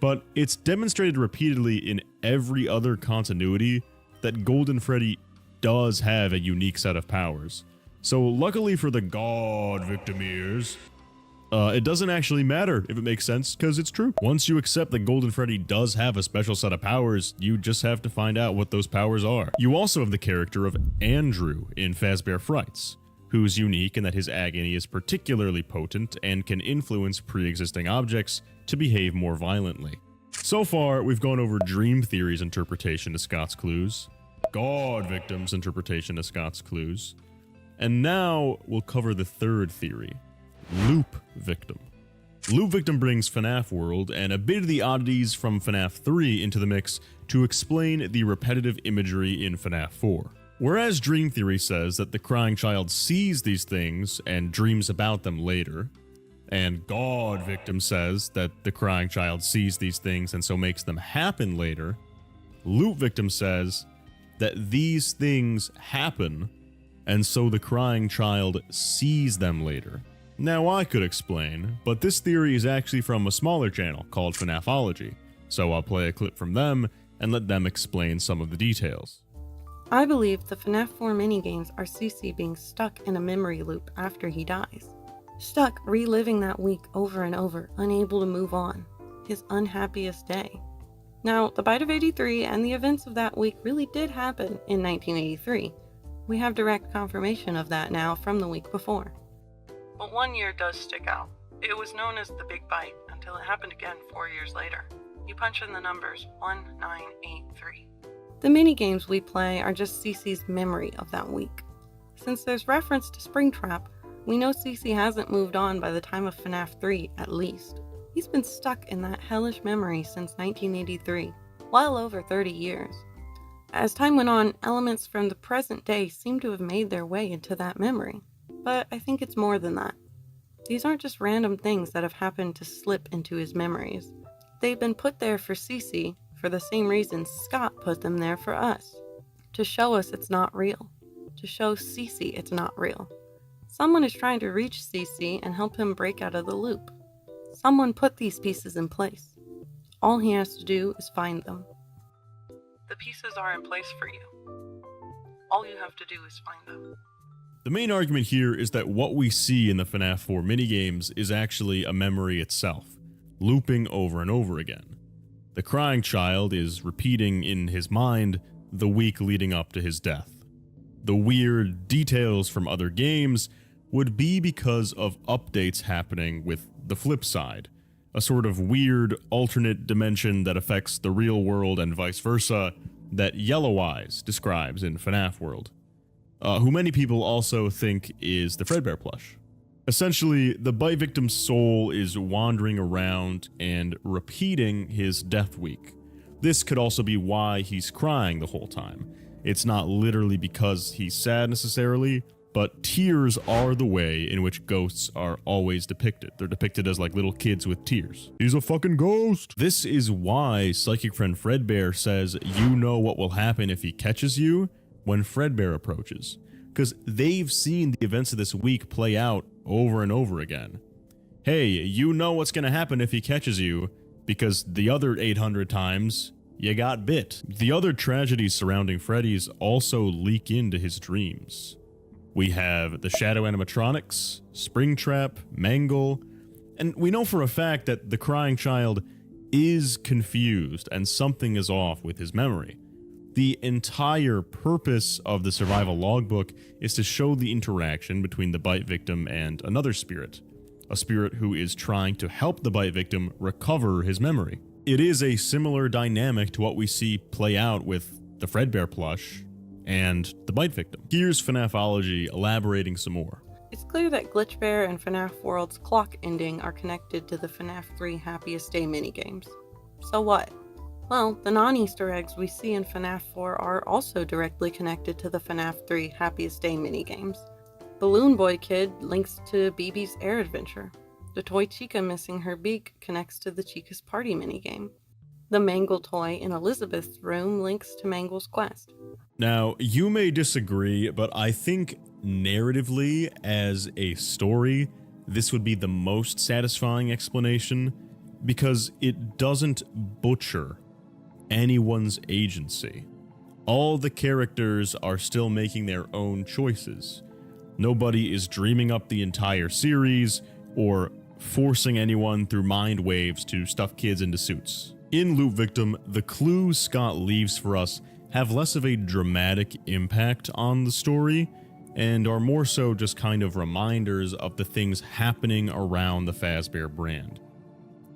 But it's demonstrated repeatedly in every other continuity that Golden Freddy does have a unique set of powers. So luckily for the godvictimeers, it doesn't actually matter if it makes sense, because it's true. Once you accept that Golden Freddy does have a special set of powers, you just have to find out what those powers are. You also have the character of Andrew in Fazbear Frights, who's unique in that his agony is particularly potent and can influence pre-existing objects to behave more violently. So far, we've gone over Dream Theory's interpretation of Scott's clues, godvictim's interpretation of Scott's clues, and now we'll cover the third theory, loopvictim. Loopvictim brings FNAF World and a bit of the oddities from FNAF 3 into the mix to explain the repetitive imagery in FNAF 4. Whereas Dream Theory says that the crying child sees these things and dreams about them later, and godvictim says that the crying child sees these things and so makes them happen later, loopvictim says that these things happen and so the crying child sees them later. Now I could explain, but this theory is actually from a smaller channel called FNAFology, so I'll play a clip from them and let them explain some of the details. I believe the FNAF 4 minigames are CC being stuck in a memory loop after he dies. Stuck reliving that week over and over, unable to move on. His unhappiest day. Now, the Bite of 83 and the events of that week really did happen in 1983. We have direct confirmation of that now from the week before. But 1 year does stick out. It was known as the Big Bite until it happened again 4 years later. You punch in the numbers 1983. The minigames we play are just CC's memory of that week. Since there's reference to Springtrap, we know CC hasn't moved on by the time of FNAF 3 at least. He's been stuck in that hellish memory since 1983, well over 30 years. As time went on, elements from the present day seem to have made their way into that memory. But I think it's more than that. These aren't just random things that have happened to slip into his memories. They've been put there for CC for the same reason Scott put them there for us. To show us it's not real. To show CC it's not real. Someone is trying to reach CC and help him break out of the loop. Someone put these pieces in place. All he has to do is find them. The pieces are in place for you. All you have to do is find them. The main argument here is that what we see in the FNAF 4 minigames is actually a memory itself, looping over and over again. The crying child is repeating in his mind the week leading up to his death. The weird details from other games would be because of updates happening with the flip side, a sort of weird alternate dimension that affects the real world and vice versa that Yellow Eyes describes in FNAF World, who many people also think is the Fredbear plush. Essentially, the bite victim's soul is wandering around and repeating his death week. This could also be why he's crying the whole time. It's not literally because he's sad necessarily, but tears are the way in which ghosts are always depicted. They're depicted as like little kids with tears. He's a fucking ghost! This is why Psychic Friend Fredbear says you know what will happen if he catches you when Fredbear approaches. Because they've seen the events of this week play out over and over again. Hey, you know what's gonna happen if he catches you, because the other 800 times, you got bit. The other tragedies surrounding Freddy's also leak into his dreams. We have the Shadow Animatronics, Springtrap, Mangle, and we know for a fact that the crying child is confused and something is off with his memory. The entire purpose of the survival logbook is to show the interaction between the bite victim and another spirit, a spirit who is trying to help the bite victim recover his memory. It is a similar dynamic to what we see play out with the Fredbear plush and the bite victim. Here's FNAFology elaborating some more. It's clear that Glitch Bear and FNAF World's clock ending are connected to the FNAF 3 Happiest Day minigames. So what? Well, the non-Easter eggs we see in FNAF 4 are also directly connected to the FNAF 3 Happiest Day minigames. Balloon Boy Kid links to BB's Air Adventure. The toy Chica missing her beak connects to the Chica's Party minigame. The Mangle toy in Elizabeth's room links to Mangle's quest. Now, you may disagree, but I think narratively, as a story, this would be the most satisfying explanation, because it doesn't butcher anyone's agency. All the characters are still making their own choices. Nobody is dreaming up the entire series, or forcing anyone through mind waves to stuff kids into suits. In loopvictim, the clues Scott leaves for us have less of a dramatic impact on the story, and are more so just kind of reminders of the things happening around the Fazbear brand.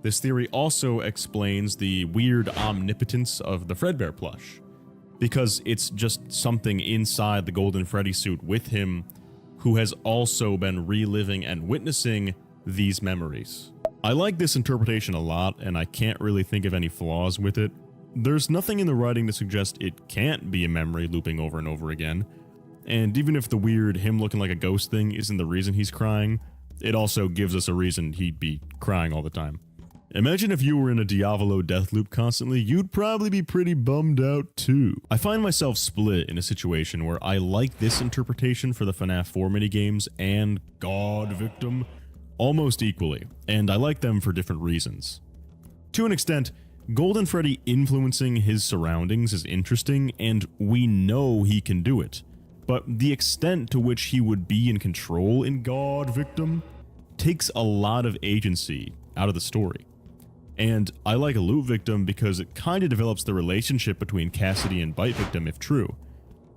This theory also explains the weird omnipotence of the Fredbear plush, because it's just something inside the Golden Freddy suit with him who has also been reliving and witnessing these memories. I like this interpretation a lot, and I can't really think of any flaws with it. There's nothing in the writing to suggest it can't be a memory looping over and over again, and even if the weird him looking like a ghost thing isn't the reason he's crying, it also gives us a reason he'd be crying all the time. Imagine if you were in a Diavolo death loop constantly, you'd probably be pretty bummed out too. I find myself split in a situation where I like this interpretation for the FNAF 4 minigames and godvictim almost equally, and I like them for different reasons. To an extent, Golden Freddy influencing his surroundings is interesting, and we know he can do it, but the extent to which he would be in control in godvictim takes a lot of agency out of the story. And I like a loopvictim because it kind of develops the relationship between Cassidy and bitevictim if true,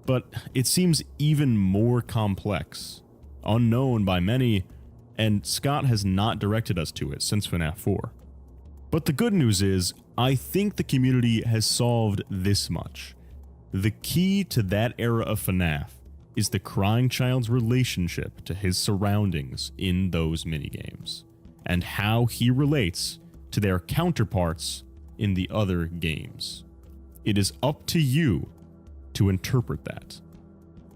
but it seems even more complex, unknown by many, and Scott has not directed us to it since FNAF 4. But the good news is, I think the community has solved this much. The key to that era of FNAF is the crying child's relationship to his surroundings in those minigames, and how he relates to their counterparts in the other games. It is up to you to interpret that.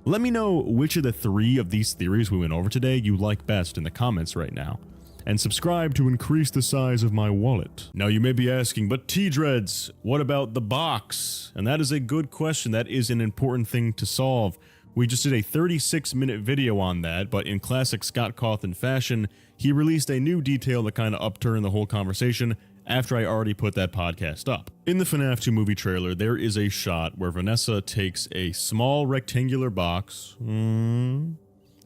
Let me know which of the 3 of these theories we went over today you like best in the comments right now, and subscribe to increase the size of my wallet. Now you may be asking, but T-Dreads, what about the box? And that is a good question. That is an important thing to solve. We just did a 36-minute video on that, but in classic Scott Cawthon fashion, he released a new detail that kind of upturned the whole conversation after I already put that podcast up. In the FNAF 2 movie trailer, there is a shot where Vanessa takes a small rectangular box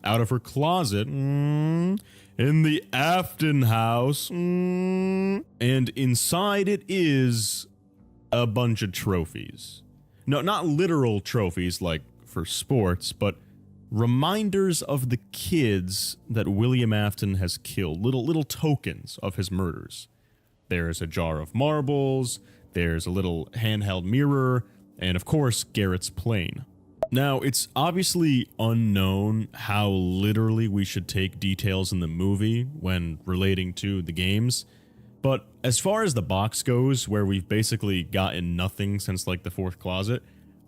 out of her closet in the Afton house, and inside it is a bunch of trophies. No, not literal trophies like for sports, but reminders of the kids that William Afton has killed, little tokens of his murders. There's a jar of marbles, there's a little handheld mirror, and of course, Garrett's plane. Now, it's obviously unknown how literally we should take details in the movie when relating to the games, but as far as the box goes, where we've basically gotten nothing since like the 4th closet,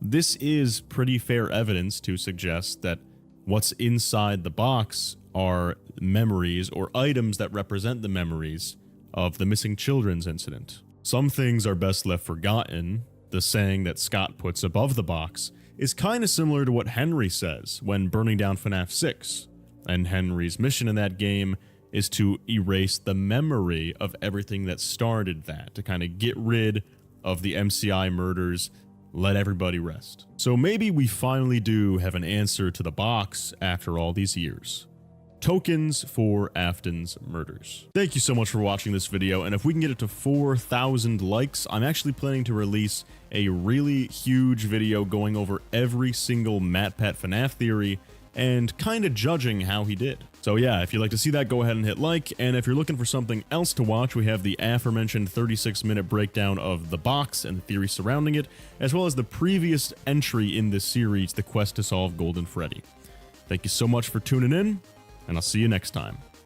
this is pretty fair evidence to suggest that what's inside the box are memories or items that represent the memories of the missing children's incident. Some things are best left forgotten. The saying that Scott puts above the box is kind of similar to what Henry says when burning down FNAF 6, and Henry's mission in that game is to erase the memory of everything that started that, to kind of get rid of the MCI murders, let everybody rest. So maybe we finally do have an answer to the box after all these years. Tokens for Afton's murders. Thank you so much for watching this video, and if we can get it to 4,000 likes, I'm actually planning to release a really huge video going over every single matpat FNAF theory and kind of judging how he did. So yeah, if you'd like to see that, go ahead and hit like, and if you're looking for something else to watch, we have the aforementioned 36-minute breakdown of the box and the theory surrounding it, as well as the previous entry in this series, the quest to solve Golden Freddy. Thank you so much for tuning in, and I'll see you next time.